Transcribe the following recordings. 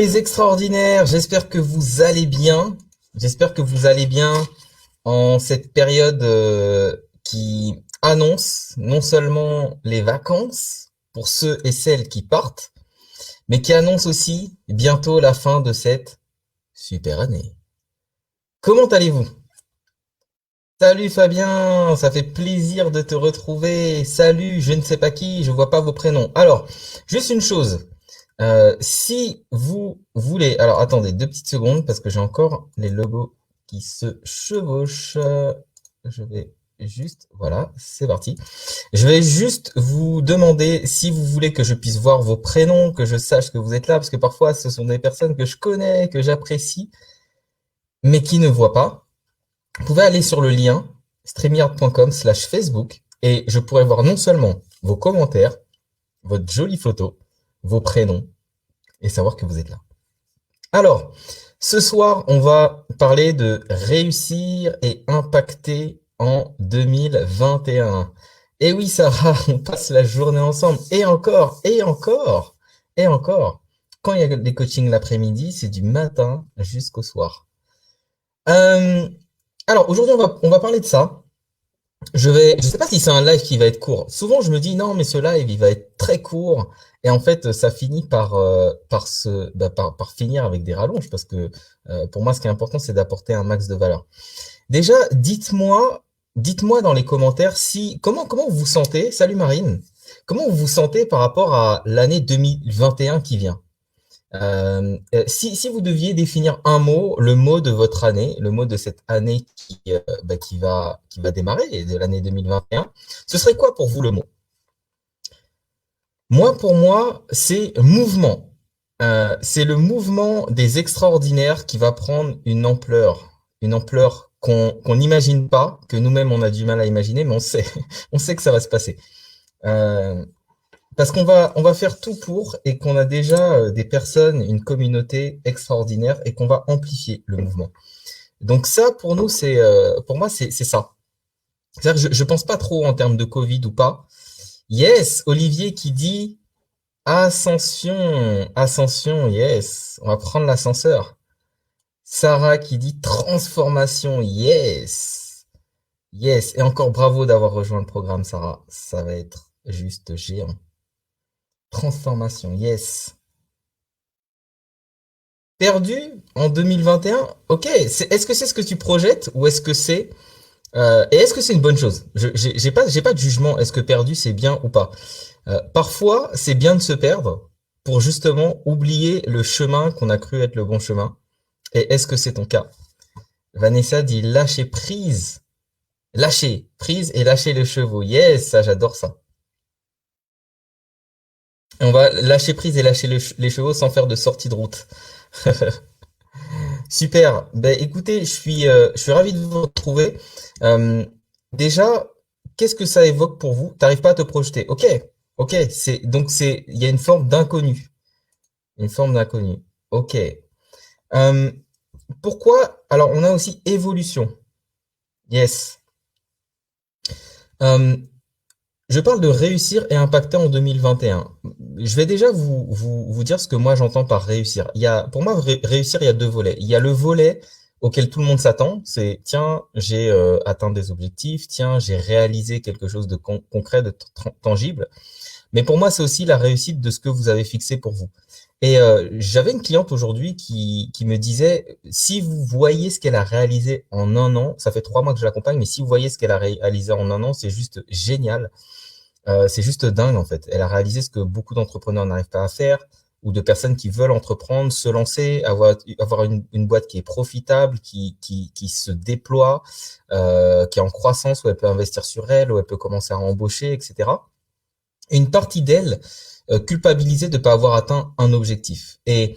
les extraordinaires, j'espère que vous allez bien. J'espère que vous allez bien en cette période qui annonce non seulement les vacances pour ceux et celles qui partent, mais qui annonce aussi bientôt la fin de cette super année. Comment allez-vous? Salut Fabien, ça fait plaisir de te retrouver. Salut, je ne sais pas qui, je vois pas vos prénoms. Alors, juste une chose. Si vous voulez, alors attendez 2 petites secondes parce que j'ai encore les logos qui se chevauchent. Je vais juste, voilà, c'est parti. Je vais juste vous demander si vous voulez que je puisse voir vos prénoms, que je sache que vous êtes là, parce que parfois ce sont des personnes que je connais, que j'apprécie, mais qui ne voient pas. Vous pouvez aller sur le lien streamyard.com/Facebook et je pourrai voir non seulement vos commentaires, votre jolie photo, vos prénoms et savoir que vous êtes là. Alors, ce soir, on va parler de réussir et impacter en 2021. Et oui, Sarah, on passe la journée ensemble. Et encore, et encore, et encore. Quand il y a des coachings l'après-midi, c'est du matin jusqu'au soir. Euh, alors, aujourd'hui, on va parler de ça. Je sais pas si c'est un live qui va être court. Souvent, je me dis non, mais ce live, il va être très court. Et en fait, ça finit par finir avec des rallonges parce que pour moi, ce qui est important, c'est d'apporter un max de valeur. Déjà, dites-moi dans les commentaires comment vous vous sentez. Salut Marine. Comment vous vous sentez par rapport à l'année 2021 qui vient? Si vous deviez définir un mot, le mot de votre année, le mot de cette année qui va démarrer, de l'année 2021, ce serait quoi pour vous le mot? Pour moi, c'est mouvement. C'est le mouvement des extraordinaires qui va prendre une ampleur qu'on n'imagine pas, que nous-mêmes on a du mal à imaginer, mais on sait, on sait que ça va se passer. Euh, Parce qu'on va faire tout pour et qu'on a déjà des personnes, une communauté extraordinaire et qu'on va amplifier le mouvement. Donc ça, pour nous, pour moi, c'est ça. C'est-à-dire que je pense pas trop en termes de Covid ou pas. Yes, Olivier qui dit ascension, ascension, yes. On va prendre l'ascenseur. Sarah qui dit transformation, yes. Yes. Et encore bravo d'avoir rejoint le programme, Sarah. Ça va être juste géant. Transformation, yes. Perdu en 2021, ok. Est-ce que c'est ce que tu projettes ou est-ce que c'est et est-ce que c'est une bonne chose? J'ai pas de jugement. Est-ce que perdu c'est bien ou pas? Parfois c'est bien de se perdre pour justement oublier le chemin qu'on a cru être le bon chemin. Et est-ce que c'est ton cas? Vanessa dit lâcher prise et lâcher les chevaux. Yes, ça j'adore ça. Et on va lâcher prise et lâcher les chevaux sans faire de sortie de route. Super. Ben, écoutez, je suis ravi de vous retrouver. Euh, déjà, qu'est-ce que ça évoque pour vous? T'arrives pas à te projeter. Ok, ok. Il y a une forme d'inconnu. Une forme d'inconnu. Ok. Euh, Pourquoi? Alors, on a aussi évolution. Yes. Euh, je parle de réussir et impacter en 2021. Je vais déjà vous dire ce que moi j'entends par réussir. Pour moi, réussir, il y a deux volets. Il y a le volet auquel tout le monde s'attend, c'est tiens, j'ai atteint des objectifs, tiens, j'ai réalisé quelque chose de concret, de tangible. Mais pour moi, c'est aussi la réussite de ce que vous avez fixé pour vous. Et j'avais une cliente aujourd'hui qui me disait, si vous voyez ce qu'elle a réalisé en un an, ça fait 3 mois que je l'accompagne, mais si vous voyez ce qu'elle a réalisé en un an, c'est juste génial. C'est juste dingue en fait. Elle a réalisé ce que beaucoup d'entrepreneurs n'arrivent pas à faire ou de personnes qui veulent entreprendre, se lancer, avoir une boîte qui est profitable, qui se déploie, qui est en croissance, où elle peut investir sur elle, où elle peut commencer à embaucher, etc. Une partie d'elle culpabilisée de ne pas avoir atteint un objectif. Et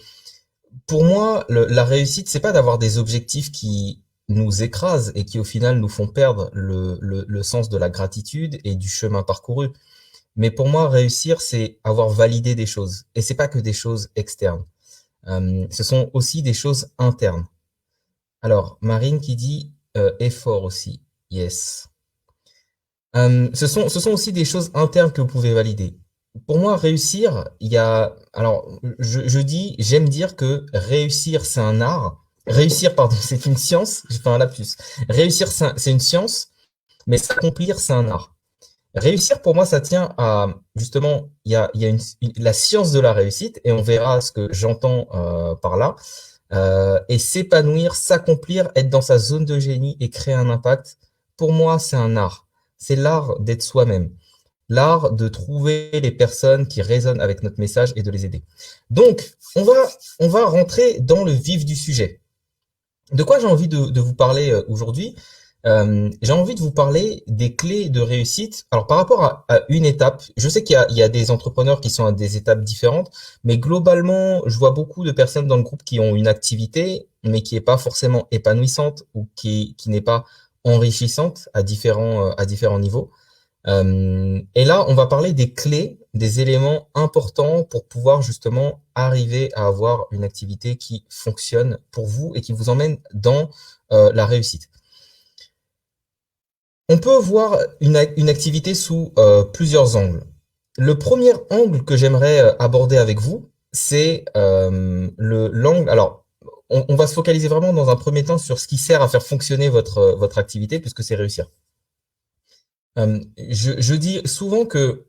pour moi, la réussite, c'est pas d'avoir des objectifs qui nous écrasent et qui au final nous font perdre le sens de la gratitude et du chemin parcouru. Mais pour moi, réussir, c'est avoir validé des choses. Et c'est pas que des choses externes. Ce sont aussi des choses internes. Alors, Marine qui dit effort aussi. Yes. Ce sont aussi des choses internes que vous pouvez valider. pour moi, réussir, il y a, alors, j'aime dire que réussir, c'est un art. Réussir, pardon, c'est une science. J'ai fait un lapsus. Réussir, c'est une science, mais s'accomplir, c'est un art. Réussir, pour moi, ça tient à, justement, il y a la science de la réussite, et on verra ce que j'entends par là, et s'épanouir, s'accomplir, être dans sa zone de génie et créer un impact. Pour moi, c'est un art. C'est l'art d'être soi-même, l'art de trouver les personnes qui résonnent avec notre message et de les aider. Donc, on va rentrer dans le vif du sujet. De quoi j'ai envie de vous parler aujourd'hui? J'ai envie de vous parler des clés de réussite. Alors, par rapport à une étape, je sais il y a des entrepreneurs qui sont à des étapes différentes, mais globalement, je vois beaucoup de personnes dans le groupe qui ont une activité, mais qui n'est pas forcément épanouissante ou qui n'est pas enrichissante à différents niveaux. Et là, on va parler des clés, des éléments importants pour pouvoir justement arriver à avoir une activité qui fonctionne pour vous et qui vous emmène dans la réussite. On peut voir une activité sous plusieurs angles. Le premier angle que j'aimerais aborder avec vous, c'est l'angle. Alors, on va se focaliser vraiment dans un premier temps sur ce qui sert à faire fonctionner votre activité, puisque c'est réussir. Je dis souvent que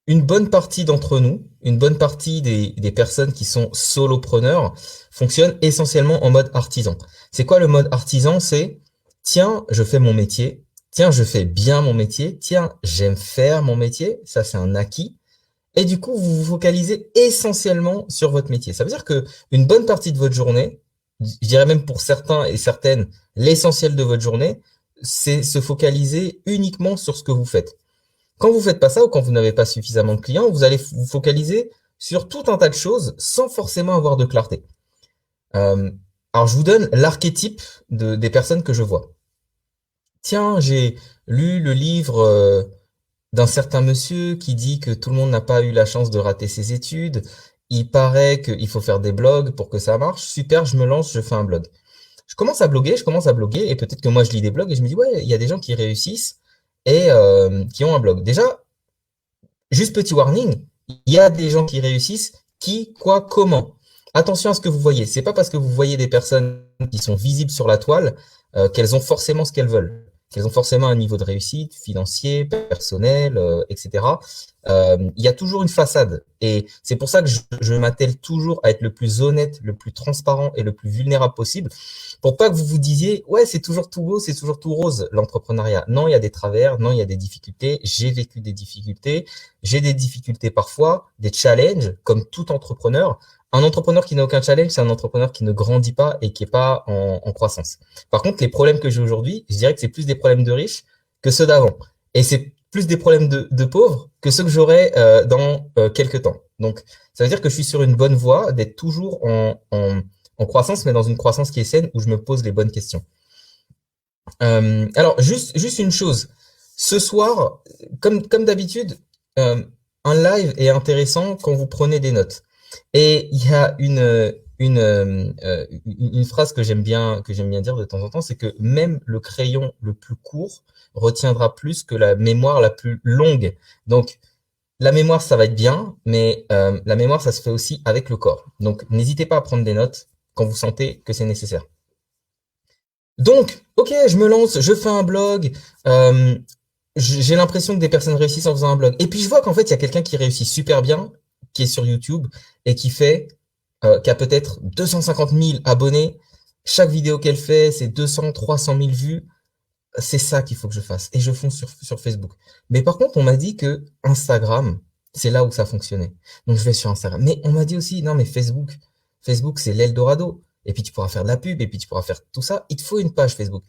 une bonne partie d'entre nous, une bonne partie des personnes qui sont solopreneurs fonctionnent essentiellement en mode artisan. C'est quoi le mode artisan? C'est, tiens, je fais mon métier, tiens, je fais bien mon métier, tiens, j'aime faire mon métier, ça c'est un acquis. Et du coup, vous vous focalisez essentiellement sur votre métier. Ça veut dire que une bonne partie de votre journée, je dirais même pour certains et certaines, l'essentiel de votre journée, c'est se focaliser uniquement sur ce que vous faites. Quand vous faites pas ça ou quand vous n'avez pas suffisamment de clients, vous allez vous focaliser sur tout un tas de choses sans forcément avoir de clarté. Euh, alors, je vous donne l'archétype des personnes que je vois. Tiens, j'ai lu le livre d'un certain monsieur qui dit que tout le monde n'a pas eu la chance de rater ses études. Il paraît qu'il faut faire des blogs pour que ça marche. Super, je me lance, je fais un blog. Je commence à bloguer, et peut-être que moi je lis des blogs et je me dis, ouais, il y a des gens qui réussissent et qui ont un blog. Déjà, juste petit warning, il y a des gens qui réussissent, qui, quoi, comment. Attention à ce que vous voyez. C'est pas parce que vous voyez des personnes qui sont visibles sur la toile qu'elles ont forcément ce qu'elles veulent, qu'elles ont forcément un niveau de réussite financier, personnel, etc. Il y a toujours une façade, et c'est pour ça que je m'attelle toujours à être le plus honnête, le plus transparent et le plus vulnérable possible, pour pas que vous vous disiez ouais, c'est toujours tout beau, c'est toujours tout rose l'entrepreneuriat. Non, il y a des travers, non, il y a des difficultés. J'ai vécu des difficultés, j'ai des difficultés parfois, des challenges comme tout entrepreneur. Un entrepreneur qui n'a aucun challenge, c'est un entrepreneur qui ne grandit pas et qui est pas en croissance. Par contre, les problèmes que j'ai aujourd'hui, je dirais que c'est plus des problèmes de riches que ceux d'avant. Et c'est plus des problèmes de pauvres que ceux que j'aurai dans quelques temps. Donc, ça veut dire que je suis sur une bonne voie d'être toujours en croissance, mais dans une croissance qui est saine, où je me pose les bonnes questions. Alors, juste une chose. Ce soir, comme d'habitude, euh, un live est intéressant quand vous prenez des notes. Et il y a une phrase que j'aime bien dire de temps en temps, c'est que même le crayon le plus court retiendra plus que la mémoire la plus longue. Donc, la mémoire, ça va être bien, mais la mémoire, ça se fait aussi avec le corps. Donc, n'hésitez pas à prendre des notes quand vous sentez que c'est nécessaire. Donc, ok, je me lance, je fais un blog. euh, j'ai l'impression que des personnes réussissent en faisant un blog. Et puis, je vois qu'en fait, il y a quelqu'un qui réussit super bien, qui est sur YouTube et qui a peut-être 250 000 abonnés. Chaque vidéo qu'elle fait, c'est 200, 300 000 vues. C'est ça qu'il faut que je fasse. Et je fonce sur Facebook. Mais par contre, on m'a dit que Instagram, c'est là où ça fonctionnait. Donc, je vais sur Instagram. Mais on m'a dit aussi, non, mais Facebook, c'est l'Eldorado. Et puis, tu pourras faire de la pub, et puis tu pourras faire tout ça. Il te faut une page Facebook.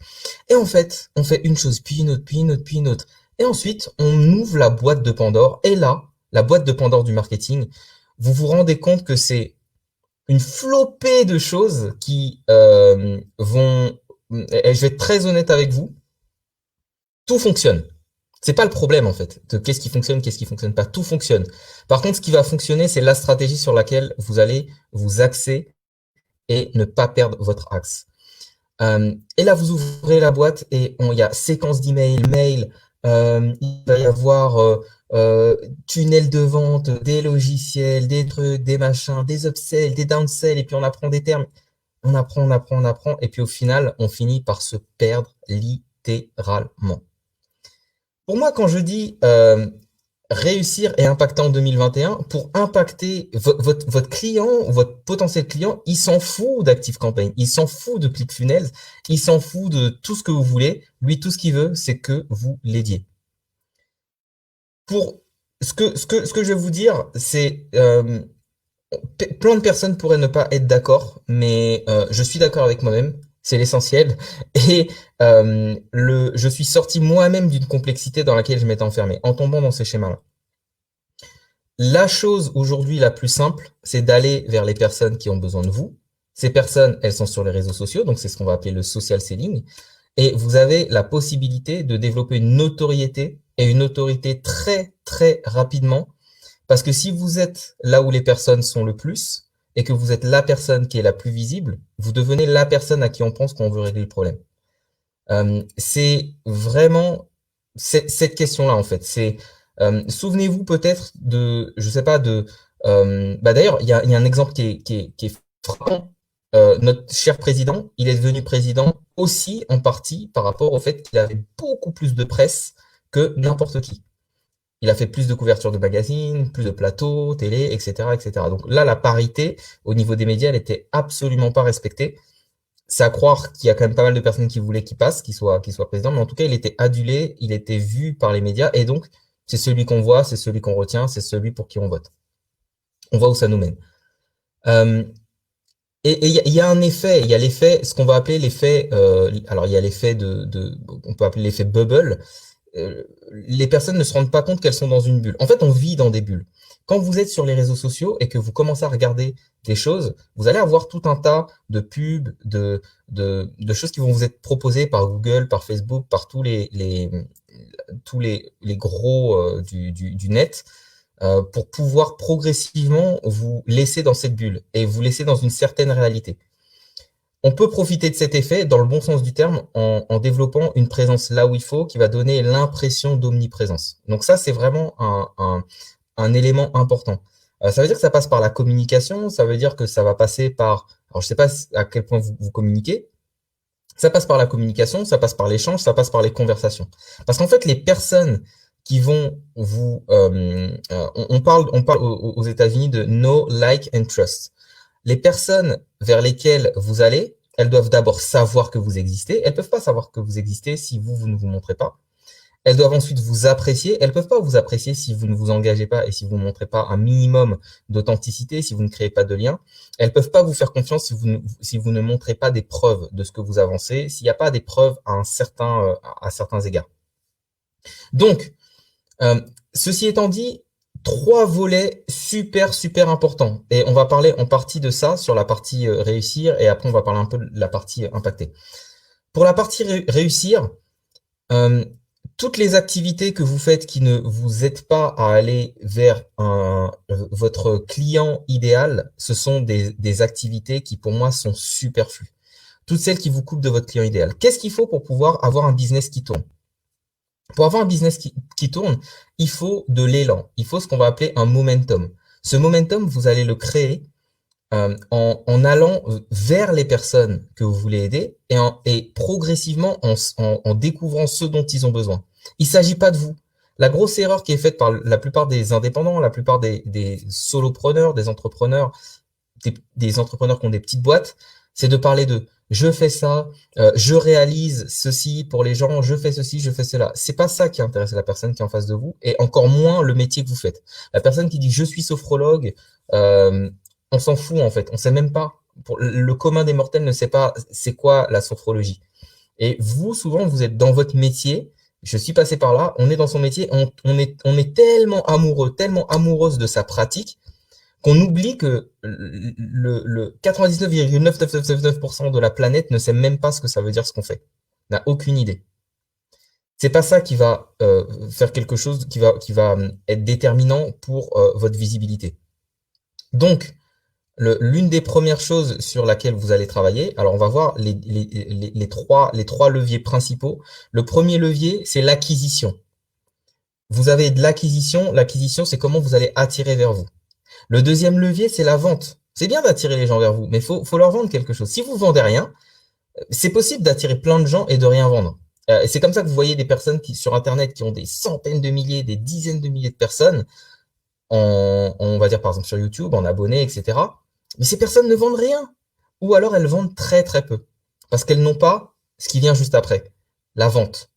Et en fait, on fait une chose, puis une autre, puis une autre, puis une autre. Et ensuite, on ouvre la boîte de Pandore. Et là, la boîte de Pandore du marketing, vous vous rendez compte que c'est une flopée de choses qui vont... Et je vais être très honnête avec vous, tout fonctionne. C'est pas le problème en fait, de qu'est-ce qui fonctionne pas. Tout fonctionne. Par contre, ce qui va fonctionner, c'est la stratégie sur laquelle vous allez vous axer et ne pas perdre votre axe. Et là, vous ouvrez la boîte et il y a séquence d'emails, mail, il va y avoir euh, tunnels de vente, des logiciels, des trucs, des machins, des upsells, des downsells, et puis on apprend des termes. On apprend, et puis au final, on finit par se perdre littéralement. Pour moi, quand je dis réussir et impacter en 2021, pour impacter votre client, votre potentiel client, il s'en fout d'ActiveCampaign, il s'en fout de ClickFunnels, il s'en fout de tout ce que vous voulez. Lui, tout ce qu'il veut, c'est que vous l'aidiez. Pour ce que je vais vous dire, c'est plein de personnes pourraient ne pas être d'accord, mais je suis d'accord avec moi-même, c'est l'essentiel. Et je suis sorti moi-même d'une complexité dans laquelle je m'étais enfermé, en tombant dans ces schémas-là. La chose aujourd'hui la plus simple, c'est d'aller vers les personnes qui ont besoin de vous. Ces personnes, elles sont sur les réseaux sociaux, donc c'est ce qu'on va appeler le social selling. Et vous avez la possibilité de développer une notoriété et une autorité très, très rapidement. Parce que si vous êtes là où les personnes sont le plus et que vous êtes la personne qui est la plus visible, vous devenez la personne à qui on pense qu'on veut régler le problème. C'est vraiment cette question-là en fait. C'est souvenez-vous peut-être de, je sais pas de, d'ailleurs il y a un exemple qui est frappant. Notre cher président, il est devenu président aussi en partie par rapport au fait qu'il avait beaucoup plus de presse que n'importe qui. Il a fait plus de couvertures de magazines, plus de plateaux, télé, etc., etc. Donc là, la parité au niveau des médias, elle était absolument pas respectée. C'est à croire qu'il y a quand même pas mal de personnes qui voulaient qu'il soit président, mais en tout cas, il était adulé, il était vu par les médias, et donc, c'est celui qu'on voit, c'est celui qu'on retient, c'est celui pour qui on vote. On voit où ça nous mène. Euh, et il y a un effet, il y a l'effet, ce qu'on va appeler l'effet, alors il y a l'effet on peut appeler l'effet bubble. Les personnes ne se rendent pas compte qu'elles sont dans une bulle. En fait, on vit dans des bulles. Quand vous êtes sur les réseaux sociaux et que vous commencez à regarder des choses, vous allez avoir tout un tas de pubs, de choses qui vont vous être proposées par Google, par Facebook, par tous les gros du net, pour pouvoir progressivement vous laisser dans cette bulle et vous laisser dans une certaine réalité. On peut profiter de cet effet, dans le bon sens du terme, en développant une présence là où il faut, qui va donner l'impression d'omniprésence. Donc ça, c'est vraiment un élément important. Ça veut dire que ça passe par la communication, ça veut dire que ça va passer par... Alors, je sais pas à quel point vous communiquez. Ça passe par la communication, ça passe par l'échange, ça passe par les conversations. Parce qu'en fait, les personnes qui vont vous... on parle aux États-Unis de know, like and trust. Les personnes vers lesquelles vous allez, elles doivent d'abord savoir que vous existez. Elles peuvent pas savoir que vous existez si vous ne vous montrez pas. Elles doivent ensuite vous apprécier. Elles peuvent pas vous apprécier si vous ne vous engagez pas et si vous ne montrez pas un minimum d'authenticité, si vous ne créez pas de lien. Elles peuvent pas vous faire confiance si vous ne montrez pas des preuves de ce que vous avancez, s'il n'y a pas des preuves à certains égards. Donc, ceci étant dit, 3 volets super, super importants. Et on va parler en partie de ça sur la partie réussir et après on va parler un peu de la partie impacter. Pour la partie réussir, toutes les activités que vous faites qui ne vous aident pas à aller vers votre client idéal, ce sont des activités qui pour moi sont superflues. Toutes celles qui vous coupent de votre client idéal. Qu'est-ce qu'il faut pour pouvoir avoir un business qui tourne? Pour avoir un business qui tourne, il faut de l'élan. Il faut ce qu'on va appeler un momentum. Ce momentum, vous allez le créer en allant vers les personnes que vous voulez aider et progressivement en découvrant ce dont ils ont besoin. Il ne s'agit pas de vous. La grosse erreur qui est faite par la plupart des indépendants, la plupart des solopreneurs, des entrepreneurs, des entrepreneurs qui ont des petites boîtes, c'est de parler de je fais ça, je réalise ceci pour les gens, je fais ceci, je fais cela. C'est pas ça qui intéresse la personne qui est en face de vous, et encore moins le métier que vous faites. La personne qui dit je suis sophrologue, on s'en fout en fait, on sait même pas. Le commun des mortels ne sait pas c'est quoi la sophrologie. Et vous, souvent, vous êtes dans votre métier. Je suis passé par là. On est dans son métier. On est tellement amoureux, tellement amoureuse de sa pratique qu'on oublie que le 99,9999% de la planète ne sait même pas ce que ça veut dire ce qu'on fait. N'a aucune idée. C'est pas ça qui va faire quelque chose qui va être déterminant pour votre visibilité. Donc, l'une des premières choses sur laquelle vous allez travailler, alors on va voir les trois leviers principaux. Le premier levier, c'est l'acquisition. vous avez de l'acquisition. L'acquisition, c'est comment vous allez attirer vers vous. Le deuxième levier, c'est la vente. C'est bien d'attirer les gens vers vous, mais faut leur vendre quelque chose. Si vous vendez rien, c'est possible d'attirer plein de gens et de rien vendre. Et c'est comme ça que vous voyez des personnes qui, sur Internet, qui ont des centaines de milliers, des dizaines de milliers de personnes, on va dire par exemple sur YouTube, en abonnés, etc. Mais ces personnes ne vendent rien. Ou alors elles vendent très très peu. Parce qu'elles n'ont pas ce qui vient juste après, la vente.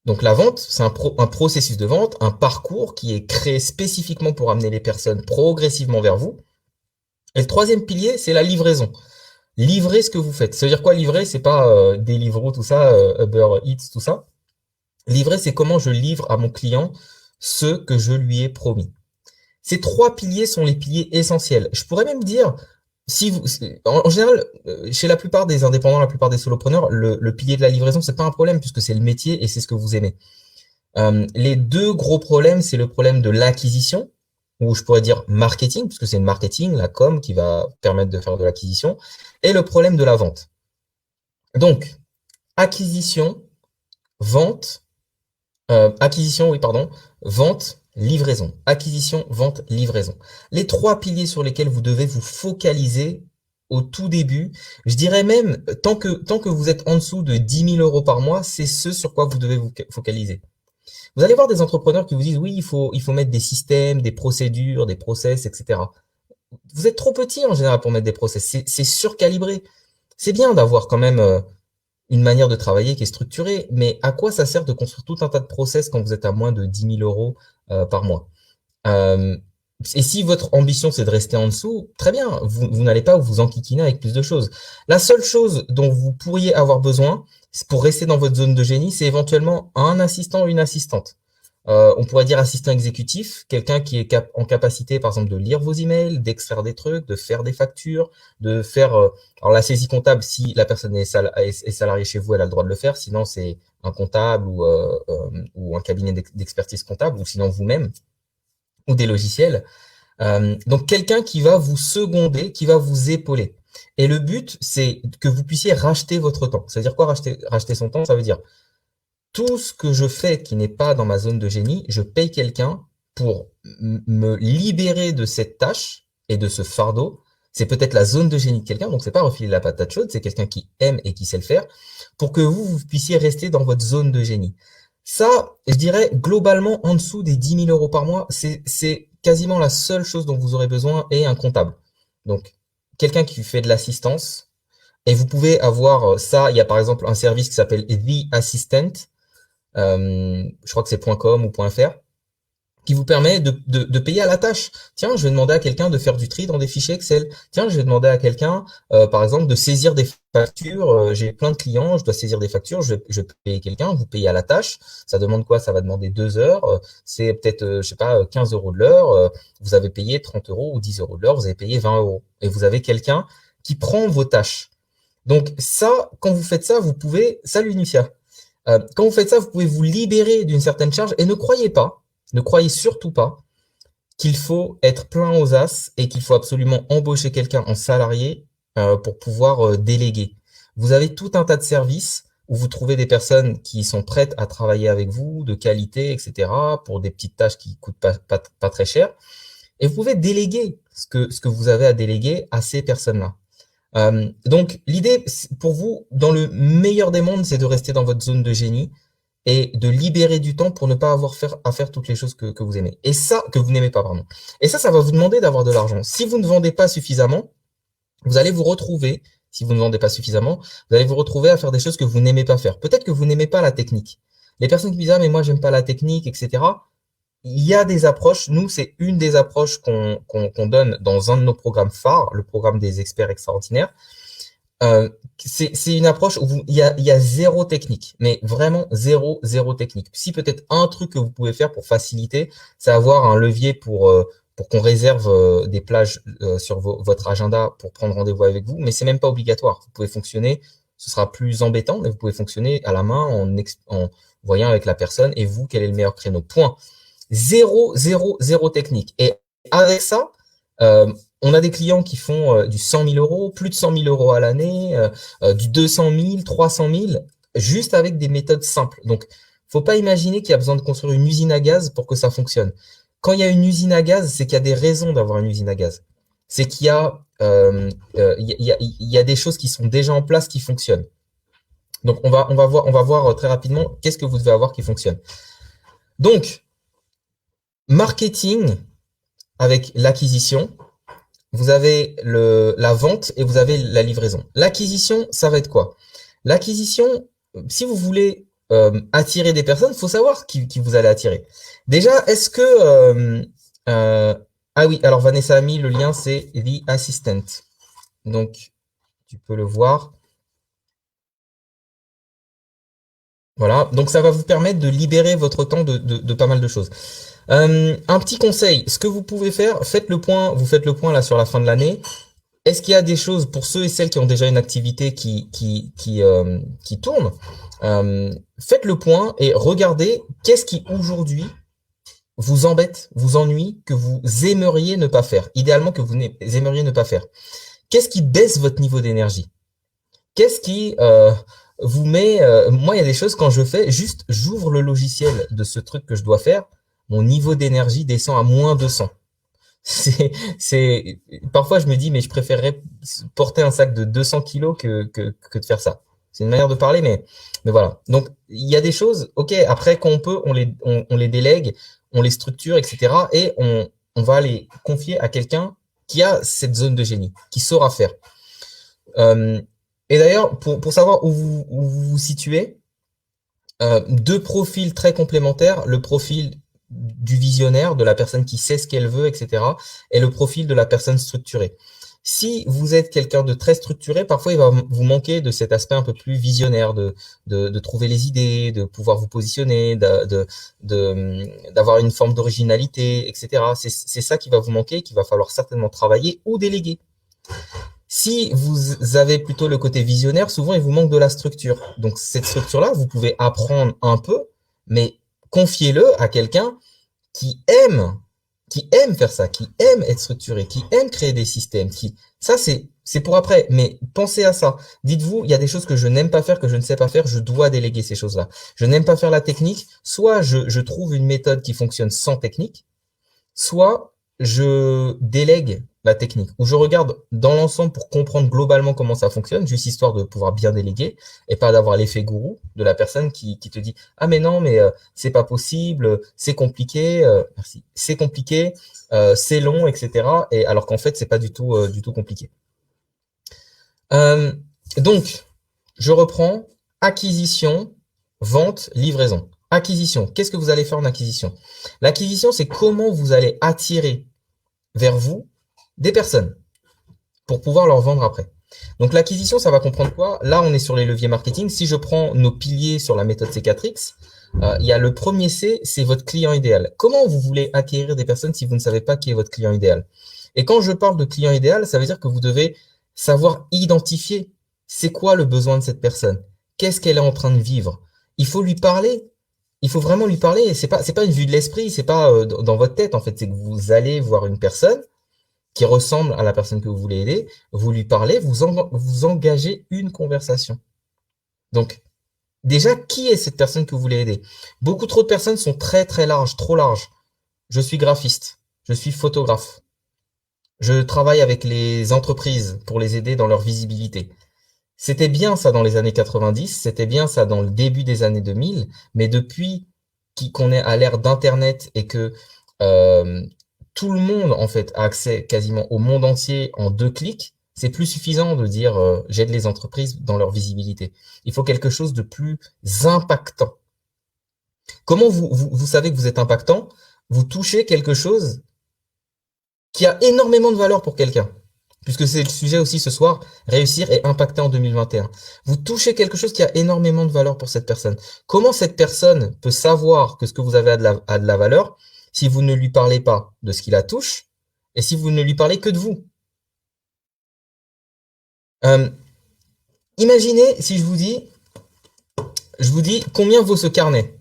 Donc la vente, c'est un processus de vente, un parcours qui est créé spécifiquement pour amener les personnes progressivement vers vous. Et le troisième pilier, c'est la livraison. Livrer ce que vous faites. Ça veut dire quoi livrer? C'est pas Deliveroo, tout ça, Uber Eats, tout ça. Livrer, c'est comment je livre à mon client ce que je lui ai promis. Ces trois piliers sont les piliers essentiels. Je pourrais même dire, si vous, en général, chez la plupart des indépendants, la plupart des solopreneurs, le pilier de la livraison, c'est pas un problème puisque c'est le métier et c'est ce que vous aimez. Les deux gros problèmes, c'est le problème de l'acquisition, ou je pourrais dire marketing, puisque c'est le marketing, la com, qui va permettre de faire de l'acquisition, et le problème de la vente. Donc, acquisition, vente, acquisition, oui, pardon, vente, livraison. Acquisition, vente, livraison. Les trois piliers sur lesquels vous devez vous focaliser au tout début. Je dirais même, tant que vous êtes en dessous de 10 000 euros par mois, c'est ce sur quoi vous devez vous focaliser. Vous allez voir des entrepreneurs qui vous disent, oui, il faut mettre des systèmes, des procédures, des process, etc. Vous êtes trop petit en général pour mettre des process. C'est surcalibré. C'est bien d'avoir quand même une manière de travailler qui est structurée, mais à quoi ça sert de construire tout un tas de process quand vous êtes à moins de 10 000 euros par mois? Euh, et si votre ambition c'est de rester en dessous, très bien, vous n'allez pas vous enquiquiner avec plus de choses. La seule chose dont vous pourriez avoir besoin pour rester dans votre zone de génie, c'est éventuellement un assistant ou une assistante. On pourrait dire assistant exécutif, quelqu'un qui est en capacité, par exemple, de lire vos emails, d'extraire des trucs, de faire des factures, de faire. Alors la saisie comptable, si la personne est salariée chez vous, elle a le droit de le faire. Sinon, c'est un comptable ou un cabinet d'expertise comptable, ou sinon vous-même, ou des logiciels. Donc quelqu'un qui va vous seconder, qui va vous épauler. Et le but, c'est que vous puissiez racheter votre temps. C'est-à-dire quoi racheter son temps? Ça veut dire tout ce que je fais qui n'est pas dans ma zone de génie, je paye quelqu'un pour me libérer de cette tâche et de ce fardeau. C'est peut-être la zone de génie de quelqu'un, donc c'est pas refiler la patate chaude, c'est quelqu'un qui aime et qui sait le faire, pour que vous puissiez rester dans votre zone de génie. Ça, je dirais, globalement, en dessous des 10 000 euros par mois, c'est quasiment la seule chose dont vous aurez besoin et un comptable. Donc, quelqu'un qui fait de l'assistance, et vous pouvez avoir ça, il y a par exemple un service qui s'appelle The Assistant, je crois que c'est .com ou .fr, qui vous permet de payer à la tâche. Tiens, je vais demander à quelqu'un de faire du tri dans des fichiers Excel. Tiens, je vais demander à quelqu'un, par exemple, de saisir des factures. J'ai plein de clients, je dois saisir des factures, je vais payer quelqu'un, vous payez à la tâche. Ça demande quoi? Ça va demander 2 heures. C'est peut-être, je sais pas, 15 euros de l'heure. Vous avez payé 30 euros ou 10 euros de l'heure, vous avez payé 20 euros. Et vous avez quelqu'un qui prend vos tâches. Donc ça, quand vous faites ça, vous pouvez, salut Nifia, quand vous faites ça, vous pouvez vous libérer d'une certaine charge et ne croyez surtout pas qu'il faut être plein aux as et qu'il faut absolument embaucher quelqu'un en salarié pour pouvoir déléguer. Vous avez tout un tas de services où vous trouvez des personnes qui sont prêtes à travailler avec vous, de qualité, etc., pour des petites tâches qui coûtent pas très cher. Et vous pouvez déléguer ce que vous avez à déléguer à ces personnes-là. Donc l'idée pour vous, dans le meilleur des mondes, c'est de rester dans votre zone de génie et de libérer du temps pour ne pas avoir à faire toutes les choses que vous aimez. Et ça, que vous n'aimez pas, pardon. Et ça va vous demander d'avoir de l'argent. Si vous ne vendez pas suffisamment, vous allez vous retrouver, si vous ne vendez pas suffisamment, vous allez vous retrouver à faire des choses que vous n'aimez pas faire. Peut-être que vous n'aimez pas la technique. Les personnes qui disent, ah, mais moi, j'aime pas la technique, etc. Il y a des approches, nous, c'est une des approches qu'on donne dans un de nos programmes phares, le programme des experts extraordinaires. C'est une approche où il y a zéro technique, mais vraiment zéro technique. Si peut-être un truc que vous pouvez faire pour faciliter, c'est avoir un levier pour qu'on réserve des plages sur votre agenda pour prendre rendez-vous avec vous, mais c'est même pas obligatoire. Vous pouvez fonctionner, ce sera plus embêtant, mais vous pouvez fonctionner à la main en voyant avec la personne et vous quel est le meilleur créneau. Point. Zéro technique. Et avec ça, on a des clients qui font du 100 000 euros, plus de 100 000 euros à l'année, du 200 000, 300 000, juste avec des méthodes simples. Donc, Faut pas imaginer qu'il y a besoin de construire une usine à gaz pour que ça fonctionne. Quand il y a une usine à gaz, c'est qu'il y a des raisons d'avoir une usine à gaz. C'est qu'il y a, il y a des choses qui sont déjà en place qui fonctionnent. Donc on va voir très rapidement qu'est-ce que vous devez avoir qui fonctionne. Donc, marketing avec l'acquisition, vous avez la vente et vous avez la livraison. L'acquisition, ça va être quoi? L'acquisition, si vous voulez attirer des personnes, il faut savoir qui vous allez attirer. Déjà, est-ce que... ah oui, alors Vanessa a mis le lien, c'est The Assistant. Donc, tu peux le voir. Voilà, donc ça va vous permettre de libérer votre temps de pas mal de choses. Un petit conseil, ce que vous pouvez faire, faites le point, vous faites le point là sur la fin de l'année. Est-ce qu'il y a des choses pour ceux et celles qui ont déjà une activité qui tourne? Faites le point et regardez qu'est-ce qui aujourd'hui vous embête, vous ennuie, que vous aimeriez ne pas faire. Idéalement que vous aimeriez ne pas faire. Qu'est-ce qui baisse votre niveau d'énergie? Qu'est-ce qui vous met... moi, il y a des choses quand je fais, juste j'ouvre le logiciel de ce truc que je dois faire, mon niveau d'énergie descend à moins 200. C'est, parfois je me dis, mais je préférerais porter un sac de 200 kilos que de faire ça. C'est une manière de parler, mais voilà. Donc, il y a des choses, ok, après, quand on peut, on les délègue, on les structure, etc. Et on va les confier à quelqu'un qui a cette zone de génie, qui saura faire. Et d'ailleurs, pour savoir où vous vous situez, deux profils très complémentaires, le profil du visionnaire, de la personne qui sait ce qu'elle veut, etc., et le profil de la personne structurée. Si vous êtes quelqu'un de très structuré, parfois il va vous manquer de cet aspect un peu plus visionnaire, de trouver les idées, de pouvoir vous positionner, d'avoir une forme d'originalité, etc. C'est ça qui va vous manquer, qu'il va falloir certainement travailler ou déléguer. Si vous avez plutôt le côté visionnaire, souvent il vous manque de la structure. Donc cette structure-là, vous pouvez apprendre un peu, mais confiez-le à quelqu'un qui aime faire ça, qui aime être structuré, qui aime créer des systèmes, ça c'est pour après. Mais pensez à ça. Dites-vous, il y a des choses que je n'aime pas faire, que je ne sais pas faire, je dois déléguer ces choses-là. Je n'aime pas faire la technique, soit je trouve une méthode qui fonctionne sans technique, soit je délègue la technique, ou je regarde dans l'ensemble pour comprendre globalement comment ça fonctionne, juste histoire de pouvoir bien déléguer, et pas d'avoir l'effet gourou de la personne qui te dit « Ah mais non, mais c'est pas possible, c'est compliqué, merci, c'est compliqué, c'est long, etc. » Et alors qu'en fait, c'est pas du tout compliqué. Donc, je reprends, acquisition, vente, livraison. Acquisition, qu'est-ce que vous allez faire en acquisition? L'acquisition, c'est comment vous allez attirer vers vous des personnes pour pouvoir leur vendre après. Donc l'acquisition, ça va comprendre quoi? Là, on est sur les leviers marketing. Si je prends nos piliers sur la méthode C4X, il y a le premier C, c'est votre client idéal. Comment vous voulez acquérir des personnes si vous ne savez pas qui est votre client idéal? Et quand je parle de client idéal, ça veut dire que vous devez savoir identifier c'est quoi le besoin de cette personne. Qu'est-ce qu'elle est en train de vivre? Il faut lui parler. Il faut vraiment lui parler. C'est pas une vue de l'esprit. C'est pas dans votre tête en fait. C'est que vous allez voir une personne qui ressemble à la personne que vous voulez aider. Vous lui parlez. Vous engagez une conversation. Donc déjà, qui est cette personne que vous voulez aider? Beaucoup trop de personnes sont très très larges, trop larges. Je suis graphiste. Je suis photographe. Je travaille avec les entreprises pour les aider dans leur visibilité. C'était bien ça dans les années 90, c'était bien ça dans le début des années 2000, mais depuis qu'on est à l'ère d'Internet et que tout le monde en fait a accès quasiment au monde entier en 2 clics, c'est plus suffisant de dire j'aide les entreprises dans leur visibilité. Il faut quelque chose de plus impactant. Comment vous savez que vous êtes impactant? Vous touchez quelque chose qui a énormément de valeur pour quelqu'un. Puisque c'est le sujet aussi ce soir, réussir et impacter en 2021. Vous touchez quelque chose qui a énormément de valeur pour cette personne. Comment cette personne peut savoir que ce que vous avez a de la valeur si vous ne lui parlez pas de ce qui la touche et si vous ne lui parlez que de vous? Imaginez si je vous dis combien vaut ce carnet?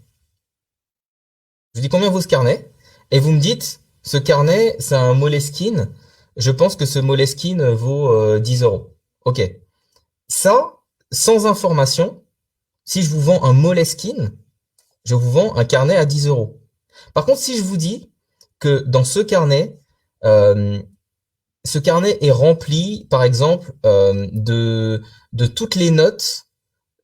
Je vous dis combien vaut ce carnet et vous me dites ce carnet c'est un Moleskine. Je pense que ce Moleskine vaut 10 euros. Ok. Ça, sans information, si je vous vends un Moleskine, Je vous vends un carnet à 10 euros. Par contre, si je vous dis que dans euh, ce carnet est rempli, par exemple, de toutes les notes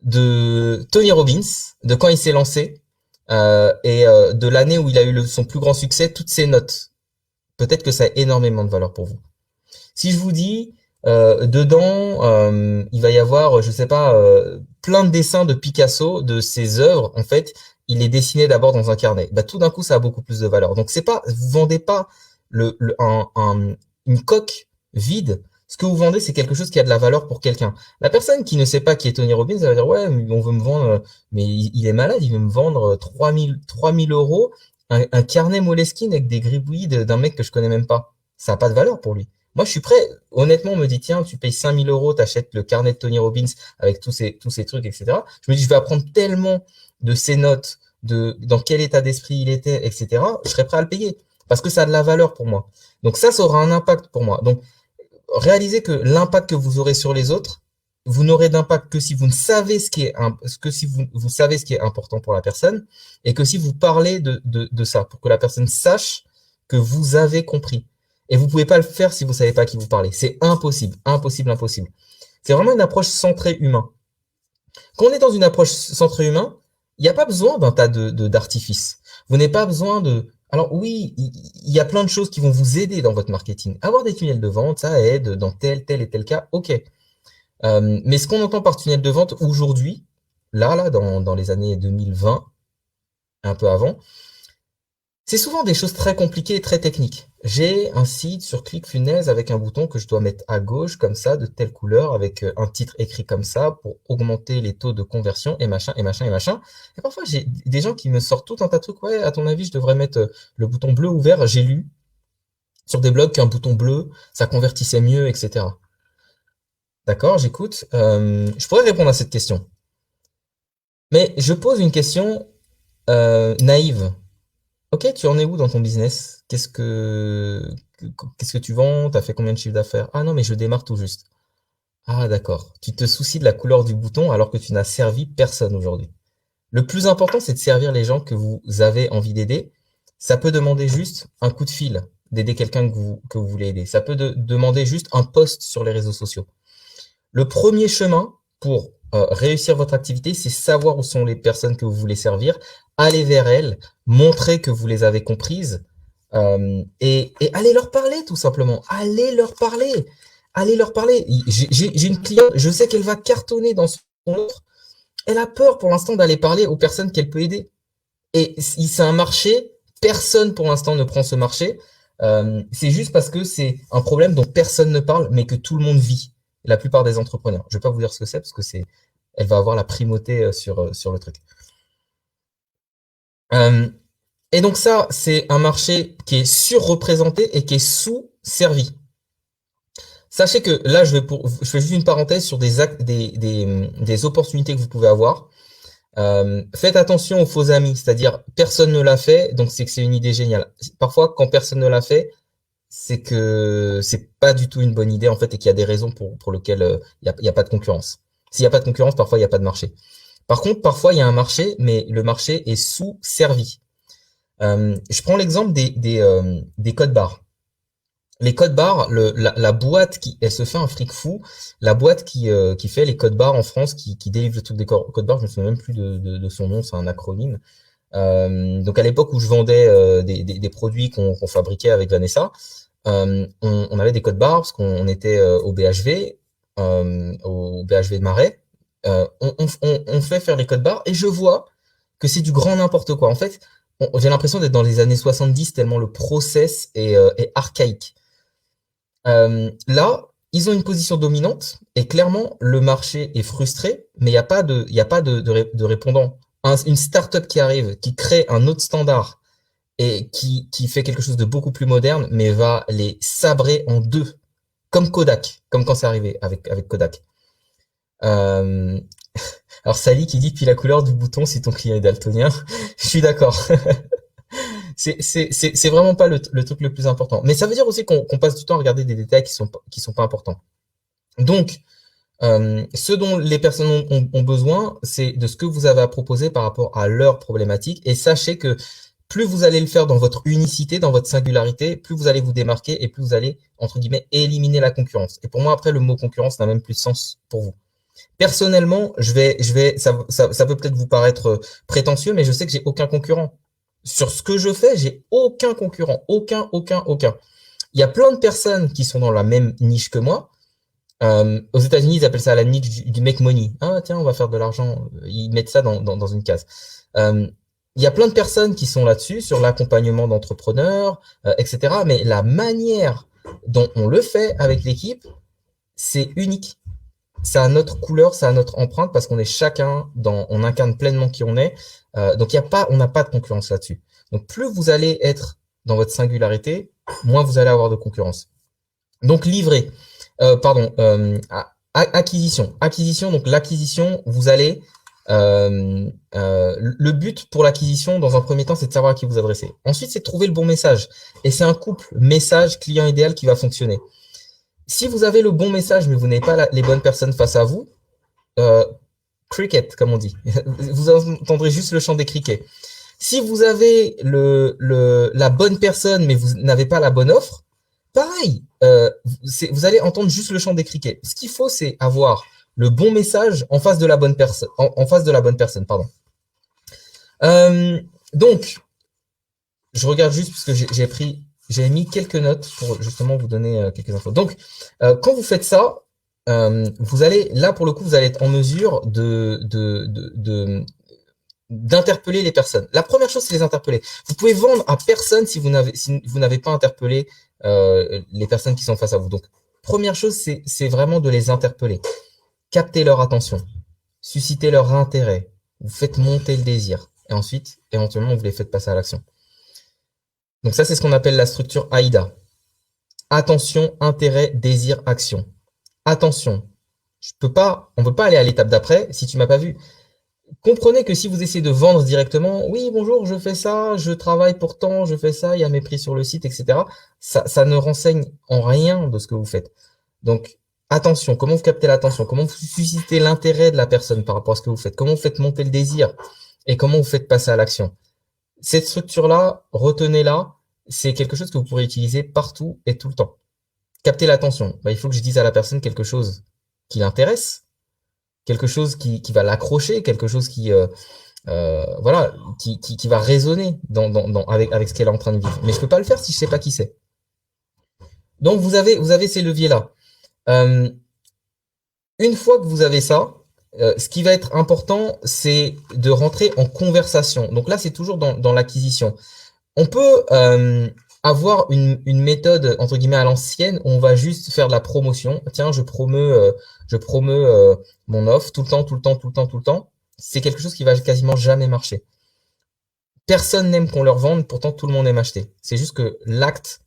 de Tony Robbins, de quand il s'est lancé, de l'année où il a eu son plus grand succès, toutes ces notes. Peut-être que ça a énormément de valeur pour vous. Si je vous dis, dedans, il va y avoir, je sais pas, plein de dessins de Picasso, de ses œuvres, en fait, il est dessiné d'abord dans un carnet. Bah, tout d'un coup, ça a beaucoup plus de valeur. Donc, c'est pas, vous vendez pas une coque vide. Ce que vous vendez, c'est quelque chose qui a de la valeur pour quelqu'un. La personne qui ne sait pas qui est Tony Robbins, elle va dire, ouais, on veut me vendre, mais il est malade, il veut me vendre 3000 euros, un carnet Moleskine avec des gribouillis d'un mec que je connais même pas. Ça a pas de valeur pour lui. Moi, je suis prêt. Honnêtement, on me dit, tiens, tu payes 5000 euros, t'achètes le carnet de Tony Robbins avec tous ces trucs, etc. Je me dis, je vais apprendre tellement de ses notes, dans quel état d'esprit il était, etc. Je serais prêt à le payer parce que ça a de la valeur pour moi. Donc ça aura un impact pour moi. Donc, réalisez que l'impact que vous aurez sur les autres, vous n'aurez d'impact que si vous ne savez ce qui est, que si vous savez ce qui est important pour la personne et que si vous parlez de ça pour que la personne sache que vous avez compris. Et vous pouvez pas le faire si vous savez pas à qui vous parlez. C'est impossible, impossible, impossible. C'est vraiment une approche centrée humain. Quand on est dans une approche centrée humain, il n'y a pas besoin d'un tas d'artifices. Vous n'avez pas besoin de... Alors oui, il y a plein de choses qui vont vous aider dans votre marketing. Avoir des tunnels de vente, ça aide dans tel et tel cas, ok. Mais ce qu'on entend par tunnel de vente aujourd'hui, dans les années 2020, un peu avant, c'est souvent des choses très compliquées et très techniques. J'ai un site sur ClickFunnels avec un bouton que je dois mettre à gauche, comme ça, de telle couleur, avec un titre écrit comme ça, pour augmenter les taux de conversion, et machin, et machin, et machin. Et parfois, j'ai des gens qui me sortent tout un tas de trucs. Ouais, à ton avis, je devrais mettre le bouton bleu ou vert. J'ai lu sur des blogs qu'un bouton bleu, ça convertissait mieux, etc. D'accord, j'écoute. Je pourrais répondre à cette question. Mais je pose une question naïve. Ok, tu en es où dans ton business? Qu'est-ce que tu vends? T'as fait combien de chiffre d'affaires? Ah non, mais je démarre tout juste. Ah d'accord. Tu te soucies de la couleur du bouton alors que tu n'as servi personne aujourd'hui. Le plus important, c'est de servir les gens que vous avez envie d'aider. Ça peut demander juste un coup de fil, d'aider quelqu'un que vous voulez aider. Ça peut demander juste un post sur les réseaux sociaux. Le premier chemin pour réussir votre activité, c'est savoir où sont les personnes que vous voulez servir, aller vers elles, montrer que vous les avez comprises et aller leur parler tout simplement. Allez leur parler. Allez leur parler. J'ai une cliente, je sais qu'elle va cartonner dans son offre. Elle a peur pour l'instant d'aller parler aux personnes qu'elle peut aider. Et si c'est un marché, personne pour l'instant ne prend ce marché. C'est juste parce que c'est un problème dont personne ne parle, mais que tout le monde vit. La plupart des entrepreneurs. Je vais pas vous dire ce que c'est parce que elle va avoir la primauté sur le truc. Euh, et donc ça, c'est un marché qui est surreprésenté et qui est sous-servi. Sachez que là, je fais juste une parenthèse sur des opportunités que vous pouvez avoir. Faites attention aux faux amis, c'est-à-dire personne ne l'a fait, donc c'est que c'est une idée géniale. Parfois, quand personne ne l'a fait, c'est que c'est pas du tout une bonne idée en fait et qu'il y a des raisons pour lesquelles il y a pas de concurrence. S'il y a pas de concurrence, parfois il y a pas de marché. Par contre, parfois il y a un marché, mais le marché est sous-servi. Je prends l'exemple des codes barres. Les codes barres, la boîte elle se fait un fric fou. La boîte qui fait les codes barres en France, qui délivre le truc des codes barres, je me souviens même plus de son nom, c'est un acronyme. Donc à l'époque où je vendais des produits qu'on fabriquait avec Vanessa, on avait des codes barres parce qu'on était au BHV de Marais. On fait faire les codes barres et je vois que c'est du grand n'importe quoi. En fait, j'ai l'impression d'être dans les années 70 tellement le process est archaïque. Là, ils ont une position dominante et clairement le marché est frustré, mais il y a pas de répondant. Une startup qui arrive, qui crée un autre standard et qui fait quelque chose de beaucoup plus moderne, mais va les sabrer en deux, comme Kodak, comme quand c'est arrivé avec Kodak. Euh, alors Sally qui dit puis la couleur du bouton si ton client est daltonien, je suis d'accord. C'est vraiment pas le truc le plus important. Mais ça veut dire aussi qu'on passe du temps à regarder des détails qui sont pas importants. Donc, Ce dont les personnes ont besoin, c'est de ce que vous avez à proposer par rapport à leurs problématiques. Et sachez que plus vous allez le faire dans votre unicité, dans votre singularité, plus vous allez vous démarquer et plus vous allez, entre guillemets, éliminer la concurrence. Et pour moi, après, le mot concurrence n'a même plus de sens pour vous. Personnellement, ça peut peut-être vous paraître prétentieux, mais je sais que j'ai aucun concurrent. Sur ce que je fais, j'ai aucun concurrent. Aucun. Il y a plein de personnes qui sont dans la même niche que moi. Aux États-Unis, ils appellent ça la niche du make money. Ah, tiens, on va faire de l'argent. Ils mettent ça dans une case. Il y a plein de personnes qui sont là-dessus, sur l'accompagnement d'entrepreneurs, etc. Mais la manière dont on le fait avec l'équipe, c'est unique. C'est à notre couleur, c'est à notre empreinte, parce qu'on est chacun on incarne pleinement qui on est. Donc on n'a pas de concurrence là-dessus. Donc plus vous allez être dans votre singularité, moins vous allez avoir de concurrence. Donc livrer, acquisition. Acquisition, donc l'acquisition, vous allez le but pour l'acquisition, dans un premier temps, c'est de savoir à qui vous adresser. Ensuite, c'est de trouver le bon message. Et c'est un couple message client idéal qui va fonctionner. Si vous avez le bon message, mais vous n'avez pas les bonnes personnes face à vous, cricket, comme on dit. Vous entendrez juste le chant des criquets. Si vous avez la bonne personne, mais vous n'avez pas la bonne offre, pareil, vous allez entendre juste le chant des criquets. Ce qu'il faut, c'est avoir le bon message en face de la bonne personne. En face de la bonne personne, pardon. Donc, je regarde juste parce que j'ai mis quelques notes pour justement vous donner quelques infos. Donc, quand vous faites ça, vous allez, là pour le coup, vous allez être en mesure d'interpeller les personnes. La première chose, c'est les interpeller. Vous pouvez vendre à personne si vous n'avez pas interpellé les personnes qui sont face à vous. Donc, première chose, c'est vraiment de les interpeller. Capter leur attention, susciter leur intérêt, vous faites monter le désir, et ensuite, éventuellement, vous les faites passer à l'action. Donc ça, c'est ce qu'on appelle la structure AIDA. Attention, intérêt, désir, action. Attention, on ne peut pas aller à l'étape d'après si tu m'as pas vu. Comprenez que si vous essayez de vendre directement, oui, bonjour, je fais ça, je travaille pourtant, je fais ça, il y a mes prix sur le site, etc. Ça ne renseigne en rien de ce que vous faites. Donc, attention, comment vous captez l'attention, comment vous suscitez l'intérêt de la personne par rapport à ce que vous faites, comment vous faites monter le désir et comment vous faites passer à l'action. Cette structure-là, retenez-la, c'est quelque chose que vous pourrez utiliser partout et tout le temps. Capter l'attention, il faut que je dise à la personne quelque chose qui l'intéresse, quelque chose qui va l'accrocher, quelque chose qui va résonner avec ce qu'elle est en train de vivre. Mais je peux pas le faire si je sais pas qui c'est. Donc vous avez ces leviers-là. Une fois que vous avez ça, ce qui va être important, c'est de rentrer en conversation. Donc là, c'est toujours dans l'acquisition. On peut avoir une méthode entre guillemets à l'ancienne où on va juste faire de la promotion. Tiens, je promeux mon offre tout le temps. C'est quelque chose qui va quasiment jamais marcher. Personne n'aime qu'on leur vende, pourtant tout le monde aime acheter. C'est juste que l'acte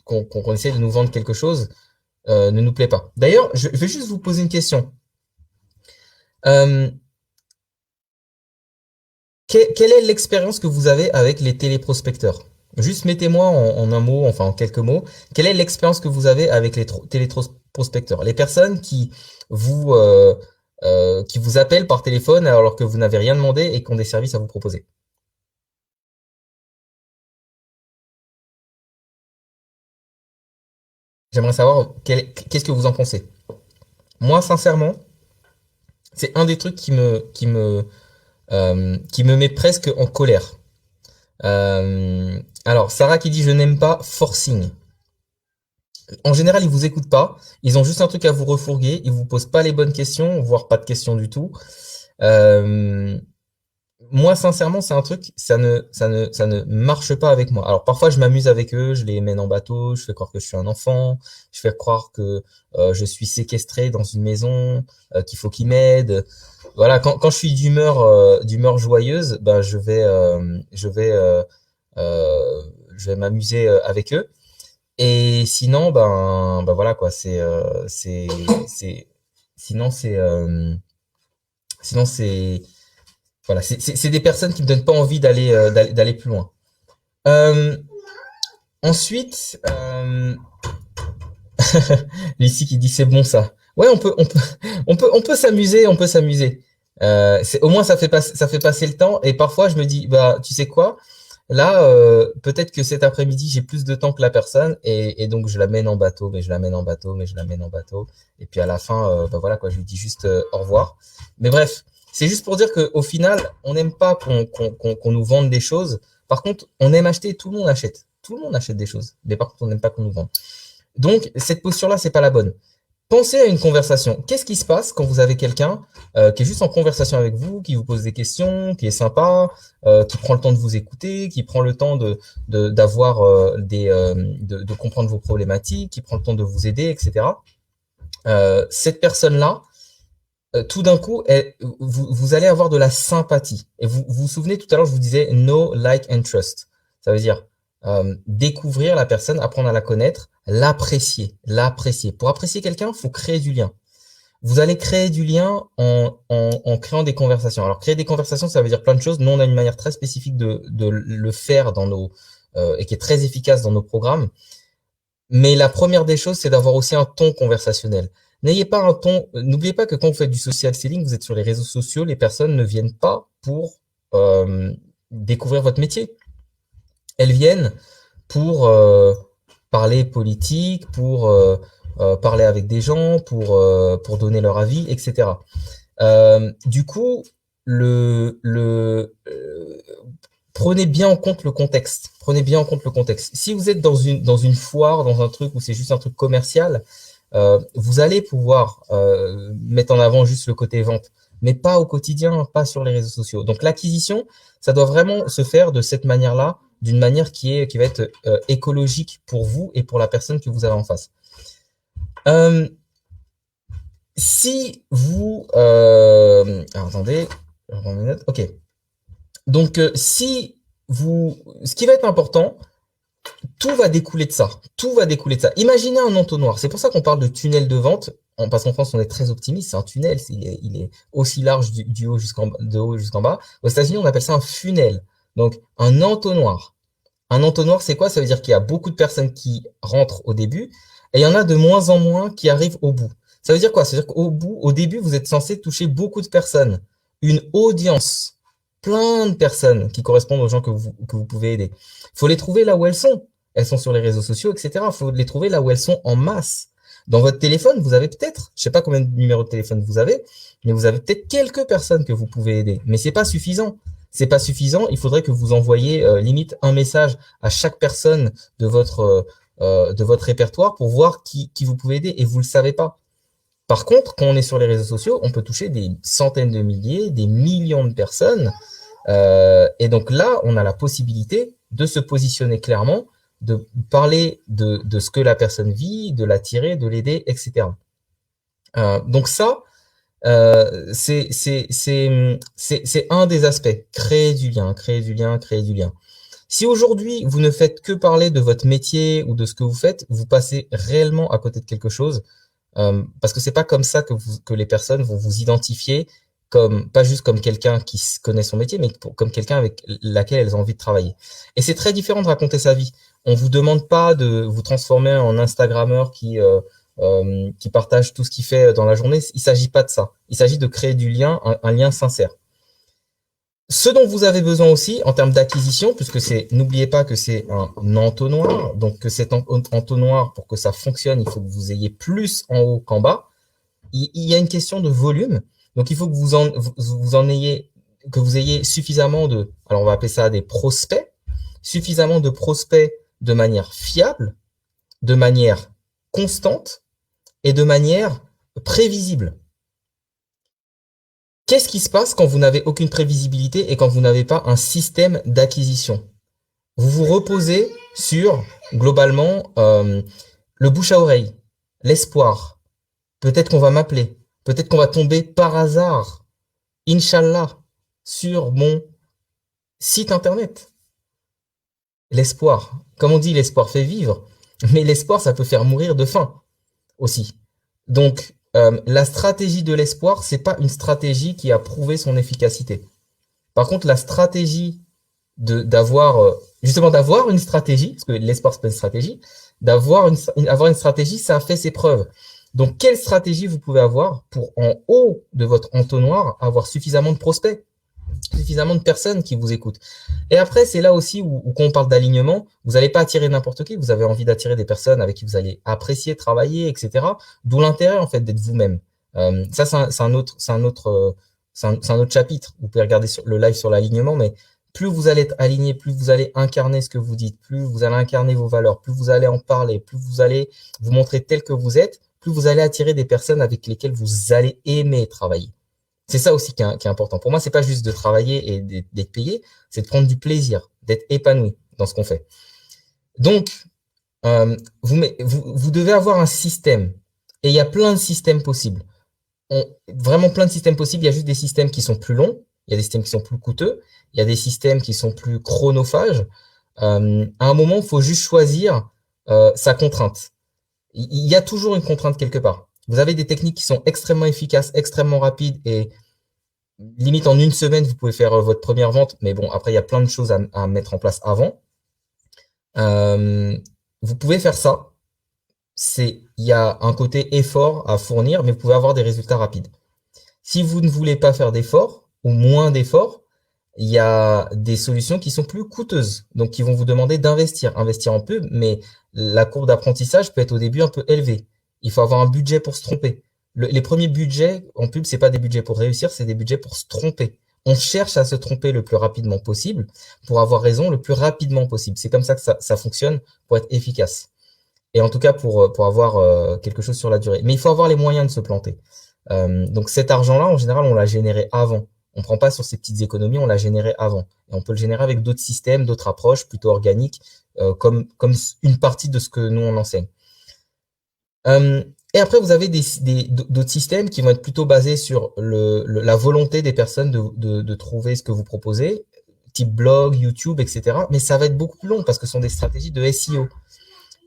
qu'on essaie de nous vendre quelque chose ne nous plaît pas. D'ailleurs, je vais juste vous poser une question. Quelle est l'expérience que vous avez avec les téléprospecteurs? Juste mettez-moi en un mot, enfin en quelques mots, quelle est l'expérience que vous avez avec les téléprospecteurs? Les personnes qui vous appellent par téléphone alors que vous n'avez rien demandé et qui ont des services à vous proposer. J'aimerais savoir qu'est-ce que vous en pensez. Moi, sincèrement, c'est un des trucs qui me met presque en colère. Alors, Sarah qui dit je n'aime pas forcing. En général, ils vous écoutent pas. Ils ont juste un truc à vous refourguer. Ils vous posent pas les bonnes questions, voire pas de questions du tout. Moi, sincèrement, c'est un truc, ça ne marche pas avec moi. Alors, parfois, je m'amuse avec eux, je les mène en bateau, je fais croire que je suis un enfant, je fais croire que je suis séquestré dans une maison, qu'il faut qu'ils m'aident. Voilà, quand je suis d'humeur joyeuse, ben je vais m'amuser avec eux. Et sinon, ben voilà quoi, sinon c'est voilà, c'est des personnes qui me donnent pas envie d'aller plus loin. Euh, ensuite, Lucie qui dit c'est bon ça. Ouais, on peut s'amuser, on peut s'amuser. Au moins ça fait passer le temps. Et parfois je me dis, bah, tu sais quoi? Là, peut-être que cet après-midi j'ai plus de temps que la personne et donc je la mène en bateau, mais je la mène en bateau, mais je la mène en bateau. Et puis à la fin, bah voilà quoi, je lui dis juste au revoir. Mais bref, c'est juste pour dire que au final, on n'aime pas qu'on nous vende des choses. Par contre, on aime acheter. Tout le monde achète. Tout le monde achète des choses. Mais par contre, on n'aime pas qu'on nous vende. Donc cette posture-là, c'est pas la bonne. Pensez à une conversation. Qu'est-ce qui se passe quand vous avez quelqu'un qui est juste en conversation avec vous, qui vous pose des questions, qui est sympa, qui prend le temps de vous écouter, qui prend le temps d'avoir de comprendre vos problématiques, qui prend le temps de vous aider, etc. Cette personne-là, tout d'un coup, vous allez avoir de la sympathie. Et vous vous souvenez, tout à l'heure, je vous disais know, like and trust. Ça veut dire découvrir la personne, apprendre à la connaître, l'apprécier, l'apprécier. Pour apprécier quelqu'un, il faut créer du lien. Vous allez créer du lien en créant des conversations. Alors, créer des conversations, ça veut dire plein de choses. Nous, on a une manière très spécifique de le faire dans nos et qui est très efficace dans nos programmes. Mais la première des choses, c'est d'avoir aussi un ton conversationnel. N'ayez pas un ton. N'oubliez pas que quand vous faites du social selling, vous êtes sur les réseaux sociaux, les personnes ne viennent pas pour découvrir votre métier. Elles viennent pour parler politique, pour parler avec des gens, pour donner leur avis, etc. Du coup, prenez bien en compte le contexte. Prenez bien en compte le contexte. Si vous êtes dans une foire, dans un truc où c'est juste un truc commercial, vous allez pouvoir mettre en avant juste le côté vente, mais pas au quotidien, pas sur les réseaux sociaux. Donc l'acquisition, ça doit vraiment se faire de cette manière-là, d'une manière qui va être écologique pour vous et pour la personne que vous avez en face. Si vous... alors, attendez, je reprends mes notes. Ok. Donc, si vous... Ce qui va être important, tout va découler de ça. Tout va découler de ça. Imaginez un entonnoir. C'est pour ça qu'on parle de tunnel de vente. Parce qu'en France, on est très optimiste. C'est un tunnel. Il est aussi large du haut de haut jusqu'en bas. Aux États-Unis, on appelle ça un funnel. Donc, un entonnoir. Un entonnoir, c'est quoi? Ça veut dire qu'il y a beaucoup de personnes qui rentrent au début et il y en a de moins en moins qui arrivent au bout. Ça veut dire quoi? Ça veut dire qu'au bout, au début, vous êtes censé toucher beaucoup de personnes, une audience, plein de personnes qui correspondent aux gens que vous pouvez aider. Il faut les trouver là où elles sont. Elles sont sur les réseaux sociaux, etc. Il faut les trouver là où elles sont en masse. Dans votre téléphone, vous avez peut-être, je sais pas combien de numéros de téléphone vous avez, mais vous avez peut-être quelques personnes que vous pouvez aider. Mais c'est pas suffisant. C'est pas suffisant. Il faudrait que vous envoyiez limite un message à chaque personne de votre répertoire pour voir qui vous pouvez aider et vous le savez pas. Par contre, quand on est sur les réseaux sociaux, on peut toucher des centaines de milliers, des millions de personnes. Et donc là, on a la possibilité de se positionner clairement, de parler de ce que la personne vit, de l'attirer, de l'aider, etc. Donc ça, c'est un des aspects. Créer du lien, créer du lien, créer du lien. Si aujourd'hui, vous ne faites que parler de votre métier ou de ce que vous faites, vous passez réellement à côté de quelque chose. Parce que c'est pas comme ça que les personnes vont vous identifier comme, pas juste comme quelqu'un qui connaît son métier, mais comme quelqu'un avec laquelle elles ont envie de travailler. Et c'est très différent de raconter sa vie. On vous demande pas de vous transformer en Instagrammeur qui partage tout ce qu'il fait dans la journée. Il s'agit pas de ça. Il s'agit de créer du lien, un lien sincère. Ce dont vous avez besoin aussi en termes d'acquisition, puisque n'oubliez pas que c'est un entonnoir, donc que cet entonnoir, pour que ça fonctionne, il faut que vous ayez plus en haut qu'en bas. Il y a une question de volume, donc il faut que que vous ayez suffisamment alors on va appeler ça des prospects, suffisamment de prospects de manière fiable, de manière constante et de manière prévisible. Qu'est-ce qui se passe quand vous n'avez aucune prévisibilité et quand vous n'avez pas un système d'acquisition? Vous vous reposez sur, globalement, le bouche à oreille, l'espoir. Peut-être qu'on va m'appeler. Peut-être qu'on va tomber par hasard, Inch'Allah, sur mon site internet. L'espoir. Comme on dit, l'espoir fait vivre. Mais l'espoir, ça peut faire mourir de faim aussi. Donc, la stratégie de l'espoir, c'est pas une stratégie qui a prouvé son efficacité. Par contre, la stratégie d'avoir une stratégie, parce que l'espoir c'est pas une stratégie, avoir une stratégie, ça a fait ses preuves. Donc, quelle stratégie vous pouvez avoir pour, en haut de votre entonnoir, avoir suffisamment de prospects, suffisamment de personnes qui vous écoutent. Et après, c'est là aussi où quand on parle d'alignement, vous n'allez pas attirer n'importe qui, vous avez envie d'attirer des personnes avec qui vous allez apprécier, travailler, etc. D'où l'intérêt, en fait, d'être vous-même. Ça, c'est un autre chapitre. Vous pouvez regarder sur le live sur l'alignement, mais plus vous allez être aligné, plus vous allez incarner ce que vous dites, plus vous allez incarner vos valeurs, plus vous allez en parler, plus vous allez vous montrer tel que vous êtes, plus vous allez attirer des personnes avec lesquelles vous allez aimer travailler. C'est ça aussi qui est important. Pour moi, c'est pas juste de travailler et d'être payé, c'est de prendre du plaisir, d'être épanoui dans ce qu'on fait. Donc, vous devez avoir un système. Et il y a plein de systèmes possibles. Vraiment plein de systèmes possibles. Il y a juste des systèmes qui sont plus longs. Il y a des systèmes qui sont plus coûteux. Il y a des systèmes qui sont plus chronophages. À un moment, il faut juste choisir sa contrainte. Il y a toujours une contrainte quelque part. Vous avez des techniques qui sont extrêmement efficaces, extrêmement rapides et limite en une semaine, vous pouvez faire votre première vente. Mais bon, après, il y a plein de choses à mettre en place avant. Vous pouvez faire ça. Il y a un côté effort à fournir, mais vous pouvez avoir des résultats rapides. Si vous ne voulez pas faire d'efforts ou moins d'efforts, il y a des solutions qui sont plus coûteuses, donc qui vont vous demander investir en pub, mais la courbe d'apprentissage peut être au début un peu élevée. Il faut avoir un budget pour se tromper. Les premiers budgets en pub, c'est pas des budgets pour réussir, c'est des budgets pour se tromper. On cherche à se tromper le plus rapidement possible pour avoir raison le plus rapidement possible. C'est comme ça que ça fonctionne pour être efficace. Et en tout cas pour avoir quelque chose sur la durée. Mais il faut avoir les moyens de se planter. Donc cet argent-là, en général, on l'a généré avant. On prend pas sur ces petites économies, on l'a généré avant. Et on peut le générer avec d'autres systèmes, d'autres approches plutôt organiques, comme une partie de ce que nous on enseigne. Et après, vous avez d'autres systèmes qui vont être plutôt basés sur la volonté des personnes de trouver ce que vous proposez, type blog, YouTube, etc. Mais ça va être beaucoup plus long parce que ce sont des stratégies de SEO.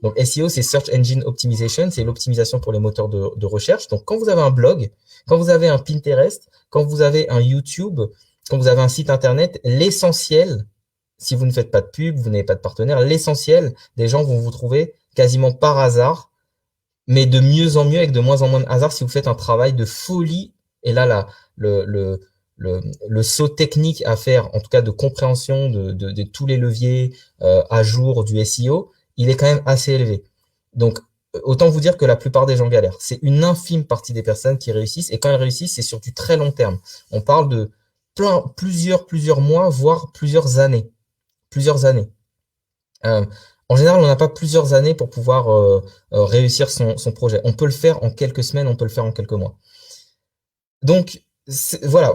Donc SEO, c'est Search Engine Optimization, c'est l'optimisation pour les moteurs de recherche. Donc quand vous avez un blog, quand vous avez un Pinterest, quand vous avez un YouTube, quand vous avez un site internet, l'essentiel, si vous ne faites pas de pub, vous n'avez pas de partenaire, l'essentiel des gens vont vous trouver quasiment par hasard, mais de mieux en mieux avec de moins en moins de hasard si vous faites un travail de folie. Et là, le saut technique à faire, en tout cas de compréhension de tous les leviers à jour du SEO, il est quand même assez élevé. Donc, autant vous dire que la plupart des gens galèrent. C'est une infime partie des personnes qui réussissent. Et quand elles réussissent, c'est sur du très long terme. On parle de plusieurs mois, voire plusieurs années. Plusieurs années. En général, on n'a pas plusieurs années pour pouvoir réussir son projet. On peut le faire en quelques semaines, on peut le faire en quelques mois. Donc, voilà.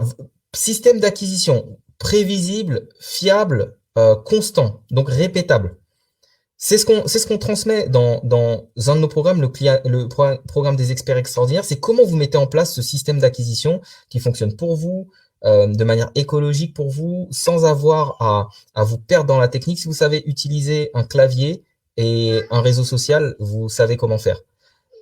Système d'acquisition prévisible, fiable, constant, donc répétable. C'est ce qu'on transmet dans un de nos programmes, le programme des experts extraordinaires. C'est comment vous mettez en place ce système d'acquisition qui fonctionne pour vous, de manière écologique pour vous, sans avoir à vous perdre dans la technique. Si vous savez utiliser un clavier et un réseau social, vous savez comment faire.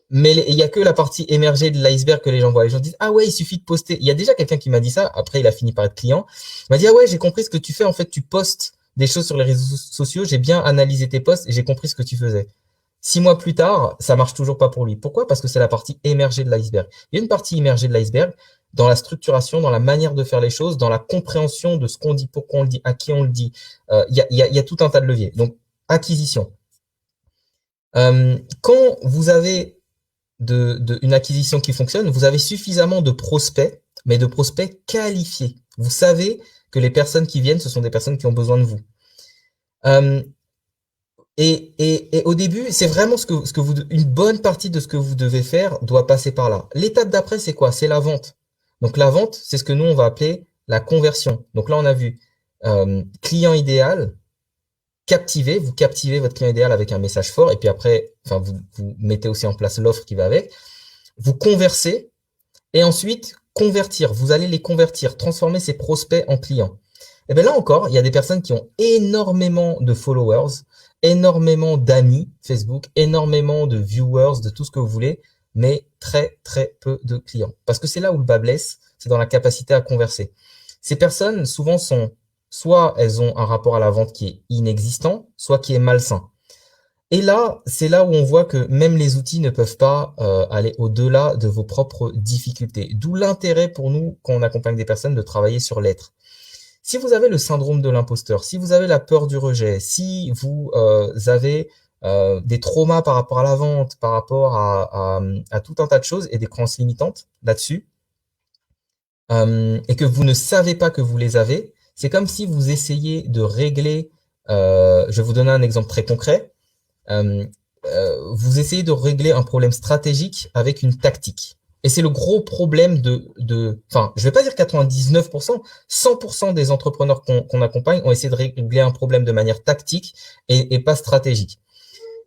Mais il y a que la partie émergée de l'iceberg que les gens voient. Les gens disent, ah ouais, il suffit de poster. Il y a déjà quelqu'un qui m'a dit ça. Après, il a fini par être client. Il m'a dit, ah ouais, j'ai compris ce que tu fais. En fait, tu postes des choses sur les réseaux sociaux. J'ai bien analysé tes posts et j'ai compris ce que tu faisais. 6 mois plus tard, ça marche toujours pas pour lui. Pourquoi? Parce que c'est la partie émergée de l'iceberg. Il y a une partie immergée de l'iceberg dans la structuration, dans la manière de faire les choses, dans la compréhension de ce qu'on dit, pourquoi on le dit, à qui on le dit. Il y a tout un tas de leviers. Donc, acquisition. Quand vous avez une acquisition qui fonctionne, vous avez suffisamment de prospects, mais de prospects qualifiés. Vous savez que les personnes qui viennent, ce sont des personnes qui ont besoin de vous. Et au début, c'est vraiment une bonne partie de ce que vous devez faire doit passer par là. L'étape d'après, c'est quoi? C'est la vente. Donc la vente, c'est ce que nous, on va appeler la conversion. Donc là, on a vu client idéal, vous captivez votre client idéal avec un message fort, et puis après, enfin, vous mettez aussi en place l'offre qui va avec. Vous conversez, et ensuite, convertir. Vous allez les convertir, transformer ces prospects en clients. Et bien là encore, il y a des personnes qui ont énormément de followers, énormément d'amis Facebook, énormément de viewers, de tout ce que vous voulez, mais très très peu de clients. Parce que c'est là où le bas blesse, c'est dans la capacité à converser. Ces personnes, souvent, soit elles ont un rapport à la vente qui est inexistant, soit qui est malsain. Et là, c'est là où on voit que même les outils ne peuvent pas aller au-delà de vos propres difficultés. D'où l'intérêt pour nous, quand on accompagne des personnes, de travailler sur l'être. Si vous avez le syndrome de l'imposteur, si vous avez la peur du rejet, si vous avez des traumas par rapport à la vente, par rapport à tout un tas de choses et des croyances limitantes là-dessus, et que vous ne savez pas que vous les avez, c'est comme si vous essayez de régler, je vais vous donner un exemple très concret, euh, vous essayez de régler un problème stratégique avec une tactique. Et c'est le gros problème enfin, je vais pas dire 99%, 100% des entrepreneurs qu'on accompagne ont essayé de régler un problème de manière tactique et pas stratégique.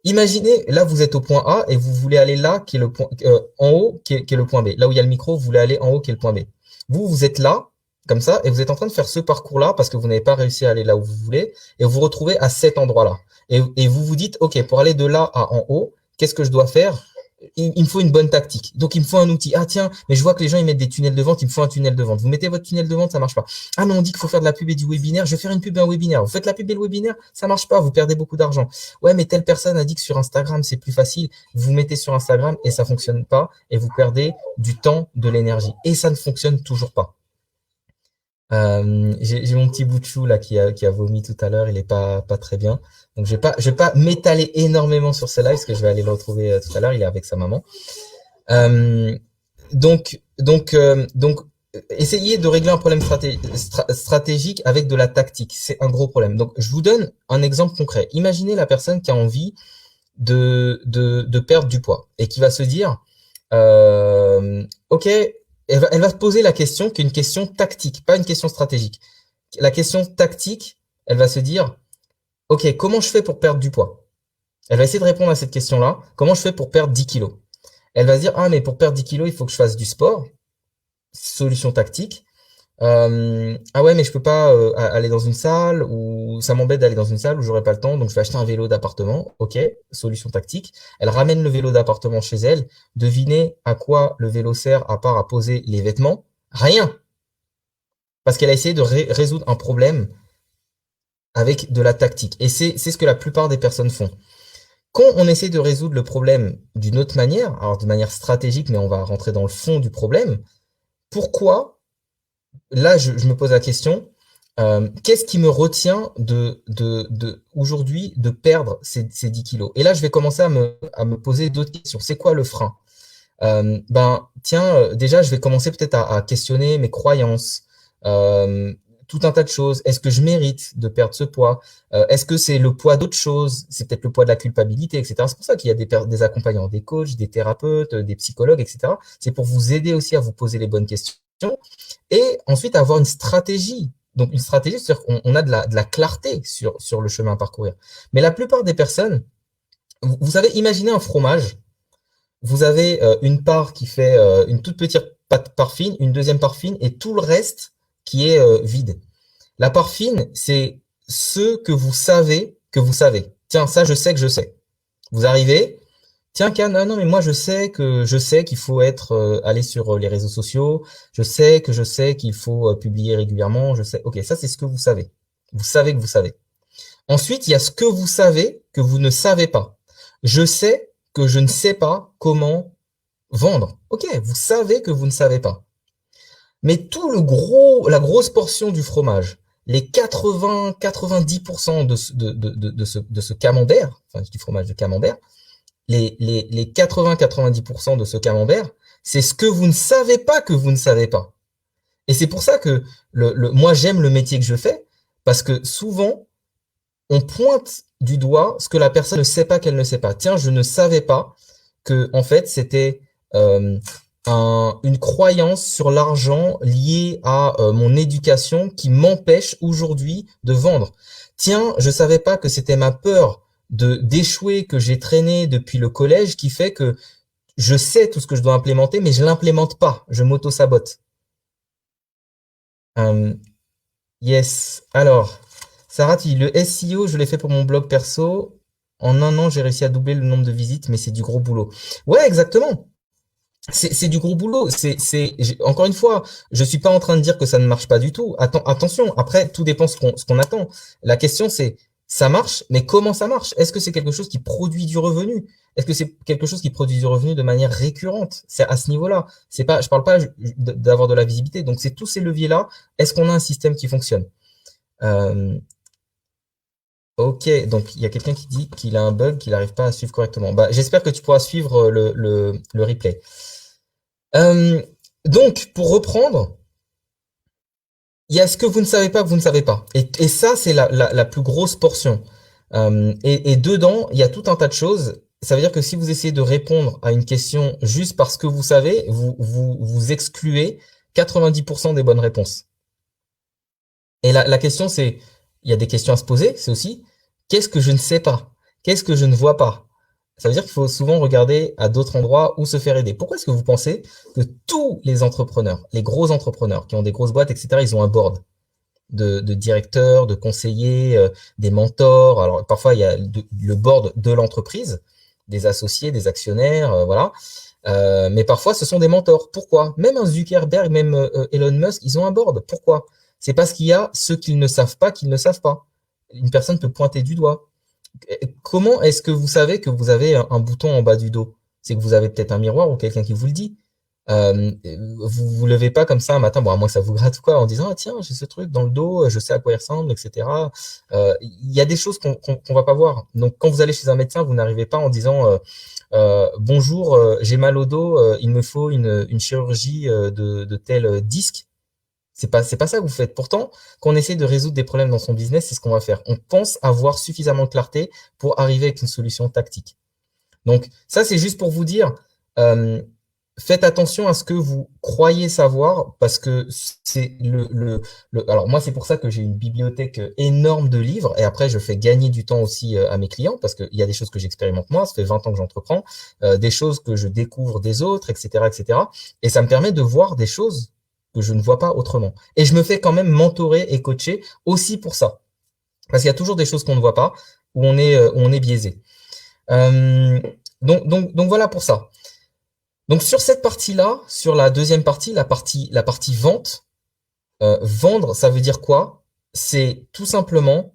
Imaginez, là, vous êtes au point A et vous voulez aller là, qui est le point, en haut, qui est le point B. Là où il y a le micro, vous voulez aller en haut, qui est le point B. Vous êtes là, comme ça, et vous êtes en train de faire ce parcours-là parce que vous n'avez pas réussi à aller là où vous voulez, et vous vous retrouvez à cet endroit-là. Et vous vous dites, OK, pour aller de là à en haut, qu'est-ce que je dois faire? Il me faut une bonne tactique. Donc, il me faut un outil. Ah, tiens, mais je vois que les gens, ils mettent des tunnels de vente. Il me faut un tunnel de vente. Vous mettez votre tunnel de vente, ça marche pas. Ah, mais on dit qu'il faut faire de la pub et du webinaire. Je vais faire une pub et un webinaire. Vous faites la pub et le webinaire, ça marche pas. Vous perdez beaucoup d'argent. Ouais, mais telle personne a dit que sur Instagram, c'est plus facile. Vous mettez sur Instagram et ça fonctionne pas et vous perdez du temps, de l'énergie. Et ça ne fonctionne toujours pas. J'ai mon petit bout de chou là qui a vomi tout à l'heure, il est pas très bien. Donc je vais pas m'étaler énormément sur ce live parce que je vais aller le retrouver tout à l'heure, il est avec sa maman. Euh, donc essayez de régler un problème stratégique avec de la tactique, c'est un gros problème. Donc je vous donne un exemple concret. Imaginez la personne qui a envie de perdre du poids et qui va se dire OK, elle va se poser la question qui est une question tactique, pas une question stratégique. La question tactique, elle va se dire, OK, comment je fais pour perdre du poids? Elle va essayer de répondre à cette question-là. Comment je fais pour perdre 10 kilos? Elle va se dire, ah, mais pour perdre 10 kilos, il faut que je fasse du sport. Solution tactique. Ah ouais, mais je peux pas aller dans une salle ou ça m'embête d'aller dans une salle où j'aurai pas le temps, donc je vais acheter un vélo d'appartement. Ok, solution tactique. Elle ramène le vélo d'appartement chez elle. Devinez à quoi le vélo sert à part à poser les vêtements? Rien. Parce qu'elle a essayé de résoudre un problème avec de la tactique. Et c'est ce que la plupart des personnes font. Quand on essaie de résoudre le problème d'une autre manière, alors de manière stratégique, mais on va rentrer dans le fond du problème, pourquoi là, je me pose la question, qu'est-ce qui me retient aujourd'hui de perdre ces 10 kilos? Et là, je vais commencer à me poser d'autres questions. C'est quoi le frein? Tiens, déjà, je vais commencer peut-être à questionner mes croyances, euh, tout un tas de choses. Est-ce que je mérite de perdre ce poids? Est-ce que c'est le poids d'autres choses? C'est peut-être le poids de la culpabilité, etc. C'est pour ça qu'il y a des accompagnants, des coachs, des thérapeutes, des psychologues, etc. C'est pour vous aider aussi à vous poser les bonnes questions et ensuite avoir une stratégie. Donc une stratégie, c'est-à-dire qu'on a de la clarté sur le chemin à parcourir. Mais la plupart des personnes, vous savez, imaginez un fromage. Vous avez une part qui fait une toute petite part fine, une deuxième part fine et tout le reste qui est vide. La part fine, c'est ce que vous savez que vous savez. Tiens, ça, je sais que je sais. Vous arrivez, tiens, Can, non, mais moi, je sais qu'il faut aller sur les réseaux sociaux. Je sais qu'il faut publier régulièrement. Je sais. Ok, ça, c'est ce que vous savez. Vous savez que vous savez. Ensuite, il y a ce que vous savez que vous ne savez pas. Je sais que je ne sais pas comment vendre. Ok, vous savez que vous ne savez pas. Mais la grosse portion du fromage, les 80-90% de ce camembert, enfin du fromage de camembert, les 80-90% de ce camembert, c'est ce que vous ne savez pas que vous ne savez pas. Et c'est pour ça que moi j'aime le métier que je fais, parce que souvent, on pointe du doigt ce que la personne ne sait pas qu'elle ne sait pas. Tiens, je ne savais pas que en fait c'était une croyance sur l'argent liée à mon éducation qui m'empêche aujourd'hui de vendre. Tiens, je savais pas que c'était ma peur d'échouer que j'ai traîné depuis le collège qui fait que je sais tout ce que je dois implémenter, mais je l'implémente pas. Je m'auto-sabote. Yes. Alors, Sarah, tu dis le SEO, je l'ai fait pour mon blog perso. En un an, j'ai réussi à doubler le nombre de visites, mais c'est du gros boulot. Ouais, exactement. C'est du gros boulot. Encore une fois, je suis pas en train de dire que ça ne marche pas du tout. Attention. Après, tout dépend ce qu'on attend. La question, c'est Ça marche, mais comment ça marche? Est-ce que c'est quelque chose qui produit du revenu? Est-ce que c'est quelque chose qui produit du revenu de manière récurrente? C'est à ce niveau-là. C'est pas, je parle pas d'avoir de la visibilité. Donc, c'est tous ces leviers-là. Est-ce qu'on a un système qui fonctionne? Euh, ok, donc il y a quelqu'un qui dit qu'il a un bug, qu'il n'arrive pas à suivre correctement. Bah, j'espère que tu pourras suivre le replay. Euh, donc, pour reprendre, il y a ce que vous ne savez pas que vous ne savez pas. Et ça, c'est la plus grosse portion. Et dedans, il y a tout un tas de choses. Ça veut dire que si vous essayez de répondre à une question juste parce que vous savez, vous excluez 90% des bonnes réponses. Et la question, c'est, il y a des questions à se poser, c'est aussi, qu'est-ce que je ne sais pas? Qu'est-ce que je ne vois pas? Ça veut dire qu'il faut souvent regarder à d'autres endroits où se faire aider. Pourquoi est-ce que vous pensez que tous les entrepreneurs, les gros entrepreneurs qui ont des grosses boîtes, etc., ils ont un board de directeurs, de conseillers, des mentors. Alors parfois il y a le board de l'entreprise, des associés, des actionnaires, voilà. Mais parfois ce sont des mentors. Pourquoi? Même un Zuckerberg, même Elon Musk, ils ont un board. Pourquoi? C'est parce qu'il y a ceux qu'ils ne savent pas qu'ils ne savent pas. Une personne peut pointer du doigt. Comment est-ce que vous savez que vous avez un bouton en bas du dos? C'est que vous avez peut-être un miroir ou quelqu'un qui vous le dit. Euh, vous levez pas comme ça un matin, bon à moins que ça vous gratte ou quoi, en disant ah tiens j'ai ce truc dans le dos, je sais à quoi il ressemble, etc. Il y a des choses qu'on va pas voir. Donc quand vous allez chez un médecin, vous n'arrivez pas en disant bonjour, j'ai mal au dos, il me faut une chirurgie de tel disque. C'est pas ça que vous faites. Pourtant, quand on essaie de résoudre des problèmes dans son business, c'est ce qu'on va faire. On pense avoir suffisamment de clarté pour arriver avec une solution tactique. Donc ça, c'est juste pour vous dire, euh, faites attention à ce que vous croyez savoir, parce que c'est alors moi, c'est pour ça que j'ai une bibliothèque énorme de livres, et après, je fais gagner du temps aussi à mes clients, parce qu'il y a des choses que j'expérimente moi, ça fait 20 ans que j'entreprends, des choses que je découvre des autres, etc., etc. Et ça me permet de voir des choses que je ne vois pas autrement. Et je me fais quand même mentorer et coacher aussi pour ça. Parce qu'il y a toujours des choses qu'on ne voit pas, où on est biaisé. Euh, donc voilà pour ça. Donc sur cette partie-là, sur la deuxième partie, la partie vente, vendre, ça veut dire quoi? C'est tout simplement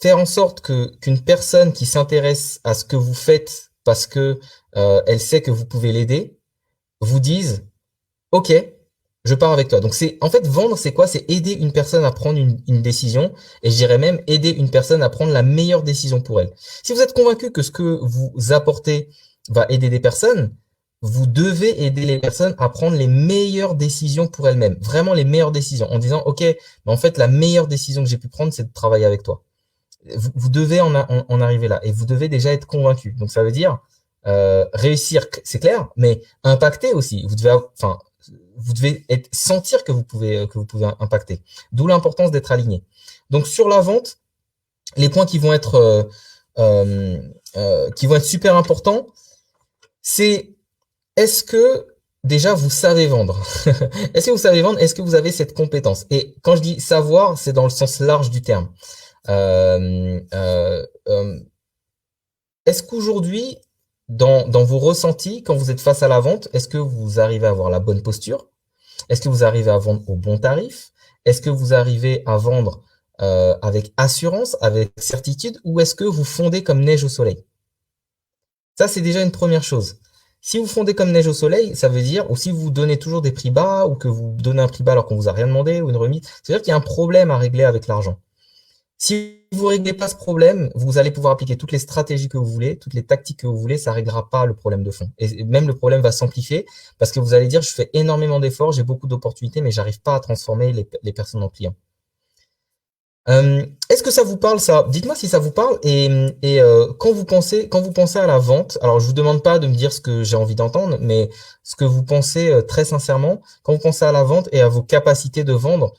faire en sorte que qu'une personne qui s'intéresse à ce que vous faites parce que elle sait que vous pouvez l'aider, vous dise OK, je pars avec toi. Donc c'est en fait vendre, c'est quoi? C'est aider une personne à prendre une décision, et je dirais même aider une personne à prendre la meilleure décision pour elle. Si vous êtes convaincu que ce que vous apportez va aider des personnes, vous devez aider les personnes à prendre les meilleures décisions pour elles-mêmes, vraiment les meilleures décisions, en disant OK, mais en fait la meilleure décision que j'ai pu prendre, c'est de travailler avec toi. Vous devez en arriver là, et vous devez déjà être convaincu. Donc ça veut dire réussir, c'est clair, mais impacter aussi. Enfin, vous devez sentir que vous pouvez impacter. D'où l'importance d'être aligné. Donc sur la vente, les points qui vont être super importants, c'est est-ce que déjà vous savez vendre? Est-ce que vous savez vendre? Est-ce que vous avez cette compétence? Et quand je dis savoir, c'est dans le sens large du terme. Euh, euh, euh, Est-ce qu'aujourd'hui, dans vos ressentis, quand vous êtes face à la vente, est-ce que vous arrivez à avoir la bonne posture? Est-ce que vous arrivez à vendre au bon tarif? Est-ce que vous arrivez à vendre avec assurance, avec certitude, ou est-ce que vous fondez comme neige au soleil? Ça, c'est déjà une première chose. Si vous fondez comme neige au soleil, ça veut dire, ou si vous donnez toujours des prix bas, ou que vous donnez un prix bas alors qu'on vous a rien demandé, ou une remise, ça veut dire qu'il y a un problème à régler avec l'argent. Si vous réglez pas ce problème, vous allez pouvoir appliquer toutes les stratégies que vous voulez, toutes les tactiques que vous voulez, ça réglera pas le problème de fond. Et même le problème va s'amplifier parce que vous allez dire, je fais énormément d'efforts, j'ai beaucoup d'opportunités, mais j'arrive pas à transformer les personnes en clients. Est-ce que ça vous parle ça? Dites-moi si ça vous parle, et quand vous pensez à la vente, alors je vous demande pas de me dire ce que j'ai envie d'entendre, mais ce que vous pensez très sincèrement quand vous pensez à la vente et à vos capacités de vendre.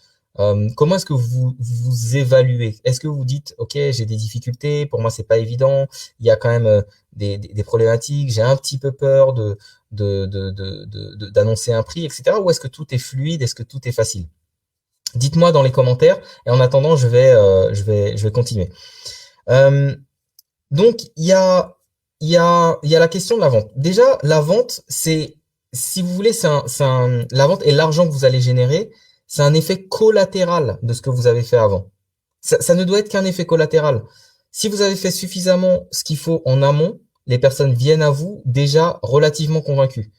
Comment est-ce que vous vous évaluez? Est-ce que vous dites OK, j'ai des difficultés, pour moi c'est pas évident, il y a quand même des problématiques, j'ai un petit peu peur d'annoncer un prix, etc. Ou est-ce que tout est fluide, est-ce que tout est facile? Dites-moi dans les commentaires, et en attendant, je vais continuer. Euh, donc, il y a la question de la vente. Déjà, la vente, si vous voulez, la vente et l'argent que vous allez générer, c'est un effet collatéral de ce que vous avez fait avant. Ça ne doit être qu'un effet collatéral. Si vous avez fait suffisamment ce qu'il faut en amont, les personnes viennent à vous déjà relativement convaincues.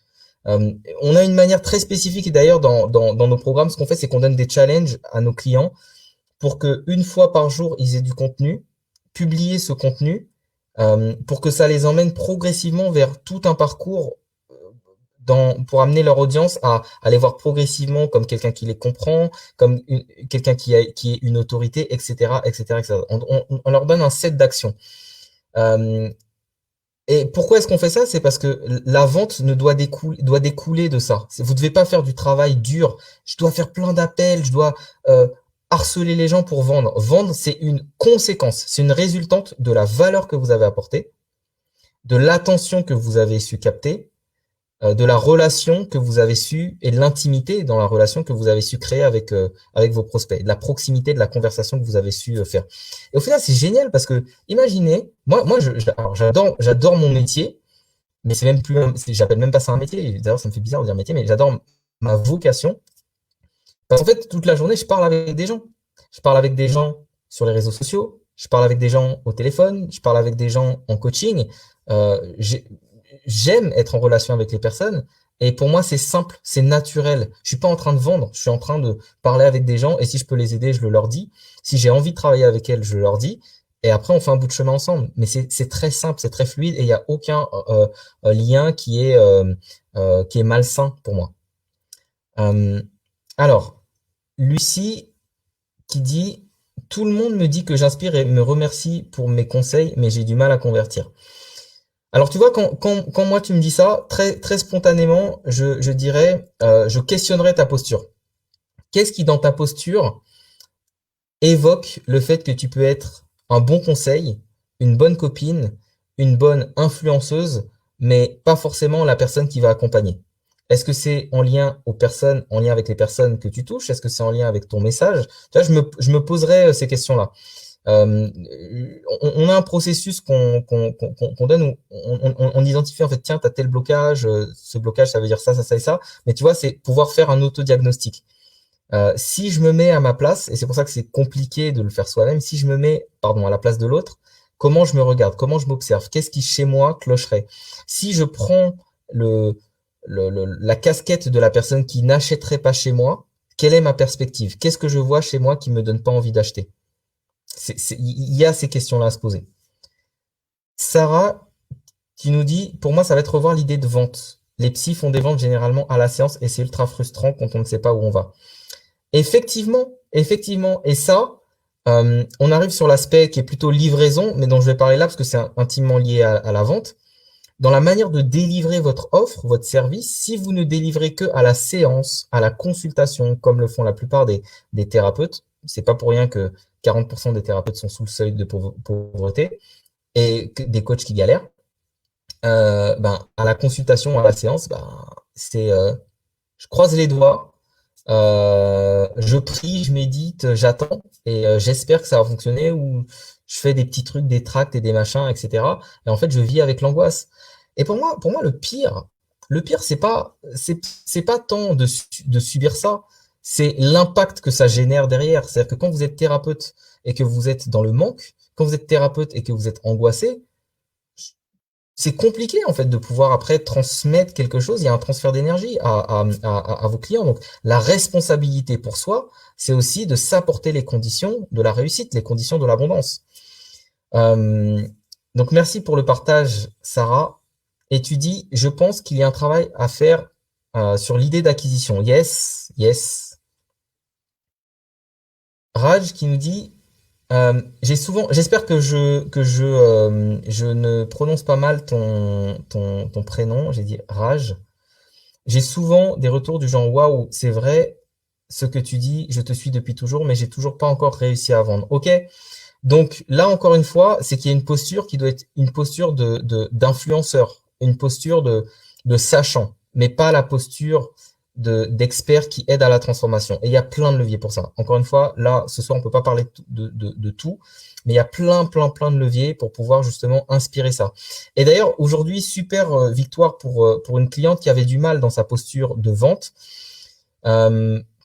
On a une manière très spécifique, et d'ailleurs dans nos programmes, ce qu'on fait, c'est qu'on donne des challenges à nos clients pour que une fois par jour, ils aient du contenu, publier ce contenu, pour que ça les emmène progressivement vers tout un parcours pour amener leur audience à les voir progressivement comme quelqu'un qui les comprend, comme quelqu'un qui est une autorité, etc., etc., etc. On leur donne un set d'actions. Et pourquoi est-ce qu'on fait ça? C'est parce que la vente ne doit découler de ça. Vous ne devez pas faire du travail dur. Je dois faire plein d'appels, je dois harceler les gens pour vendre. Vendre, c'est une conséquence, c'est une résultante de la valeur que vous avez apportée, de l'attention que vous avez su capter, de la relation que vous avez su et de l'intimité dans la relation que vous avez su créer avec vos prospects, de la proximité de la conversation que vous avez su faire. Et au final, c'est génial parce que imaginez, moi, alors, j'adore mon métier, mais c'est même plus, j'appelle même pas ça un métier. D'ailleurs, ça me fait bizarre de dire métier, mais j'adore ma vocation parce qu'en fait, toute la journée, je parle avec des gens. Je parle avec des gens sur les réseaux sociaux, je parle avec des gens au téléphone, je parle avec des gens en coaching. J'aime être en relation avec les personnes et pour moi c'est simple, c'est naturel. Je suis pas en train de vendre, je suis en train de parler avec des gens et si je peux les aider, je le leur dis. Si j'ai envie de travailler avec elles, je le leur dis et après on fait un bout de chemin ensemble. Mais c'est très simple, c'est très fluide et il y a aucun lien qui est malsain pour moi. Alors, Lucie qui dit tout le monde me dit que j'inspire et me remercie pour mes conseils, mais j'ai du mal à convertir. Alors tu vois, quand moi tu me dis ça, très, très spontanément, je dirais, je questionnerais ta posture. Qu'est-ce qui dans ta posture évoque le fait que tu peux être un bon conseil, une bonne copine, une bonne influenceuse, mais pas forcément la personne qui va accompagner? Est-ce que c'est en lien en lien avec les personnes que tu touches? Est-ce que c'est en lien avec ton message? Tu vois, je me poserais ces questions-là. Euh, on a un processus qu'on donne où on identifie en fait, tiens, tu as tel blocage, ce blocage, ça veut dire ça, ça, ça et ça. Mais tu vois, c'est pouvoir faire un autodiagnostic. Si je me mets à ma place, et c'est pour ça que c'est compliqué de le faire soi-même, si je me mets, pardon, à la place de l'autre, comment je me regarde, comment je m'observe, qu'est-ce qui chez moi clocherait? Si je prends la casquette de la personne qui n'achèterait pas chez moi, quelle est ma perspective? Qu'est-ce que je vois chez moi qui me donne pas envie d'acheter? Il y a ces questions-là à se poser. Sarah, qui nous dit, pour moi, ça va être revoir l'idée de vente. Les psys font des ventes généralement à la séance et c'est ultra frustrant quand on ne sait pas où on va. Effectivement, effectivement. Et ça, on arrive sur l'aspect qui est plutôt livraison, mais dont je vais parler là parce que c'est intimement lié à la vente. Dans la manière de délivrer votre offre, votre service, si vous ne délivrez que à la séance, à la consultation, comme le font la plupart des thérapeutes, c'est pas pour rien que 40% des thérapeutes sont sous le seuil de pauvreté et des coachs qui galèrent. À la consultation, à la séance, c'est je croise les doigts, je prie, je médite, j'attends et j'espère que ça va fonctionner ou je fais des petits trucs, des tracts et des machins, etc. Et en fait, je vis avec l'angoisse. Et pour moi, le pire, c'est pas tant de subir ça, c'est l'impact que ça génère derrière. C'est-à-dire que quand vous êtes thérapeute et que vous êtes dans le manque, quand vous êtes thérapeute et que vous êtes angoissé, c'est compliqué en fait de pouvoir après transmettre quelque chose. Il y a un transfert d'énergie à vos clients. Donc la responsabilité pour soi, c'est aussi de s'apporter les conditions de la réussite, les conditions de l'abondance. Donc merci pour le partage, Sarah. Et tu dis, je pense qu'il y a un travail à faire sur l'idée d'acquisition. Yes, yes. Raj qui nous dit, j'espère que je ne prononce pas mal ton prénom. J'ai dit Raj. J'ai souvent des retours du genre, waouh, c'est vrai ce que tu dis, je te suis depuis toujours, mais j'ai toujours pas encore réussi à vendre. Ok. Donc là, encore une fois, c'est qu'il y a une posture qui doit être une posture d'influenceur, une posture de sachant, mais pas la posture d'expert qui aide à la transformation. Et il y a plein de leviers pour ça. Encore une fois, là, ce soir, on peut pas parler de tout, mais il y a plein de leviers pour pouvoir justement inspirer ça. Et d'ailleurs, aujourd'hui, super victoire pour une cliente qui avait du mal dans sa posture de vente.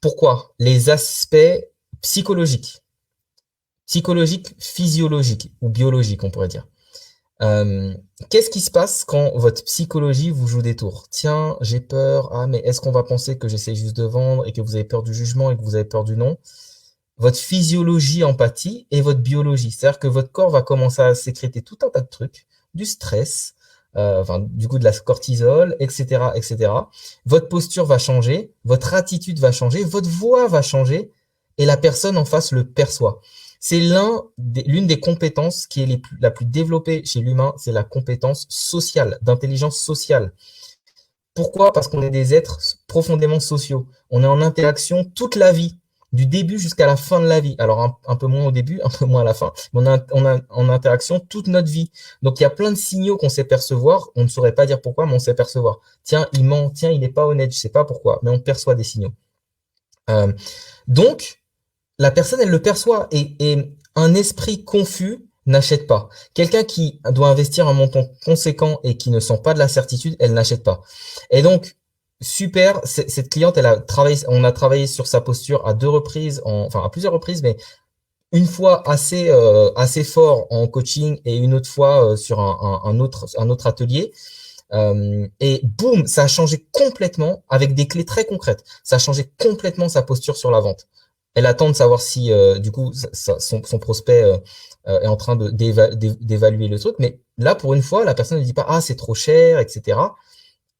Pourquoi? Les aspects psychologiques. psychologique, physiologique ou biologique, on pourrait dire. Euh, Qu'est-ce qui se passe quand votre psychologie vous joue des tours? Tiens, j'ai peur. Ah, mais est-ce qu'on va penser que j'essaie juste de vendre et que vous avez peur du jugement et que vous avez peur du non? Votre physiologie empathie et votre biologie. C'est-à-dire que votre corps va commencer à sécréter tout un tas de trucs, du stress, enfin, du coup de la cortisol, etc., etc. Votre posture va changer, votre attitude va changer, votre voix va changer et la personne en face le perçoit. C'est l'une des compétences qui est la plus développée chez l'humain, c'est la compétence sociale, d'intelligence sociale. Pourquoi? Parce qu'on est des êtres profondément sociaux. On est en interaction toute la vie, du début jusqu'à la fin de la vie. Alors un peu moins au début, un peu moins à la fin, mais on a en interaction toute notre vie. Donc il y a plein de signaux qu'on sait percevoir. On ne saurait pas dire pourquoi, mais on sait percevoir. Tiens, il ment. Tiens, il n'est pas honnête. Je sais pas pourquoi, mais on perçoit des signaux. Euh, donc la personne, elle le perçoit et un esprit confus n'achète pas. Quelqu'un qui doit investir un montant conséquent et qui ne sent pas de la certitude, elle n'achète pas. Et donc, super, cette cliente, on a travaillé sur sa posture à 2 reprises, enfin à plusieurs reprises, mais une fois assez fort en coaching et une autre fois sur un autre atelier. Et boum, ça a changé complètement avec des clés très concrètes. Ça a changé complètement sa posture sur la vente. Elle attend de savoir si du coup son prospect est en train d'évaluer le truc. Mais là, pour une fois, la personne ne dit pas ah c'est trop cher, etc.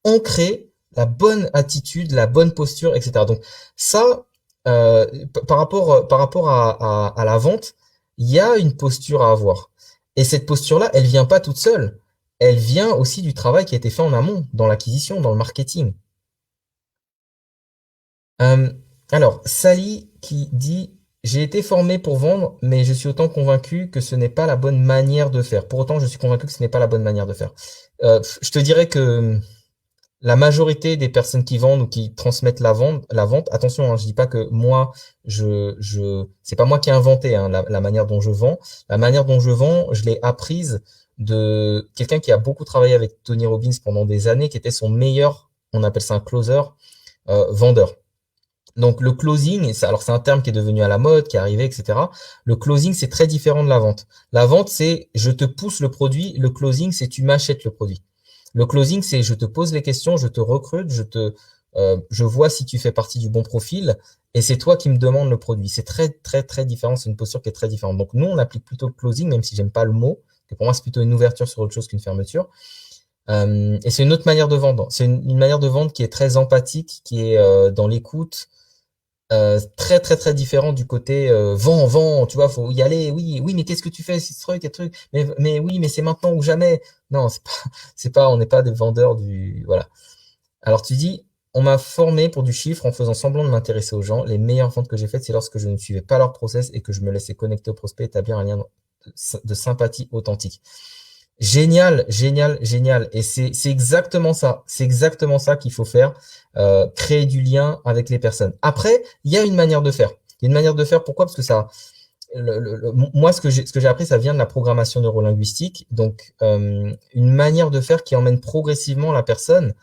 Ancrer la bonne attitude, la bonne posture, etc. Donc ça, par rapport à la vente, il y a une posture à avoir. Et cette posture-là, elle vient pas toute seule. Elle vient aussi du travail qui a été fait en amont, dans l'acquisition, dans le marketing. Euh, alors, Sally qui dit, j'ai été formé pour vendre, mais je suis autant convaincu que ce n'est pas la bonne manière de faire. Pour autant, je suis convaincu que ce n'est pas la bonne manière de faire. Je te dirais que la majorité des personnes qui vendent ou qui transmettent la vente, attention, hein, je dis pas que moi, c'est pas moi qui ai inventé hein, la manière dont je vends. La manière dont je vends, je l'ai apprise de quelqu'un qui a beaucoup travaillé avec Tony Robbins pendant des années, qui était son meilleur, on appelle ça un closer, vendeur. Donc le closing, alors c'est un terme qui est devenu à la mode, qui est arrivé, etc. Le closing, c'est très différent de la vente. La vente, c'est je te pousse le produit. Le closing, c'est tu m'achètes le produit. Le closing, c'est je te pose les questions, je te recrute, je vois si tu fais partie du bon profil, et c'est toi qui me demandes le produit. C'est très très très différent. C'est une posture qui est très différente. Donc nous, on applique plutôt le closing, même si j'aime pas le mot, que pour moi c'est plutôt une ouverture sur autre chose qu'une fermeture. Et c'est une autre manière de vendre. C'est une manière de vendre qui est très empathique, qui est dans l'écoute très très très différent du côté vend, tu vois, faut y aller, oui, mais qu'est-ce que tu fais, ce truc, et truc, mais oui, mais c'est maintenant ou jamais. Non, on n'est pas des vendeurs voilà. Alors tu dis, on m'a formé pour du chiffre en faisant semblant de m'intéresser aux gens. Les meilleures ventes que j'ai faites, c'est lorsque je ne suivais pas leur process et que je me laissais connecter au prospect, établir un lien de sympathie authentique. Génial, génial, génial. Et c'est exactement ça. C'est exactement ça qu'il faut faire. Créer du lien avec les personnes. Après, il y a une manière de faire. Il y a une manière de faire. Pourquoi? Parce que ça, moi, ce que j'ai appris, ça vient de la programmation neurolinguistique. Donc, une manière de faire qui emmène progressivement la personne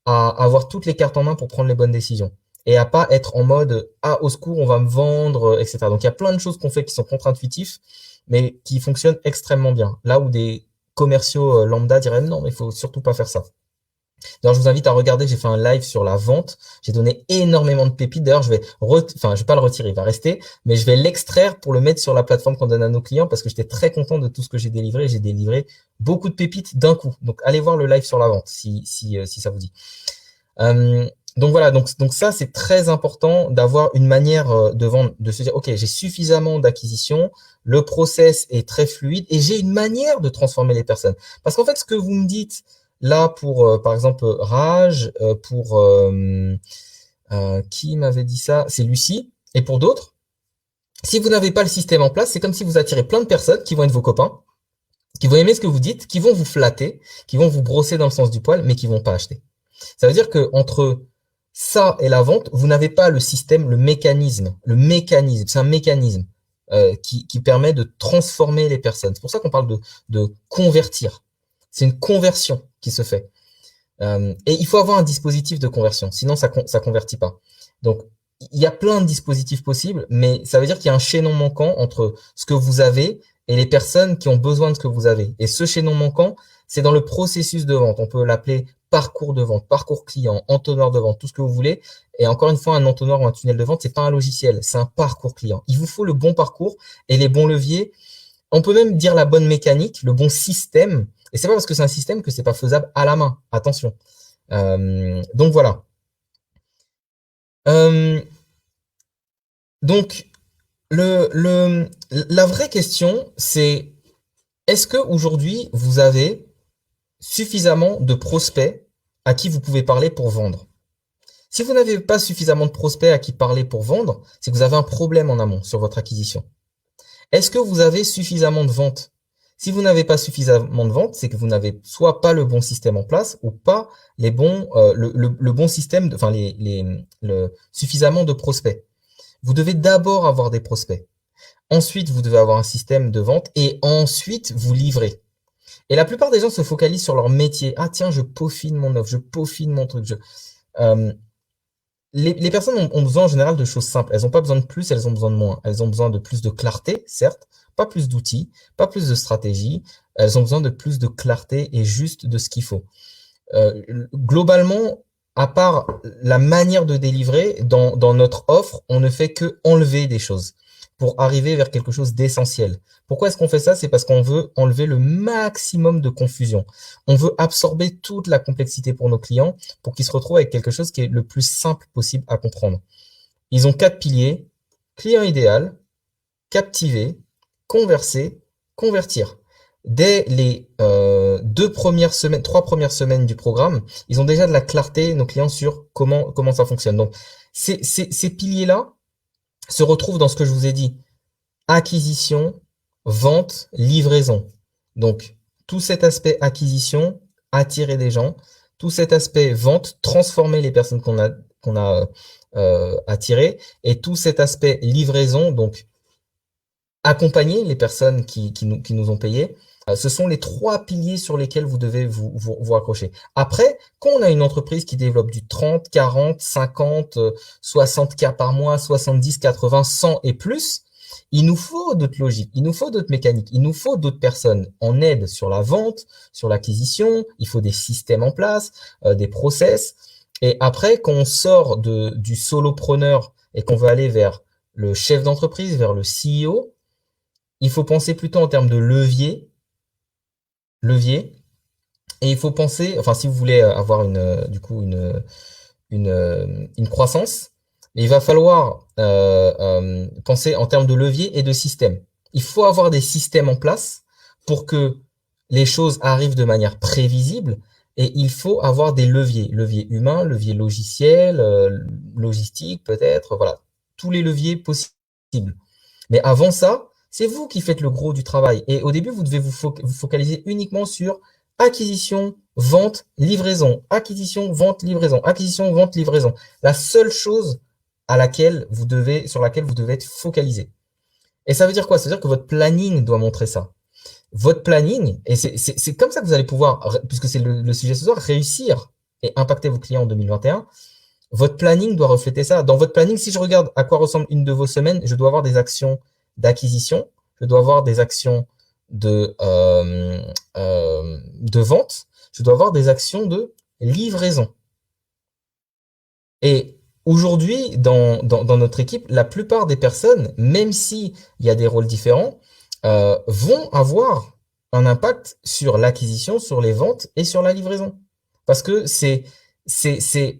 à avoir toutes les cartes en main pour prendre les bonnes décisions. Et à pas être en mode, ah, au secours, on va me vendre, etc. Donc, il y a plein de choses qu'on fait qui sont contre-intuitifs, mais qui fonctionnent extrêmement bien. Là où des commerciaux lambda diraient, non, mais il faut surtout pas faire ça. D'ailleurs, je vous invite à regarder, j'ai fait un live sur la vente. J'ai donné énormément de pépites. D'ailleurs, je vais pas le retirer, il va rester, mais je vais l'extraire pour le mettre sur la plateforme qu'on donne à nos clients parce que j'étais très content de tout ce que j'ai délivré. J'ai délivré beaucoup de pépites d'un coup. Donc, allez voir le live sur la vente si ça vous dit. Donc voilà, donc ça, c'est très important d'avoir une manière de vendre, de se dire, OK, j'ai suffisamment d'acquisition, le process est très fluide et j'ai une manière de transformer les personnes. Parce qu'en fait, ce que vous me dites, là, pour, par exemple, Rage, qui m'avait dit ça? C'est Lucie. Et pour d'autres, si vous n'avez pas le système en place, c'est comme si vous attirez plein de personnes qui vont être vos copains, qui vont aimer ce que vous dites, qui vont vous flatter, qui vont vous brosser dans le sens du poil, mais qui vont pas acheter. Ça veut dire que entre ça et la vente, vous n'avez pas le système, le mécanisme. C'est un mécanisme qui permet de transformer les personnes. C'est pour ça qu'on parle de convertir. C'est une conversion qui se fait. Et il faut avoir un dispositif de conversion, sinon ça convertit pas. Donc, il y a plein de dispositifs possibles, mais ça veut dire qu'il y a un chaînon manquant entre ce que vous avez et les personnes qui ont besoin de ce que vous avez. Et ce chaînon manquant, c'est dans le processus de vente. On peut l'appeler parcours de vente, parcours client, entonnoir de vente, tout ce que vous voulez. Et encore une fois, un entonnoir ou un tunnel de vente, c'est pas un logiciel, c'est un parcours client. Il vous faut le bon parcours et les bons leviers. On peut même dire la bonne mécanique, le bon système. Et c'est pas parce que c'est un système que c'est pas faisable à la main. Attention. Donc voilà. Euh, donc la vraie question, c'est est-ce que aujourd'hui vous avez suffisamment de prospects à qui vous pouvez parler pour vendre? Si vous n'avez pas suffisamment de prospects à qui parler pour vendre, c'est que vous avez un problème en amont sur votre acquisition. Est-ce que vous avez suffisamment de ventes? Si vous n'avez pas suffisamment de ventes, c'est que vous n'avez soit pas le bon système en place ou pas les bons, le bon système, enfin suffisamment de prospects. Vous devez d'abord avoir des prospects. Ensuite, vous devez avoir un système de vente et ensuite vous livrez. Et la plupart des gens se focalisent sur leur métier. Ah tiens, je peaufine mon offre, je peaufine mon truc. Euh, les personnes ont besoin en général de choses simples. Elles n'ont pas besoin de plus, elles ont besoin de moins. Elles ont besoin de plus de clarté, certes, pas plus d'outils, pas plus de stratégie. Elles ont besoin de plus de clarté et juste de ce qu'il faut. Globalement, à part la manière de délivrer, dans notre offre, on ne fait que enlever des choses pour arriver vers quelque chose d'essentiel. Pourquoi est-ce qu'on fait ça? C'est parce qu'on veut enlever le maximum de confusion. On veut absorber toute la complexité pour nos clients pour qu'ils se retrouvent avec quelque chose qui est le plus simple possible à comprendre. Ils ont 4 piliers: client idéal, captiver, converser, convertir. Dès les 3 premières semaines du programme, ils ont déjà de la clarté, nos clients, sur comment ça fonctionne. Donc, ces piliers-là se retrouvent dans ce que je vous ai dit: acquisition, vente, livraison. Donc, tout cet aspect acquisition, attirer des gens, tout cet aspect vente, transformer les personnes qu'on a attirées, et tout cet aspect livraison, donc accompagner les personnes qui nous ont payé. Ce sont les 3 piliers sur lesquels vous devez vous accrocher. Après, quand on a une entreprise qui développe du 30, 40, 50, 60 cas par mois, 70, 80, 100 et plus, il nous faut d'autres logiques, il nous faut d'autres mécaniques, il nous faut d'autres personnes en aide sur la vente, sur l'acquisition. Il faut des systèmes en place, des process. Et après, quand on sort du solopreneur et qu'on veut aller vers le chef d'entreprise, vers le CEO, il faut penser plutôt en termes de levier, et il faut penser, enfin, si vous voulez avoir une croissance, il va falloir penser en termes de levier et de système. Il faut avoir des systèmes en place pour que les choses arrivent de manière prévisible, et il faut avoir des leviers humains, leviers logiciels, logistique peut-être, voilà, tous les leviers possibles. Mais avant ça, c'est vous qui faites le gros du travail. Et au début, vous devez vous focaliser uniquement sur acquisition, vente, livraison. Acquisition, vente, livraison. Acquisition, vente, livraison. La seule chose sur laquelle vous devez être focalisé. Et ça veut dire quoi? Ça veut dire que votre planning doit montrer ça. Votre planning, et c'est comme ça que vous allez pouvoir, puisque c'est le sujet ce soir, réussir et impacter vos clients en 2021. Votre planning doit refléter ça. Dans votre planning, si je regarde à quoi ressemble une de vos semaines, je dois avoir des actions d'acquisition, je dois avoir des actions de vente, je dois avoir des actions de livraison. Et aujourd'hui, dans notre équipe, la plupart des personnes, même si il y a des rôles différents, vont avoir un impact sur l'acquisition, sur les ventes et sur la livraison. Parce que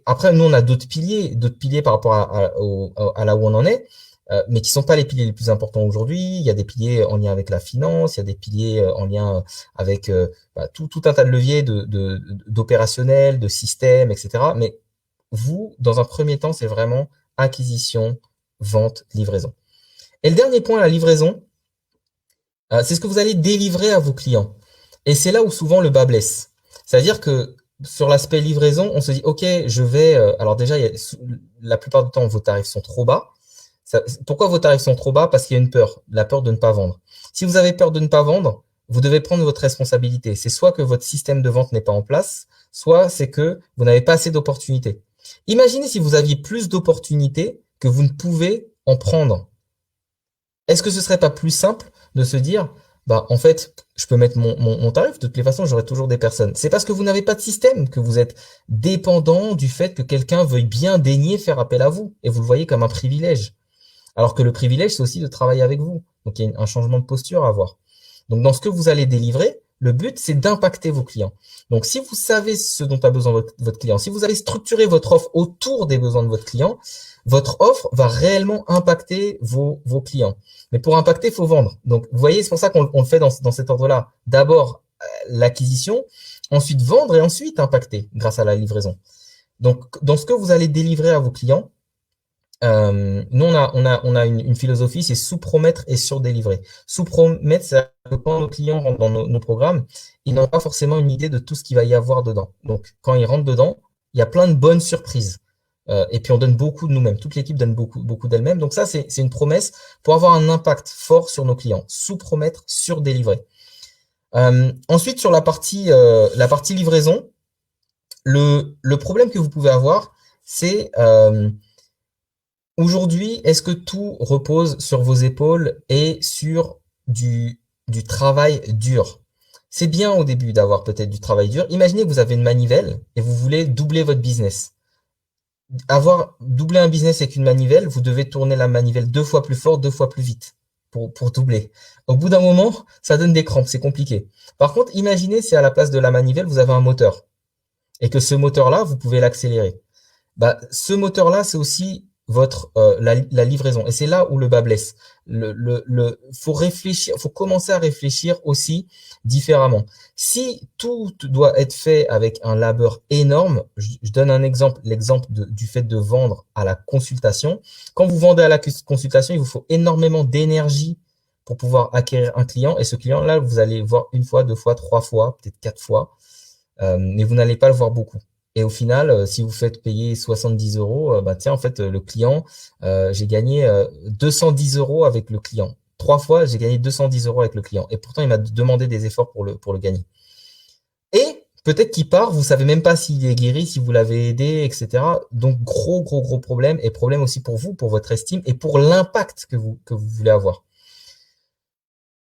après, nous, on a d'autres piliers par rapport à là où on en est, mais qui sont pas les piliers les plus importants aujourd'hui. Il y a des piliers en lien avec la finance, il y a des piliers en lien avec tout un tas de leviers d'opérationnel, de système, etc. Mais vous, dans un premier temps, c'est vraiment acquisition, vente, livraison. Et le dernier point, la livraison, c'est ce que vous allez délivrer à vos clients. Et c'est là où souvent le bas blesse. C'est-à-dire que sur l'aspect livraison, on se dit, OK, je vais... alors déjà, la plupart du temps, vos tarifs sont trop bas. Pourquoi vos tarifs sont trop bas? Parce qu'il y a une peur, la peur de ne pas vendre. Si vous avez peur de ne pas vendre, vous devez prendre votre responsabilité. C'est soit que votre système de vente n'est pas en place, soit c'est que vous n'avez pas assez d'opportunités. Imaginez si vous aviez plus d'opportunités que vous ne pouvez en prendre. Est-ce que ce serait pas plus simple de se dire, bah, en fait, je peux mettre mon tarif, de toutes les façons, j'aurai toujours des personnes. C'est parce que vous n'avez pas de système, que vous êtes dépendant du fait que quelqu'un veuille bien daigner faire appel à vous, et vous le voyez comme un privilège. Alors que le privilège, c'est aussi de travailler avec vous. Donc, il y a un changement de posture à avoir. Donc, dans ce que vous allez délivrer, le but, c'est d'impacter vos clients. Donc, si vous savez ce dont a besoin votre client, si vous avez structuré votre offre autour des besoins de votre client, votre offre va réellement impacter vos clients. Mais pour impacter, il faut vendre. Donc, vous voyez, c'est pour ça qu'on le fait dans cet ordre-là. D'abord, l'acquisition, ensuite vendre et ensuite impacter grâce à la livraison. Donc, dans ce que vous allez délivrer à vos clients, nous, on a une philosophie, c'est sous-promettre et sur-délivrer. Sous-promettre, c'est que quand nos clients rentrent dans nos programmes, ils n'ont pas forcément une idée de tout ce qu'il va y avoir dedans. Donc, quand ils rentrent dedans, il y a plein de bonnes surprises. Et puis, on donne beaucoup de nous-mêmes. Toute l'équipe donne beaucoup d'elle-même. Donc, ça, c'est une promesse pour avoir un impact fort sur nos clients. Sous-promettre, sur-délivrer. Ensuite, sur la partie livraison, le problème que vous pouvez avoir, c'est aujourd'hui, est-ce que tout repose sur vos épaules et sur du travail dur? C'est bien au début d'avoir peut-être du travail dur. Imaginez que vous avez une manivelle et vous voulez doubler votre business. Doubler un business avec une manivelle, vous devez tourner la manivelle 2 fois plus fort, 2 fois plus vite pour doubler. Au bout d'un moment, ça donne des crampes, c'est compliqué. Par contre, imaginez si à la place de la manivelle, vous avez un moteur et que ce moteur-là, vous pouvez l'accélérer. Bah, ce moteur-là, c'est aussi la livraison. Et c'est là où le bas blesse. Faut réfléchir, faut commencer à réfléchir aussi différemment. Si tout doit être fait avec un labeur énorme, je donne un exemple, l'exemple du fait de vendre à la consultation. Quand vous vendez à la consultation, il vous faut énormément d'énergie pour pouvoir acquérir un client. Et ce client-là, vous allez voir 1 fois, 2 fois, 3 fois, peut-être 4 fois. Mais vous n'allez pas le voir beaucoup. Et au final, si vous faites payer 70 euros, bah tiens, en fait, le client, j'ai gagné 210 euros avec le client. 3 fois, j'ai gagné 210 euros avec le client. Et pourtant, il m'a demandé des efforts pour le gagner. Et peut-être qu'il part, vous savez même pas s'il est guéri, si vous l'avez aidé, etc. Donc, gros problème. Et problème aussi pour vous, pour votre estime et pour l'impact que vous voulez avoir.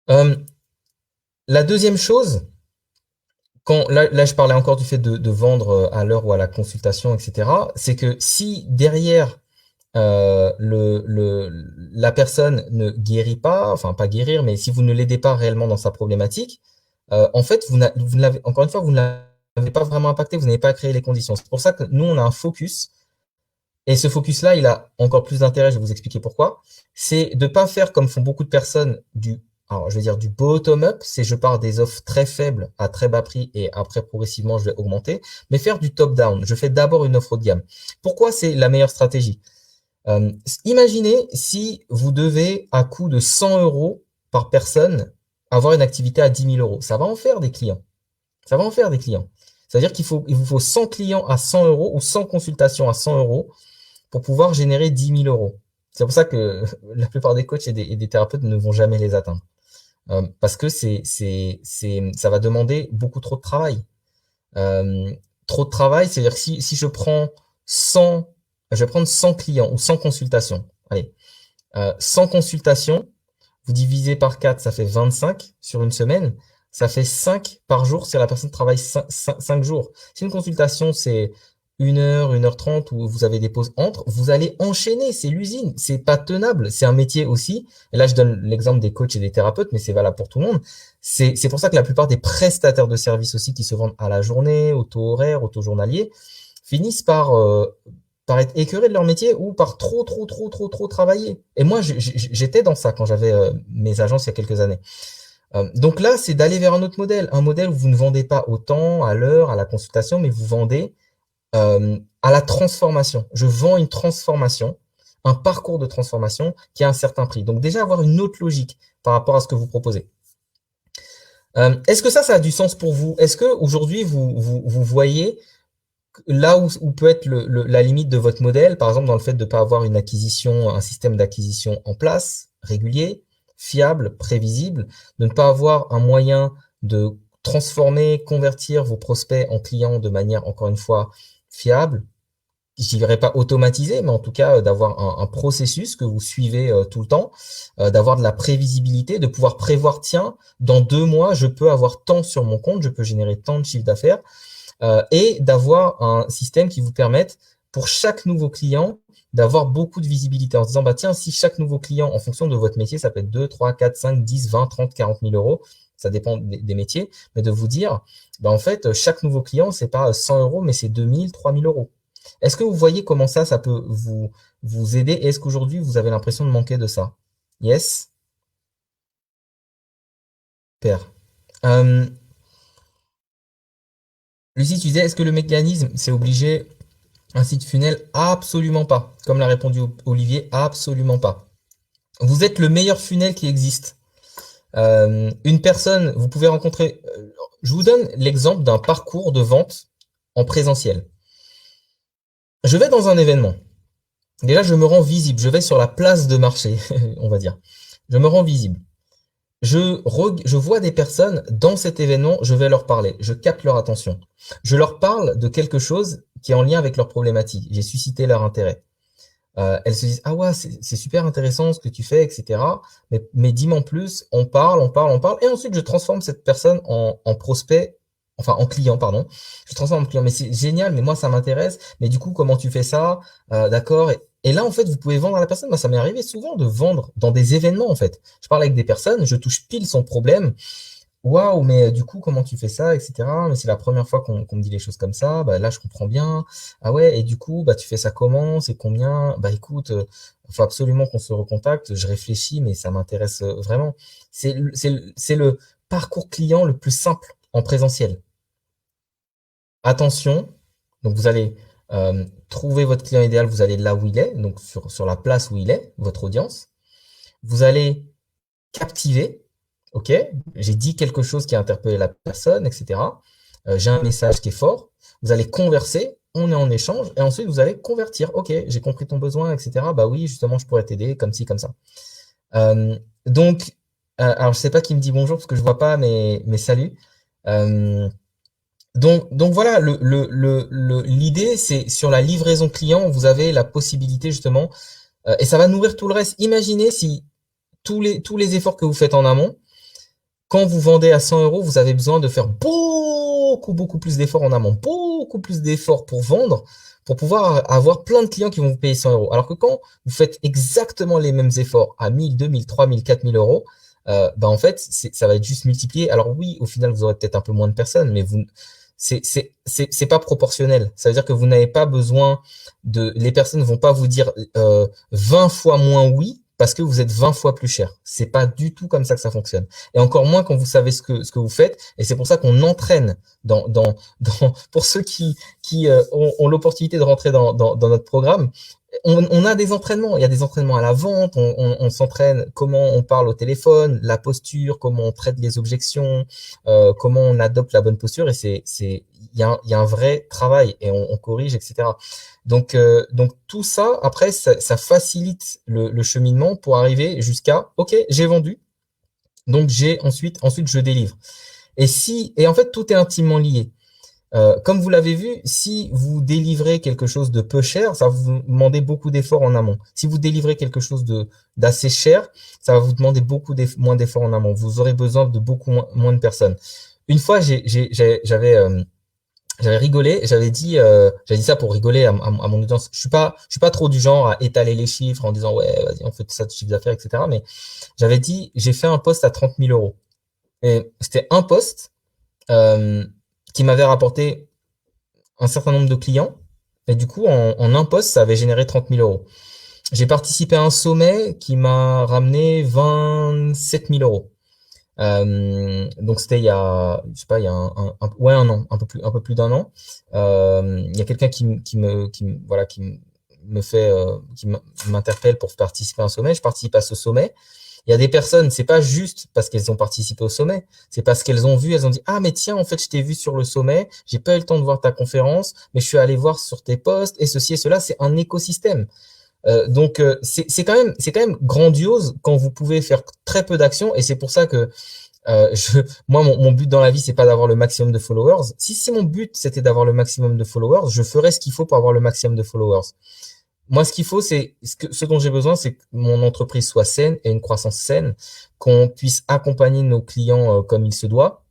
La deuxième chose, là, je parlais encore du fait de vendre à l'heure ou à la consultation, etc. C'est que si derrière la personne ne guérit pas, enfin pas guérir, mais si vous ne l'aidez pas réellement dans sa problématique, en fait, vous n'avez, encore une fois, vous ne l'avez pas vraiment impacté, vous n'avez pas créé les conditions. C'est pour ça que nous, on a un focus. Et ce focus-là, il a encore plus d'intérêt, je vais vous expliquer pourquoi. C'est de pas faire comme font beaucoup de personnes alors je vais dire du bottom-up, c'est je pars des offres très faibles à très bas prix et après progressivement je vais augmenter, mais faire du top-down. Je fais d'abord une offre haut de gamme. Pourquoi c'est la meilleure stratégie? Imaginez si vous devez à coût de 100 euros par personne avoir une activité à 10 000 euros. Ça va en faire des clients. Ça va en faire des clients. C'est-à-dire il vous faut 100 clients à 100 euros ou 100 consultations à 100 euros pour pouvoir générer 10 000 euros. C'est pour ça que la plupart des coachs et des thérapeutes ne vont jamais les atteindre. Parce que ça va demander beaucoup trop de travail. Trop de travail, c'est-à-dire que si je prends 100, je vais prendre 100 clients ou 100 consultations. Allez, 100 consultations, vous divisez par 4, ça fait 25 sur une semaine. Ça fait 5 par jour si la personne travaille 5 jours. Si une consultation, c'est 1 heure, 1 h 30 où vous avez des pauses entre, vous allez enchaîner, c'est l'usine, c'est pas tenable, c'est un métier aussi. Et là, je donne l'exemple des coachs et des thérapeutes, mais c'est valable pour tout le monde. C'est pour ça que la plupart des prestataires de services aussi qui se vendent à la journée, au taux horaire, au taux journalier, finissent par être écœurés de leur métier ou par trop travailler. Et moi, j'étais dans ça quand j'avais mes agences il y a quelques années. Donc là, c'est d'aller vers un autre modèle, un modèle où vous ne vendez pas au temps, à l'heure, à la consultation, mais vous vendez à la transformation. Je vends une transformation, un parcours de transformation qui a un certain prix. Donc déjà avoir une autre logique par rapport à ce que vous proposez. Est-ce que ça a du sens pour vous? Est-ce que aujourd'hui vous voyez là où peut être la limite de votre modèle, par exemple dans le fait de ne pas avoir un système d'acquisition en place, régulier, fiable, prévisible, de ne pas avoir un moyen de transformer, convertir vos prospects en clients de manière, encore une fois, fiable. je dirais pas automatisé, mais en tout cas d'avoir un processus que vous suivez tout le temps, d'avoir de la prévisibilité, de pouvoir prévoir, tiens, dans 2 mois, je peux avoir tant sur mon compte, je peux générer tant de chiffre d'affaires, et d'avoir un système qui vous permette, pour chaque nouveau client, d'avoir beaucoup de visibilité en se disant, bah tiens, si chaque nouveau client, en fonction de votre métier, ça peut être 2, 3, 4, 5, 10, 20, 30, 40 000 euros, ça dépend des métiers, mais de vous dire, bah en fait, chaque nouveau client, c'est pas 100 euros, mais c'est 2000, 3000 euros. Est-ce que vous voyez comment ça peut vous aider? Et est-ce qu'aujourd'hui, vous avez l'impression de manquer de ça? Yes? Super. Euh, Lucie, tu disais, est-ce que le mécanisme, c'est obligé un site funnel? Absolument pas. Comme l'a répondu Olivier, absolument pas. Vous êtes le meilleur funnel qui existe. Une personne, vous pouvez rencontrer. Je vous donne l'exemple d'un parcours de vente en présentiel. Je vais dans un événement. Déjà, je me rends visible. Je vais sur la place de marché, on va dire. Je me rends visible. Je vois des personnes dans cet événement, je vais leur parler, je capte leur attention. Je leur parle de quelque chose qui est en lien avec leur problématique. J'ai suscité leur intérêt. Elles se disent, ah ouais, c'est super intéressant ce que tu fais, etc. Mais dis-moi en plus, on parle, et ensuite je transforme cette personne en prospect, enfin en client, pardon. Je transforme en client, mais c'est génial, mais moi ça m'intéresse. Mais du coup, comment tu fais ça? D'accord. Et là, en fait, vous pouvez vendre à la personne. Moi, ça m'est arrivé souvent de vendre dans des événements, en fait. Je parle avec des personnes, je touche pile son problème. Waouh, mais du coup, comment tu fais ça, etc. Mais c'est la première fois qu'on me dit les choses comme ça. Bah là, je comprends bien. Ah ouais, et du coup, bah tu fais ça comment? C'est combien? Bah écoute, faut absolument qu'on se recontacte. Je réfléchis, mais ça m'intéresse vraiment. C'est le parcours client le plus simple en présentiel. Attention, donc vous allez trouver votre client idéal, vous allez là où il est, donc sur la place où il est, votre audience. Vous allez captiver, ok, j'ai dit quelque chose qui a interpellé la personne, etc. J'ai un message qui est fort. Vous allez converser, on est en échange, et ensuite vous allez convertir. Ok, j'ai compris ton besoin, etc. Bah oui, justement, je pourrais t'aider, comme ci, comme ça. Donc, alors je sais pas qui me dit bonjour parce que je vois pas, mais salut. Euh, donc voilà, l'idée, c'est sur la livraison client, vous avez la possibilité justement, et ça va nourrir tout le reste. Imaginez si tous les efforts que vous faites en amont, quand vous vendez à 100 euros, vous avez besoin de faire beaucoup plus d'efforts en amont, beaucoup plus d'efforts pour vendre, pour pouvoir avoir plein de clients qui vont vous payer 100 euros. Alors que quand vous faites exactement les mêmes efforts à 1000, 2000, 3000, 4000 euros, bah en fait, ça va être juste multiplié. Alors oui, au final, vous aurez peut-être un peu moins de personnes, mais c'est pas proportionnel. Ça veut dire que vous n'avez pas besoin les personnes ne vont pas vous dire 20 fois moins oui parce que vous êtes 20 fois plus cher. C'est pas du tout comme ça que ça fonctionne. Et encore moins quand vous savez ce que vous faites. Et c'est pour ça qu'on entraîne pour ceux qui ont l'opportunité de rentrer dans notre programme. On a des entraînements. Il y a des entraînements à la vente. On s'entraîne comment on parle au téléphone, la posture, comment on traite les objections, comment on adopte la bonne posture. Et il y a un vrai travail et on corrige, etc. Donc tout ça, après, ça facilite le cheminement pour arriver jusqu'à, OK, j'ai vendu. Donc ensuite je délivre. Et en fait, tout est intimement lié. Comme vous l'avez vu, si vous délivrez quelque chose de peu cher, ça va vous demander beaucoup d'efforts en amont. Si vous délivrez quelque chose d'assez cher, ça va vous demander moins d'efforts en amont. Vous aurez besoin de beaucoup moins de personnes. Une fois, j'avais rigolé, j'avais dit ça pour rigoler à mon audience. Je suis pas trop du genre à étaler les chiffres en disant ouais, vas-y, on fait ça de chiffre d'affaires, etc. Mais j'avais dit, j'ai fait un post à 30 000 euros. Et c'était un post euh, qui m'avait rapporté un certain nombre de clients. Et du coup, en un post, ça avait généré 30 000 euros. J'ai participé à un sommet qui m'a ramené 27 000 euros. Donc c'était il y a, je sais pas, il y a ouais, un an, un peu plus d'un an. Il y a quelqu'un voilà, me fait, m'interpelle pour participer à un sommet. Je participe à ce sommet. Il y a des personnes, c'est pas juste parce qu'elles ont participé au sommet, c'est parce qu'elles ont vu, elles ont dit, ah, mais tiens, en fait, je t'ai vu sur le sommet, j'ai pas eu le temps de voir ta conférence, mais je suis allé voir sur tes posts et ceci et cela, c'est un écosystème. Donc c'est quand même grandiose quand vous pouvez faire très peu d'actions et c'est pour ça que Moi, mon but dans la vie, c'est pas d'avoir le maximum de followers. Si mon but c'était d'avoir le maximum de followers, je ferais ce qu'il faut pour avoir le maximum de followers. Moi, ce qu'il faut, c'est ce dont j'ai besoin, c'est que mon entreprise soit saine et une croissance saine, qu'on puisse accompagner nos clients comme il se doit,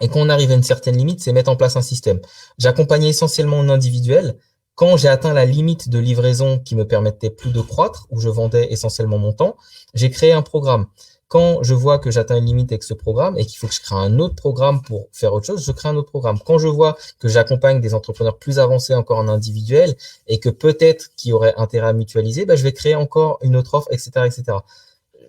et qu'on arrive à une certaine limite, c'est mettre en place un système. J'accompagnais essentiellement en individuel. Quand j'ai atteint la limite de livraison qui me permettait plus de croître, où je vendais essentiellement mon temps, j'ai créé un programme. Quand je vois que j'atteins une limite avec ce programme et qu'il faut que je crée un autre programme pour faire autre chose, je crée un autre programme. Quand je vois que j'accompagne des entrepreneurs plus avancés encore en individuel et que peut-être qu'il y aurait intérêt à mutualiser, ben, je vais créer encore une autre offre, etc., etc.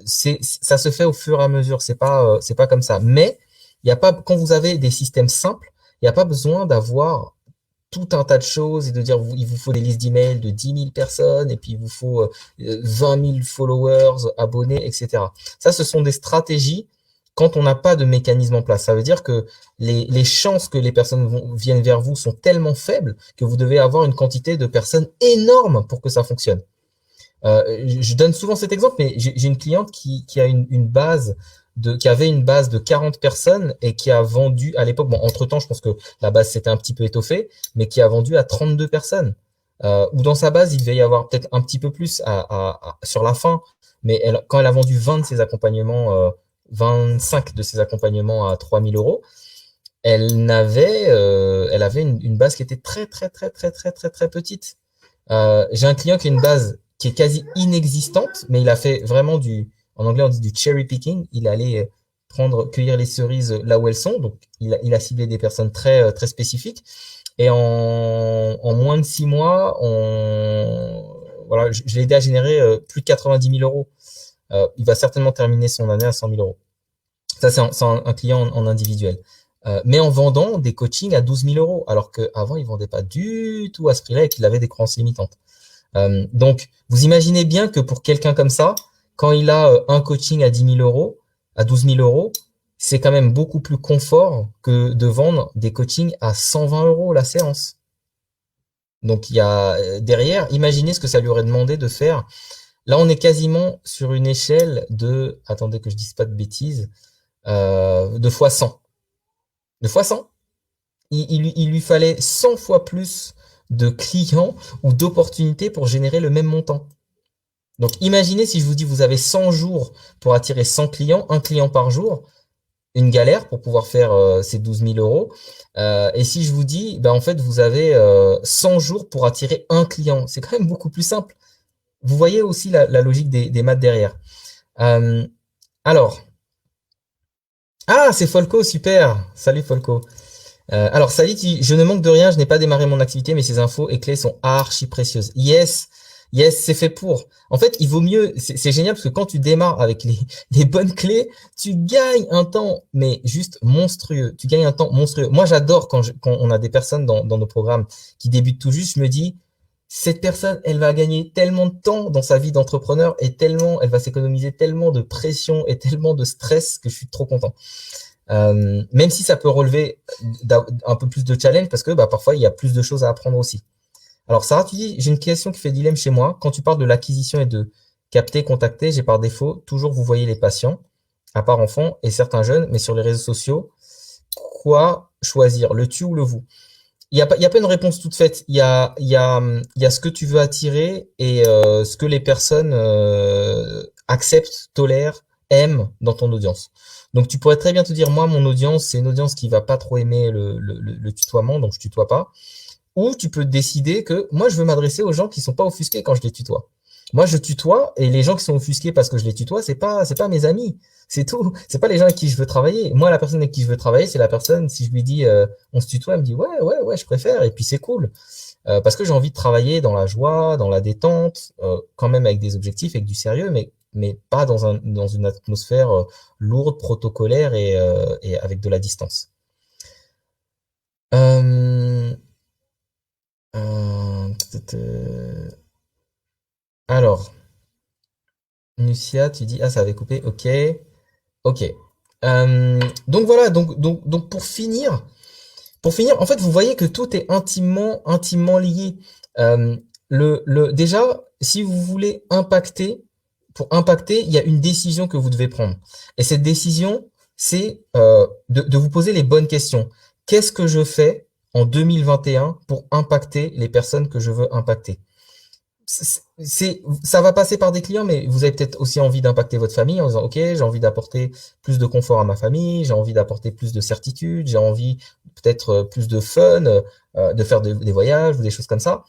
Ça se fait au fur et à mesure. C'est pas comme ça. Mais il y a pas, quand vous avez des systèmes simples, il n'y a pas besoin d'avoir tout un tas de choses et de dire il vous faut des listes d'emails de 10 000 personnes et puis il vous faut 20 000 followers, abonnés, etc. Ça, ce sont des stratégies quand on n'a pas de mécanisme en place. Ça veut dire que les chances que les personnes viennent vers vous sont tellement faibles que vous devez avoir une quantité de personnes énorme pour que ça fonctionne. Je donne souvent cet exemple, mais j'ai une cliente qui a une base qui avait une base de 40 personnes et qui a vendu à l'époque, bon, entre-temps, je pense que la base s'était un petit peu étoffée, mais qui a vendu à 32 personnes. Ou dans sa base, il devait y avoir peut-être un petit peu plus sur la fin, mais quand elle a vendu 20 de ses accompagnements, 25 de ses accompagnements à 3 000 euros, elle avait une base qui était très, très, très, très, très, très, très petite. J'ai un client qui a une base qui est quasi inexistante, mais il a fait vraiment en anglais on dit du cherry picking. Il allait cueillir les cerises là où elles sont. Donc, il a ciblé des personnes très, très spécifiques. Et en moins de 6 mois, voilà, je l'ai aidé à générer plus de 90 000 euros. Il va certainement terminer son année à 100 000 euros. Ça, c'est un client en individuel. Mais en vendant des coachings à 12 000 euros, alors qu'avant, il vendait pas du tout à ce prix-là et qu'il avait des croyances limitantes. Donc, vous imaginez bien que pour quelqu'un comme ça, quand il a un coaching à 10 000 euros, à 12 000 euros, c'est quand même beaucoup plus confort que de vendre des coachings à 120 euros la séance. Donc, il y a derrière, imaginez ce que ça lui aurait demandé de faire. Là, on est quasiment sur une échelle de, attendez que je dise pas de bêtises, de fois 100. De fois 100. Il lui fallait 100 fois plus de clients ou d'opportunités pour générer le même montant. Donc imaginez si je vous dis vous avez 100 jours pour attirer 100 clients, un client par jour, une galère pour pouvoir faire ces 12 000 euros. Et si je vous dis, ben en fait vous avez 100 jours pour attirer un client, c'est quand même beaucoup plus simple. Vous voyez aussi la logique des maths derrière. Alors, c'est Folco, super. Salut Folco. Alors, ça dit, je ne manque de rien, je n'ai pas démarré mon activité, mais ces infos et clés sont archi précieuses. Yes, yes, c'est fait pour. En fait, il vaut mieux, c'est génial parce que quand tu démarres avec les bonnes clés, tu gagnes un temps, mais juste monstrueux. Tu gagnes un temps monstrueux. Moi, j'adore quand on a des personnes dans nos programmes qui débutent tout juste, je me dis, cette personne, elle va gagner tellement de temps dans sa vie d'entrepreneur et elle va s'économiser tellement de pression et tellement de stress que je suis trop content. Même si ça peut relever un peu plus de challenge parce que parfois il y a plus de choses à apprendre aussi. Alors Sarah, tu dis, j'ai une question qui fait dilemme chez moi. Quand tu parles de l'acquisition et de capter, contacter, j'ai par défaut toujours vous voyez les patients, à part enfants et certains jeunes, mais sur les réseaux sociaux, quoi choisir, le tu ou le vous? Il y a pas une réponse toute faite. Il y a ce que tu veux attirer et ce que les personnes acceptent, tolèrent, aiment dans ton audience. Donc tu pourrais très bien te dire, moi, mon audience, c'est une audience qui va pas trop aimer le tutoiement, donc je tutoie pas. Ou tu peux décider que moi, je veux m'adresser aux gens qui sont pas offusqués quand je les tutoie. Moi, je tutoie et les gens qui sont offusqués parce que je les tutoie, c'est pas mes amis. C'est tout. C'est pas les gens avec qui je veux travailler. Moi, la personne avec qui je veux travailler, c'est la personne, si je lui dis, on se tutoie, elle me dit, ouais, ouais, ouais, je préfère. Et puis c'est cool. Parce que j'ai envie de travailler dans la joie, dans la détente, quand même avec des objectifs, avec du sérieux, mais pas dans une atmosphère lourde, protocolaire et avec de la distance. Euh, euh, alors, Nucia, tu dis, ça avait coupé, ok, ok. Donc voilà, donc pour finir, en fait, vous voyez que tout est intimement lié. Euh, déjà, si vous voulez impacter, pour impacter, il y a une décision que vous devez prendre. Et cette décision, c'est de vous poser les bonnes questions. Qu'est-ce que je fais en 2021 pour impacter les personnes que je veux impacter? Ça va passer par des clients, mais vous avez peut-être aussi envie d'impacter votre famille en disant, OK, j'ai envie d'apporter plus de confort à ma famille, j'ai envie d'apporter plus de certitude, j'ai envie peut-être plus de fun, de faire des voyages ou des choses comme ça.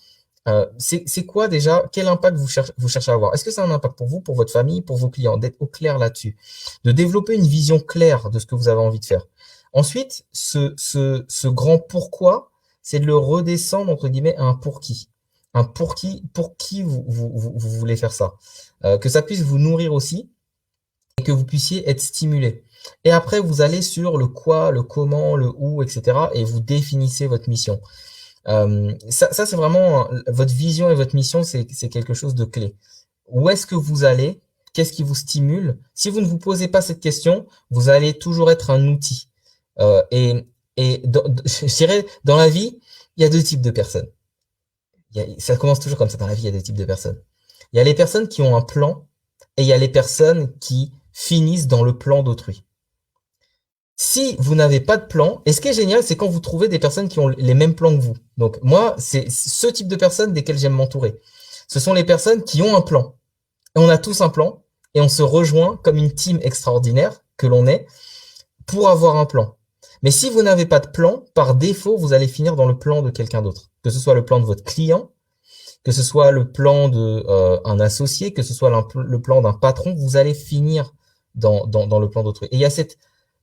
C'est quoi déjà, quel impact vous cherchez à avoir? Est-ce que c'est un impact pour vous, pour votre famille, pour vos clients? D'être au clair là-dessus. De développer une vision claire de ce que vous avez envie de faire. Ensuite, ce grand pourquoi, c'est de le redescendre, entre guillemets, à un pour qui. Un pour qui vous voulez faire ça. Que ça puisse vous nourrir aussi et que vous puissiez être stimulé. Et après, vous allez sur le quoi, le comment, le où, etc. et vous définissez votre mission. Ça c'est vraiment votre vision et votre mission, c'est quelque chose de clé. Où est-ce que vous allez? Qu'est-ce qui vous stimule? Si vous ne vous posez pas cette question, vous allez toujours être un outil. Et je dirais, dans la vie, il y a deux types de personnes. Ça commence toujours comme ça dans la vie, il y a deux types de personnes. Il y a les personnes qui ont un plan et il y a les personnes qui finissent dans le plan d'autrui. Si vous n'avez pas de plan, et ce qui est génial, c'est quand vous trouvez des personnes qui ont les mêmes plans que vous. Donc moi, c'est ce type de personnes desquelles j'aime m'entourer. Ce sont les personnes qui ont un plan. Et on a tous un plan, et on se rejoint comme une team extraordinaire que l'on est pour avoir un plan. Mais si vous n'avez pas de plan, par défaut, vous allez finir dans le plan de quelqu'un d'autre. Que ce soit le plan de votre client, que ce soit le plan de un associé, que ce soit le plan d'un patron, vous allez finir dans le plan d'autrui. Et il y a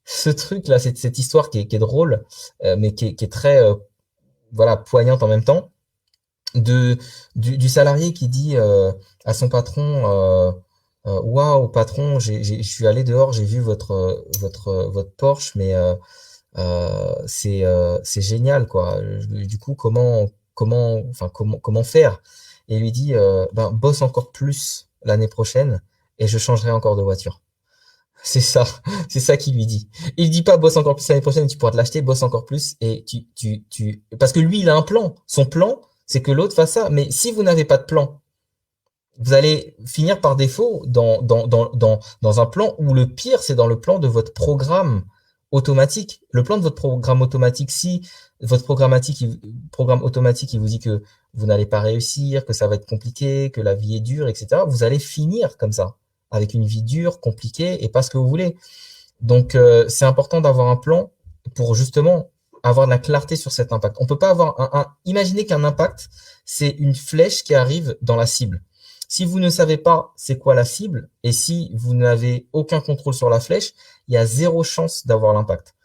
ce truc là, cette histoire qui est drôle, mais qui est très voilà poignante en même temps, du salarié qui dit à son patron, waouh patron, je suis allé dehors, j'ai vu votre Porsche, mais c'est génial quoi. Du coup comment faire? Et il lui dit ben bosse encore plus l'année prochaine et je changerai encore de voiture. C'est ça, c'est ça qu'il lui dit. Il dit pas bosse encore plus l'année prochaine, tu pourras te l'acheter, bosse encore plus et parce que lui il a un plan. Son plan, c'est que l'autre fasse ça. Mais si vous n'avez pas de plan, vous allez finir par défaut dans un plan où le pire, c'est dans le plan de votre programme automatique. Le plan de votre programme automatique, si votre programme automatique, il vous dit que vous n'allez pas réussir, que ça va être compliqué, que la vie est dure, etc., vous allez finir comme ça, avec une vie dure, compliquée et pas ce que vous voulez. Donc, c'est important d'avoir un plan pour justement avoir de la clarté sur cet impact. On peut pas avoir imaginez qu'un impact, c'est une flèche qui arrive dans la cible. Si vous ne savez pas c'est quoi la cible et si vous n'avez aucun contrôle sur la flèche, il y a zéro chance d'avoir l'impact.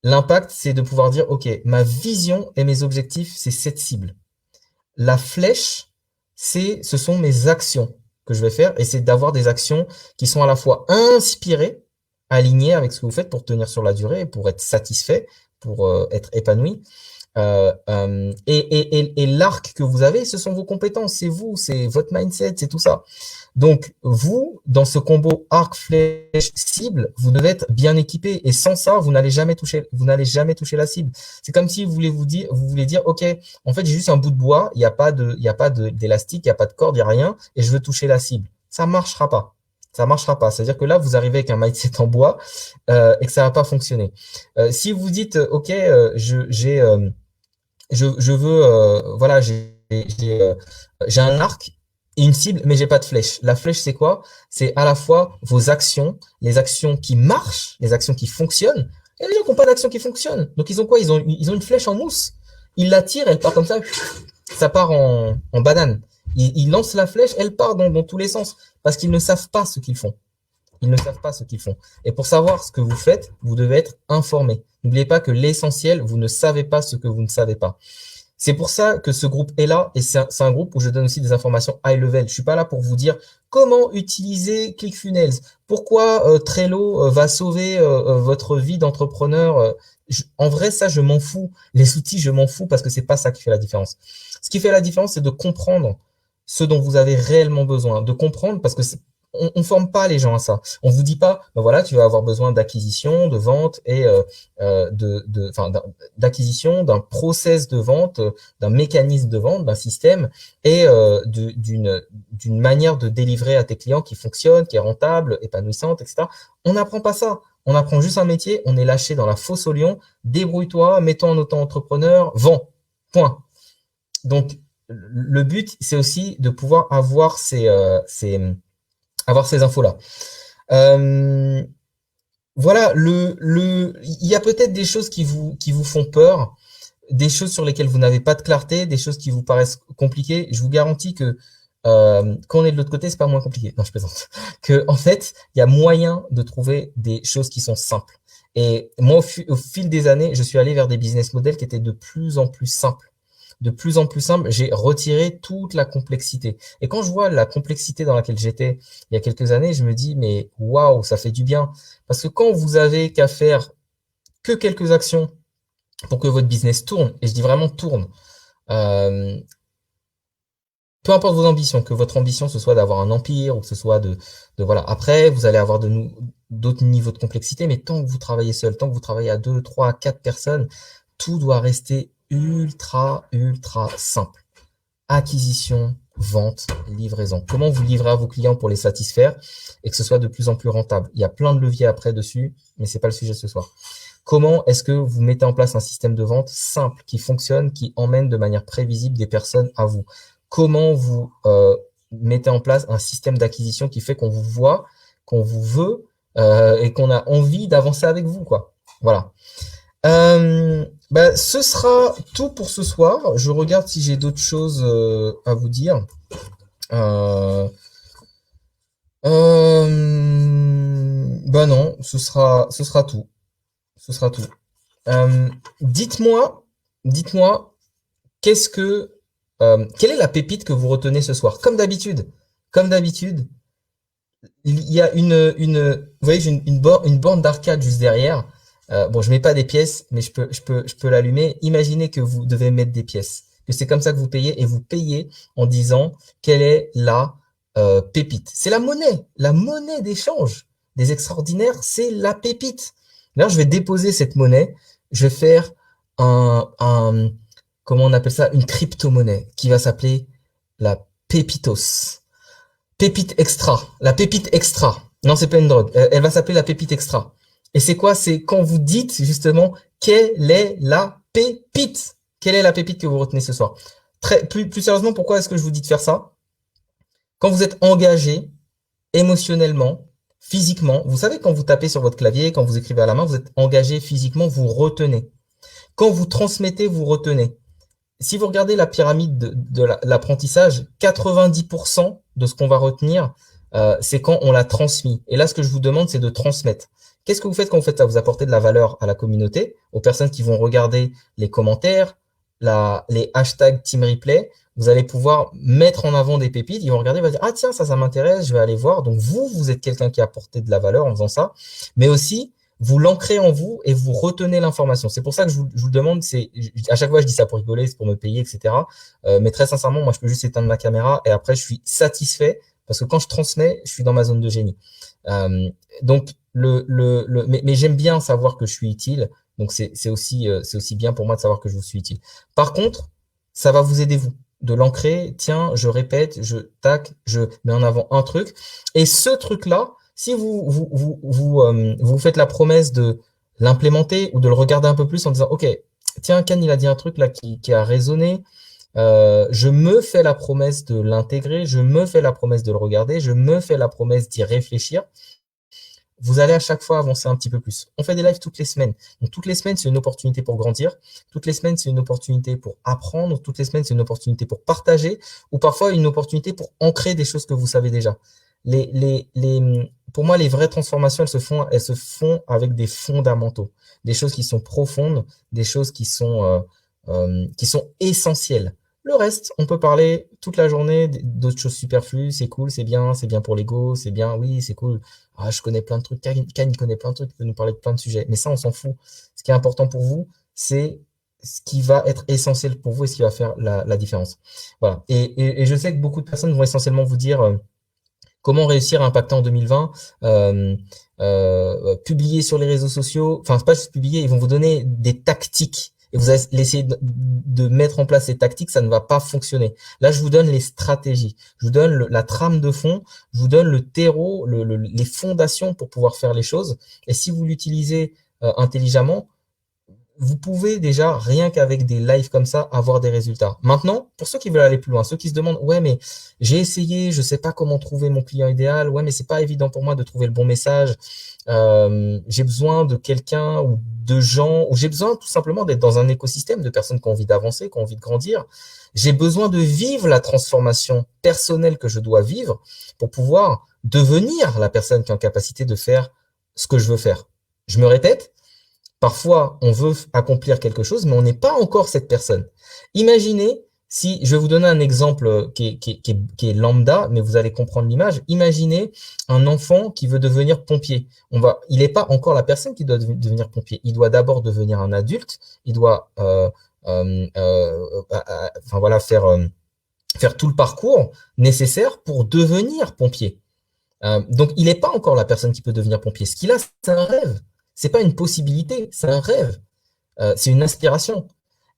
L'impact, c'est de pouvoir dire, OK, ma vision et mes objectifs, c'est cette cible. La flèche, ce sont mes actions que je vais faire et c'est d'avoir des actions qui sont à la fois inspirées, alignées avec ce que vous faites pour tenir sur la durée, pour être satisfait, pour être épanoui. Et l'arc que vous avez, ce sont vos compétences, c'est vous, c'est votre mindset, c'est tout ça. Donc, vous, dans ce combo arc, flèche, cible, vous devez être bien équipé. Et sans ça, vous n'allez jamais toucher la cible. C'est comme si vous voulez dire, OK, en fait, j'ai juste un bout de bois, il n'y a pas d'élastique, il n'y a pas de corde, il n'y a rien, et je veux toucher la cible. Ça marchera pas. Ça marchera pas. C'est-à-dire que là, vous arrivez avec un mindset en bois, et que ça va pas fonctionner. Si vous dites, OK, je veux, voilà, j'ai un arc et une cible, mais j'ai pas de flèche. La flèche, c'est quoi? C'est à la fois vos actions, les actions qui marchent, les actions qui fonctionnent, et les gens qui n'ont pas d'actions qui fonctionnent. Donc ils ont quoi? Ils ont une flèche en mousse. Ils la tirent, elle part comme ça part en banane. Ils lancent la flèche, elle part dans tous les sens, parce qu'ils ne savent pas ce qu'ils font. Ils ne savent pas ce qu'ils font. Et pour savoir ce que vous faites, vous devez être informé. N'oubliez pas que l'essentiel, vous ne savez pas ce que vous ne savez pas. C'est pour ça que ce groupe est là et c'est un groupe où je donne aussi des informations high level. Je suis pas là pour vous dire comment utiliser ClickFunnels, pourquoi Trello va sauver votre vie d'entrepreneur. En vrai, ça, je m'en fous. Les outils, je m'en fous parce que c'est pas ça qui fait la différence. Ce qui fait la différence, c'est de comprendre ce dont vous avez réellement besoin, de comprendre parce que on forme pas les gens à ça. On vous dit pas, ben voilà, tu vas avoir besoin d'acquisition, de vente et d'acquisition, d'un process de vente, d'un mécanisme de vente, d'un système et d'une manière de délivrer à tes clients qui fonctionne, qui est rentable, épanouissante, etc. On n'apprend pas ça. On apprend juste un métier, on est lâché dans la fosse au lion. Débrouille-toi, mets-toi en auto-entrepreneur, vends. Point. Donc, le but, c'est aussi de pouvoir avoir ces infos-là. Euh, voilà, il y a peut-être des choses qui vous font peur, des choses sur lesquelles vous n'avez pas de clarté, des choses qui vous paraissent compliquées. Je vous garantis que quand on est de l'autre côté, c'est pas moins compliqué. Non, je plaisante. Que en fait, il y a moyen de trouver des choses qui sont simples. Et moi, au fil des années, je suis allé vers des business models qui étaient de plus en plus simples. De plus en plus simples, j'ai retiré toute la complexité. Et quand je vois la complexité dans laquelle j'étais il y a quelques années, je me dis, mais waouh, ça fait du bien. Parce que quand vous avez qu'à faire que quelques actions pour que votre business tourne, et je dis vraiment tourne, euh, peu importe vos ambitions, que votre ambition ce soit d'avoir un empire ou que ce soit de voilà. Après, vous allez avoir d'autres niveaux de complexité, mais tant que vous travaillez seul, tant que vous travaillez à 2, 3, 4 personnes, tout doit rester ultra simple. Acquisition, vente, livraison. Comment vous livrez à vos clients pour les satisfaire et que ce soit de plus en plus rentable. Il y a plein de leviers après dessus, mais c'est pas le sujet ce soir. Comment est-ce que vous mettez en place un système de vente simple, qui fonctionne, qui emmène de manière prévisible des personnes à vous? Comment vous mettez en place un système d'acquisition qui fait qu'on vous voit, qu'on vous veut et qu'on a envie d'avancer avec vous, quoi. Voilà. Ce sera tout pour ce soir. Je regarde si j'ai d'autres choses à vous dire. Euh, non, ce sera tout. Ce sera tout. Dites-moi, dites-moi, quelle est la pépite que vous retenez ce soir? Comme d'habitude, il y a vous voyez, j'ai une borne d'arcade juste derrière. Bon, je mets pas des pièces, mais je peux l'allumer. Imaginez que vous devez mettre des pièces, que c'est comme ça que vous payez et vous payez en disant quelle est la pépite. C'est la monnaie d'échange des extraordinaires, c'est la pépite. Là, je vais déposer cette monnaie, je vais faire comment on appelle ça, une crypto-monnaie qui va s'appeler la Pépitos. Pépite extra. La pépite extra. Non, c'est pas une drogue. Elle va s'appeler la pépite extra. Et c'est quoi? C'est quand vous dites justement quelle est la pépite. Quelle est la pépite que vous retenez ce soir? Plus sérieusement, pourquoi est-ce que je vous dis de faire ça? Quand vous êtes engagé émotionnellement, physiquement, vous savez quand vous tapez sur votre clavier, quand vous écrivez à la main, vous êtes engagé physiquement, vous retenez. Quand vous transmettez, vous retenez. Si vous regardez la pyramide de l'apprentissage, 90% de ce qu'on va retenir, c'est quand on l'a transmis. Et là, ce que je vous demande, c'est de transmettre. Qu'est-ce que vous faites quand vous faites ça? Vous apportez de la valeur à la communauté, aux personnes qui vont regarder les commentaires, les hashtags Team Replay. Vous allez pouvoir mettre en avant des pépites. Ils vont regarder, ils vont dire, ah tiens, ça m'intéresse, je vais aller voir. Donc vous êtes quelqu'un qui a apporté de la valeur en faisant ça. Mais aussi, vous l'ancrez en vous et vous retenez l'information. C'est pour ça que je vous demande, à chaque fois je dis ça pour rigoler, c'est pour me payer, etc. Mais très sincèrement, moi je peux juste éteindre ma caméra et après je suis satisfait parce que quand je transmets, je suis dans ma zone de génie. Donc mais j'aime bien savoir que je suis utile. Donc c'est aussi bien pour moi de savoir que je vous suis utile. Par contre, ça va vous aider vous de l'ancrer. Tiens, je répète, je mets en avant un truc et ce truc-là. Si vous faites la promesse de l'implémenter ou de le regarder un peu plus en disant, OK, tiens, Ken, il a dit un truc là qui a résonné. Je me fais la promesse de l'intégrer, je me fais la promesse de le regarder, je me fais la promesse d'y réfléchir. Vous allez à chaque fois avancer un petit peu plus. On fait des lives toutes les semaines. Donc, toutes les semaines, c'est une opportunité pour grandir. Toutes les semaines, c'est une opportunité pour apprendre. Toutes les semaines, c'est une opportunité pour partager ou parfois une opportunité pour ancrer des choses que vous savez déjà. Pour moi, les vraies transformations, elles se font avec des fondamentaux, des choses qui sont profondes, des choses qui sont essentielles. Le reste, on peut parler toute la journée d'autres choses superflues, c'est cool, c'est bien pour l'ego, c'est bien, oui, c'est cool. Ah, je connais plein de trucs, Can, il connaît plein de trucs, il peut nous parler de plein de sujets. Mais ça, on s'en fout. Ce qui est important pour vous, c'est ce qui va être essentiel pour vous et ce qui va faire la différence. Voilà. Et je sais que beaucoup de personnes vont essentiellement vous dire comment réussir à impacter en 2020, publier sur les réseaux sociaux, enfin, c'est pas juste publier, ils vont vous donner des tactiques, et vous allez essayer de mettre en place ces tactiques, ça ne va pas fonctionner. Là, je vous donne les stratégies, je vous donne la trame de fond, je vous donne le terreau, les fondations pour pouvoir faire les choses. Et si vous l'utilisez intelligemment, vous pouvez déjà, rien qu'avec des lives comme ça, avoir des résultats. Maintenant, pour ceux qui veulent aller plus loin, ceux qui se demandent, ouais, mais j'ai essayé, je sais pas comment trouver mon client idéal, ouais, mais c'est pas évident pour moi de trouver le bon message, j'ai besoin de quelqu'un ou de gens, ou j'ai besoin tout simplement d'être dans un écosystème de personnes qui ont envie d'avancer, qui ont envie de grandir. J'ai besoin de vivre la transformation personnelle que je dois vivre pour pouvoir devenir la personne qui est en capacité de faire ce que je veux faire. Je me répète, parfois, on veut accomplir quelque chose, mais on n'est pas encore cette personne. Imaginez si, je vais vous donner un exemple qui est lambda, mais vous allez comprendre l'image. Imaginez un enfant qui veut devenir pompier. Il n'est pas encore la personne qui doit devenir pompier. Il doit d'abord devenir un adulte. Il doit, enfin voilà, faire tout le parcours nécessaire pour devenir pompier. Donc, il n'est pas encore la personne qui peut devenir pompier. Ce qu'il a, c'est un rêve. C'est pas une possibilité, c'est un rêve. C'est une inspiration.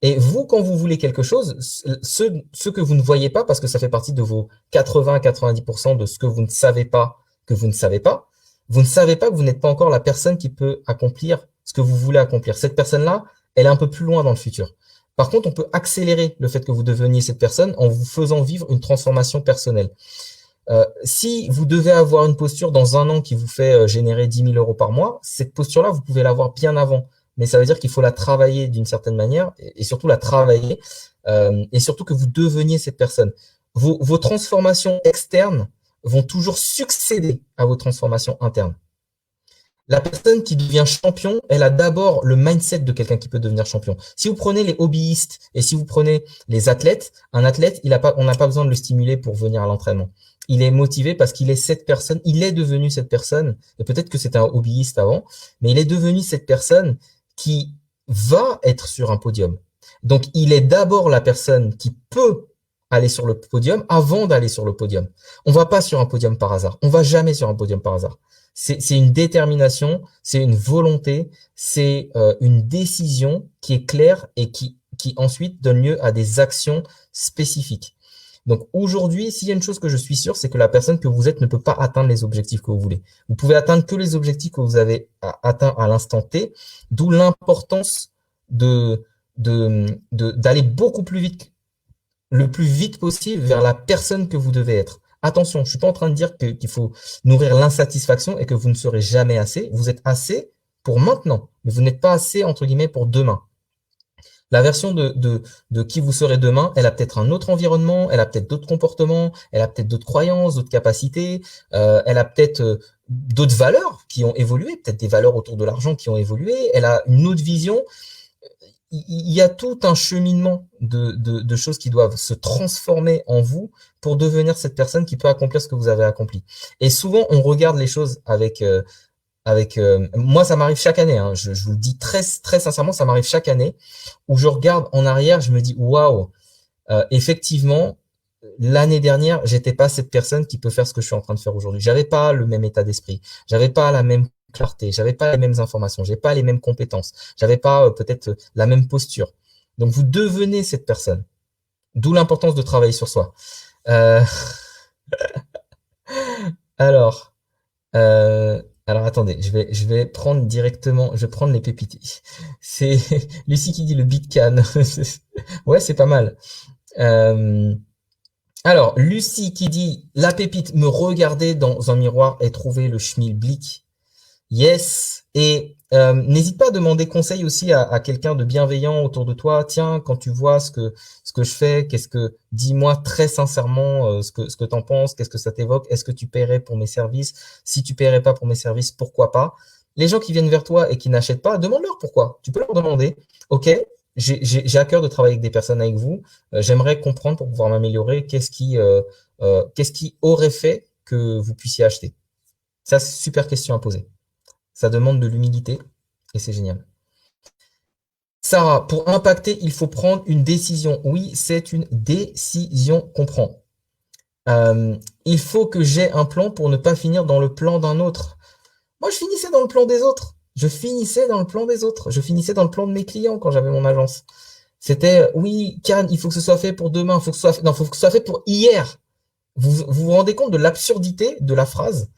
Et vous, quand vous voulez quelque chose, ce que vous ne voyez pas, parce que ça fait partie de vos 80 à 90% de ce que vous ne savez pas, que vous ne savez pas, vous ne savez pas que vous n'êtes pas encore la personne qui peut accomplir ce que vous voulez accomplir. Cette personne-là, elle est un peu plus loin dans le futur. Par contre, on peut accélérer le fait que vous deveniez cette personne en vous faisant vivre une transformation personnelle. Si vous devez avoir une posture dans un an qui vous fait générer 10 000 euros par mois, cette posture-là, vous pouvez l'avoir bien avant. Mais ça veut dire qu'il faut la travailler d'une certaine manière et surtout la travailler et surtout que vous deveniez cette personne. Vos transformations externes vont toujours succéder à vos transformations internes. La personne qui devient champion, elle a d'abord le mindset de quelqu'un qui peut devenir champion. Si vous prenez les hobbyistes et si vous prenez les athlètes, un athlète, on n'a pas besoin de le stimuler pour venir à l'entraînement. Il est motivé parce qu'il est cette personne, il est devenu cette personne, et peut-être que c'était un hobbyiste avant, mais il est devenu cette personne qui va être sur un podium. Donc, il est d'abord la personne qui peut aller sur le podium avant d'aller sur le podium. On va pas sur un podium par hasard. On va jamais sur un podium par hasard. C'est une détermination, c'est une volonté, c'est une décision qui est claire et qui ensuite donne lieu à des actions spécifiques. Donc aujourd'hui, s'il y a une chose que je suis sûr, c'est que la personne que vous êtes ne peut pas atteindre les objectifs que vous voulez. Vous pouvez atteindre que les objectifs que vous avez atteints à l'instant T, d'où l'importance d'aller beaucoup plus vite, le plus vite possible vers la personne que vous devez être. Attention, je suis pas en train de dire qu'il faut nourrir l'insatisfaction et que vous ne serez jamais assez. Vous êtes assez pour maintenant, mais vous n'êtes pas assez, entre guillemets, pour demain. La version de qui vous serez demain, elle a peut-être un autre environnement, elle a peut-être d'autres comportements, elle a peut-être d'autres croyances, d'autres capacités, elle a peut-être d'autres valeurs qui ont évolué, peut-être des valeurs autour de l'argent qui ont évolué, elle a une autre vision. Il y a tout un cheminement de choses qui doivent se transformer en vous pour devenir cette personne qui peut accomplir ce que vous avez accompli. Et souvent, on regarde les choses avec moi, ça m'arrive chaque année, hein, je vous le dis très très sincèrement, ça m'arrive chaque année où je regarde en arrière, je me dis waouh, effectivement, l'année dernière, j'étais pas cette personne qui peut faire ce que je suis en train de faire aujourd'hui. J'avais pas le même état d'esprit, j'avais pas la même clarté, j'avais pas les mêmes informations, j'ai pas les mêmes compétences, j'avais pas peut-être la même posture. Donc vous devenez cette personne. D'où l'importance de travailler sur soi. Euh, alors, alors attendez, je vais prendre directement, je vais prendre les pépites. C'est Lucie qui dit le Bitcan. Ouais, c'est pas mal. Euh, alors, Lucie qui dit la pépite, me regarder dans un miroir et trouver le schmilblick. Yes. Et n'hésite pas à demander conseil aussi à quelqu'un de bienveillant autour de toi. Tiens, quand tu vois ce que je fais, dis-moi très sincèrement ce que t'en penses, qu'est-ce que ça t'évoque, est-ce que tu paierais pour mes services? Si tu paierais pas pour mes services, pourquoi pas? Les gens qui viennent vers toi et qui n'achètent pas, demande-leur pourquoi. Tu peux leur demander, ok, j'ai à cœur de travailler avec des personnes avec vous. J'aimerais comprendre pour pouvoir m'améliorer. Qu'est-ce qui aurait fait que vous puissiez acheter? Ça, c'est une super question à poser. Ça demande de l'humilité et c'est génial. Sarah, pour impacter, il faut prendre une décision. Oui, c'est une décision qu'on prend. Il faut que j'ai un plan pour ne pas finir dans le plan d'un autre. Moi, je finissais dans le plan des autres. Je finissais dans le plan des autres. Je finissais dans le plan de mes clients quand j'avais mon agence. C'était, oui, Cannes, il faut que ce soit fait pour demain, il faut que ce soit fait, non, faut que ce soit fait pour hier. Vous rendez compte de l'absurdité de la phrase?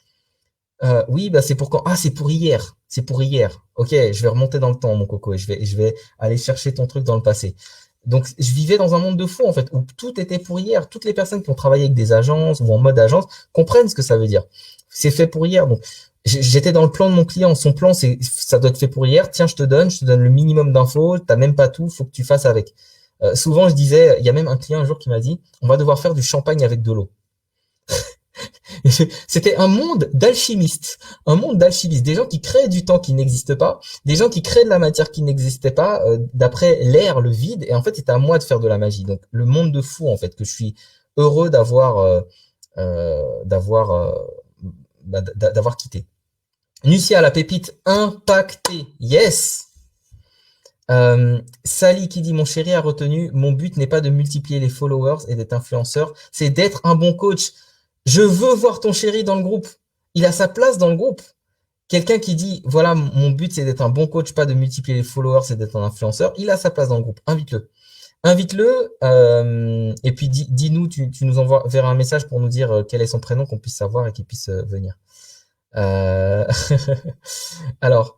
Oui, bah c'est pour quand? Ah, c'est pour hier. C'est pour hier. Ok, je vais remonter dans le temps, mon coco, et je vais aller chercher ton truc dans le passé. Donc, je vivais dans un monde de fou, en fait, où tout était pour hier. Toutes les personnes qui ont travaillé avec des agences ou en mode agence comprennent ce que ça veut dire. C'est fait pour hier. Donc, j'étais dans le plan de mon client. Son plan, ça doit être fait pour hier. Tiens, je te donne le minimum d'infos. T'as même pas tout. Faut que tu fasses avec. Souvent, je disais, il y a même un client un jour qui m'a dit, on va devoir faire du champagne avec de l'eau. C'était un monde d'alchimistes, des gens qui créent du temps qui n'existe pas, des gens qui créent de la matière qui n'existait pas, d'après l'air, le vide, et en fait, c'était à moi de faire de la magie. Donc, le monde de fou, en fait, que je suis heureux d'avoir, d'avoir quitté. Nucia, la pépite impactée. Yes! Sally qui dit, mon chéri a retenu, mon but n'est pas de multiplier les followers et d'être influenceur, c'est d'être un bon coach. Je veux voir ton chéri dans le groupe. Il a sa place dans le groupe. Quelqu'un qui dit, voilà, mon but c'est d'être un bon coach, pas de multiplier les followers, c'est d'être un influenceur. Il a sa place dans le groupe. Invite-le. Invite-le, et puis dis-nous, tu nous enverras un message pour nous dire quel est son prénom, qu'on puisse savoir et qu'il puisse venir. Euh, Alors,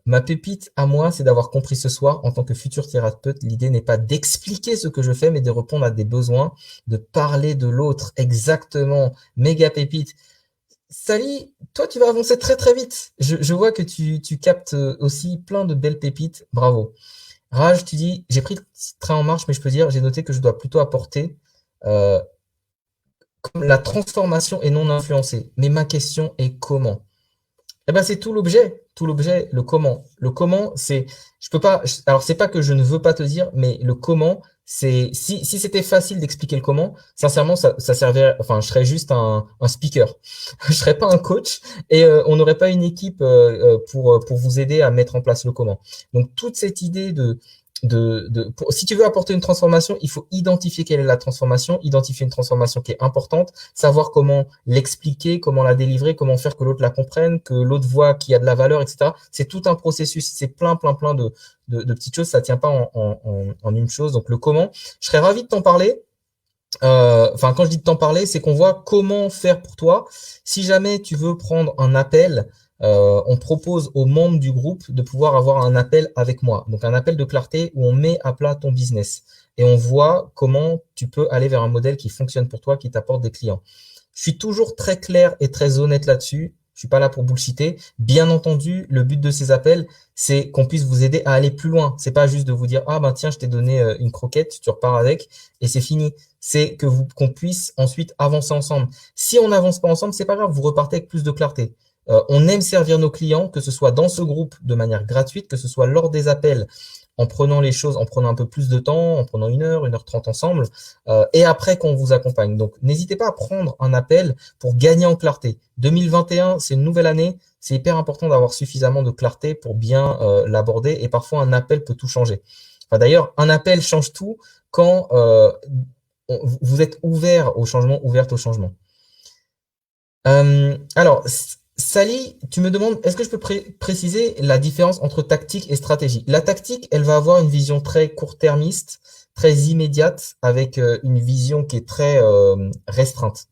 ma pépite à moi, c'est d'avoir compris ce soir, en tant que futur thérapeute, l'idée n'est pas d'expliquer ce que je fais, mais de répondre à des besoins, de parler de l'autre. Exactement. Méga pépite. Sally, toi, tu vas avancer très très vite. Je vois que tu captes aussi plein de belles pépites. Bravo. Raj, tu dis, j'ai pris le train en marche, mais je peux dire, j'ai noté que je dois plutôt apporter euh, comme la transformation et non influencer. Mais ma question est comment? Eh ben, c'est tout l'objet, le comment. Le comment, je peux pas, alors c'est pas que je ne veux pas te dire, mais le comment, si c'était facile d'expliquer le comment, sincèrement, ça servait, enfin, je serais juste un speaker. Je serais pas un coach et on n'aurait pas une équipe pour vous aider à mettre en place le comment. Donc, toute cette idée si tu veux apporter une transformation, il faut identifier quelle est la transformation, identifier une transformation qui est importante, savoir comment l'expliquer, comment la délivrer, comment faire que l'autre la comprenne, que l'autre voit qu'il y a de la valeur, etc. C'est tout un processus, c'est plein de petites choses, ça tient pas en une chose. Donc le comment, je serais ravi de t'en parler. Enfin, quand je dis de t'en parler, c'est qu'on voit comment faire pour toi. Si jamais tu veux prendre un appel, on propose aux membres du groupe de pouvoir avoir un appel avec moi. Donc, un appel de clarté où on met à plat ton business et on voit comment tu peux aller vers un modèle qui fonctionne pour toi, qui t'apporte des clients. Je suis toujours très clair et très honnête là-dessus. Je suis pas là pour bullshiter. Bien entendu, le but de ces appels, c'est qu'on puisse vous aider à aller plus loin. C'est pas juste de vous dire, ah ben tiens, je t'ai donné une croquette, tu repars avec et c'est fini. C'est qu'on puisse ensuite avancer ensemble. Si on n'avance pas ensemble, c'est pas grave, vous repartez avec plus de clarté. On aime servir nos clients, que ce soit dans ce groupe de manière gratuite, que ce soit lors des appels, en prenant les choses, en prenant un peu plus de temps, en prenant 1 heure 30 ensemble, et après qu'on vous accompagne. Donc, n'hésitez pas à prendre un appel pour gagner en clarté. 2021, c'est une nouvelle année. C'est hyper important d'avoir suffisamment de clarté pour bien l'aborder. Et parfois, un appel peut tout changer. Enfin, d'ailleurs, un appel change tout quand vous êtes ouvert au changement, ouverte au changement. Alors, Sally, tu me demandes, est-ce que je peux préciser la différence entre tactique et stratégie? La tactique, elle va avoir une vision très court-termiste, très immédiate, avec une vision qui est très restreinte.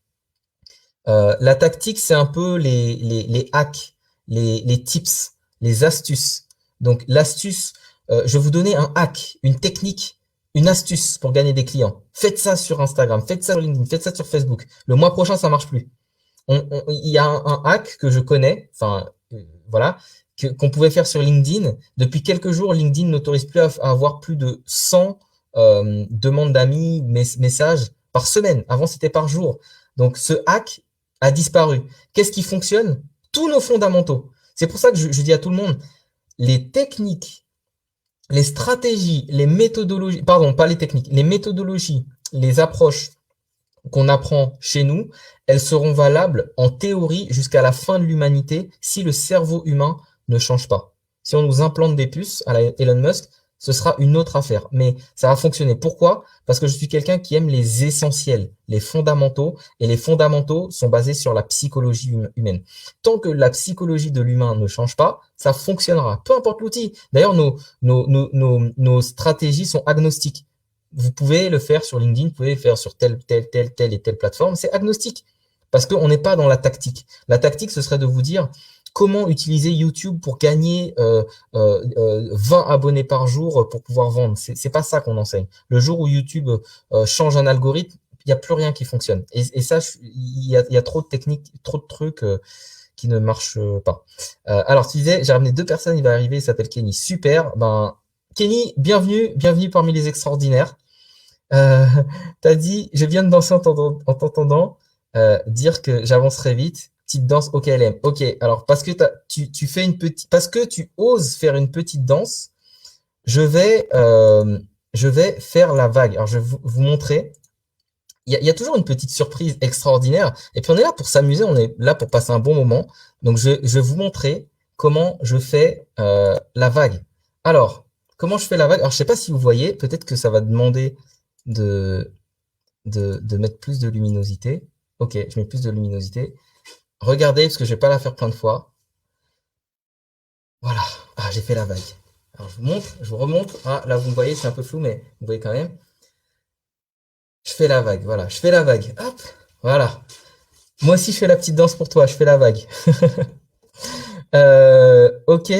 La tactique, c'est un peu les hacks, les tips, les astuces. Donc, l'astuce, je vais vous donner un hack, une technique, une astuce pour gagner des clients. Faites ça sur Instagram, faites ça sur LinkedIn, faites ça sur Facebook. Le mois prochain, ça marche plus. Il y a un hack que je connais, enfin, voilà, qu'on pouvait faire sur LinkedIn. Depuis quelques jours, LinkedIn n'autorise plus à avoir plus de 100 demandes d'amis, messages par semaine. Avant, c'était par jour. Donc, ce hack a disparu. Qu'est-ce qui fonctionne? Tous nos fondamentaux. C'est pour ça que je dis à tout le monde, les techniques, les stratégies, les méthodologies, pardon, pas les techniques, les méthodologies, les approches qu'on apprend chez nous, elles seront valables en théorie jusqu'à la fin de l'humanité si le cerveau humain ne change pas. Si on nous implante des puces à la Elon Musk, ce sera une autre affaire. Mais ça va fonctionner. Pourquoi? Parce que je suis quelqu'un qui aime les essentiels, les fondamentaux, et les fondamentaux sont basés sur la psychologie humaine. Tant que la psychologie de l'humain ne change pas, ça fonctionnera. Peu importe l'outil. D'ailleurs, nos stratégies sont agnostiques. Vous pouvez le faire sur LinkedIn, vous pouvez le faire sur telle et telle plateforme. C'est agnostique. Parce qu'on n'est pas dans la tactique. La tactique, ce serait de vous dire comment utiliser YouTube pour gagner 20 abonnés par jour pour pouvoir vendre. C'est pas ça qu'on enseigne. Le jour où YouTube change un algorithme, il n'y a plus rien qui fonctionne. Et ça, il y a trop de techniques, trop de trucs qui ne marchent pas. Alors, tu disais, j'ai ramené 2 personnes, il va arriver, il s'appelle Kenny. Super. Ben, Kenny, bienvenue parmi les extraordinaires. Euh, T'as dit, je viens de danser en t'entendant dire que j'avancerai vite. Petite danse, ok, LM. Ok, alors parce que tu fais parce que tu oses faire une petite danse, je vais faire la vague. Alors je vais vous montrer. Il y a toujours une petite surprise extraordinaire. Et puis on est là pour s'amuser, on est là pour passer un bon moment. Donc je vais vous montrer comment je fais la vague. Alors, comment je fais la vague? Alors je sais pas si vous voyez, peut-être que ça va demander de, de mettre plus de luminosité. Ok, je mets plus de luminosité. Regardez, parce que je vais pas la faire plein de fois. Voilà. Ah, j'ai fait la vague. Alors je vous montre, je vous remontre. Ah, là vous me voyez, c'est un peu flou, mais vous voyez quand même. Je fais la vague, voilà. Je fais la vague. Hop, voilà. Moi aussi, je fais la petite danse pour toi. Je fais la vague. Ok.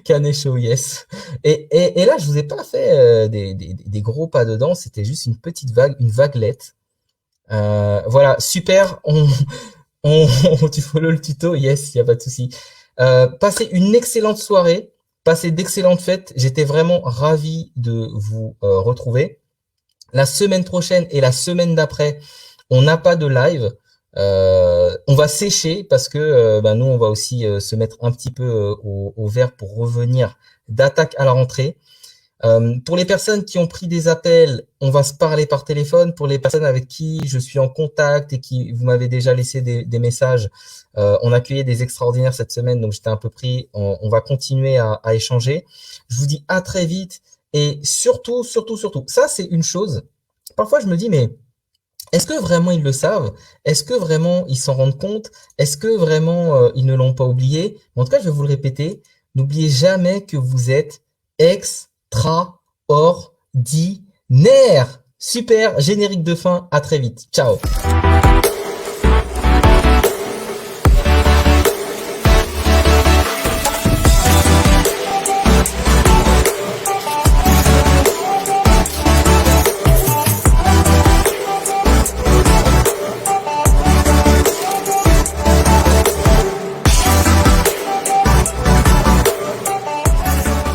Canet show, yes. Et là, je vous ai pas fait des gros pas de danse. C'était juste une petite vague, une vaguelette. Voilà, super. Tu follow le tuto, yes, il n'y a pas de souci. Passez une excellente soirée, passez d'excellentes fêtes. J'étais vraiment ravi de vous retrouver. La semaine prochaine et la semaine d'après, on n'a pas de live. On va sécher parce que nous, on va aussi se mettre un petit peu au vert pour revenir d'attaque à la rentrée. Pour les personnes qui ont pris des appels, on va se parler par téléphone. Pour les personnes avec qui je suis en contact et qui vous m'avez déjà laissé des messages, on accueillait des extraordinaires cette semaine, donc j'étais un peu pris. On va continuer à échanger. Je vous dis à très vite et surtout, ça c'est une chose. Parfois je me dis mais est-ce que vraiment ils le savent? Est-ce que vraiment ils s'en rendent compte? Est-ce que vraiment ils ne l'ont pas oublié? En tout cas, je vais vous le répéter. N'oubliez jamais que vous êtes extraordinaire. Super, générique de fin. À très vite. Ciao.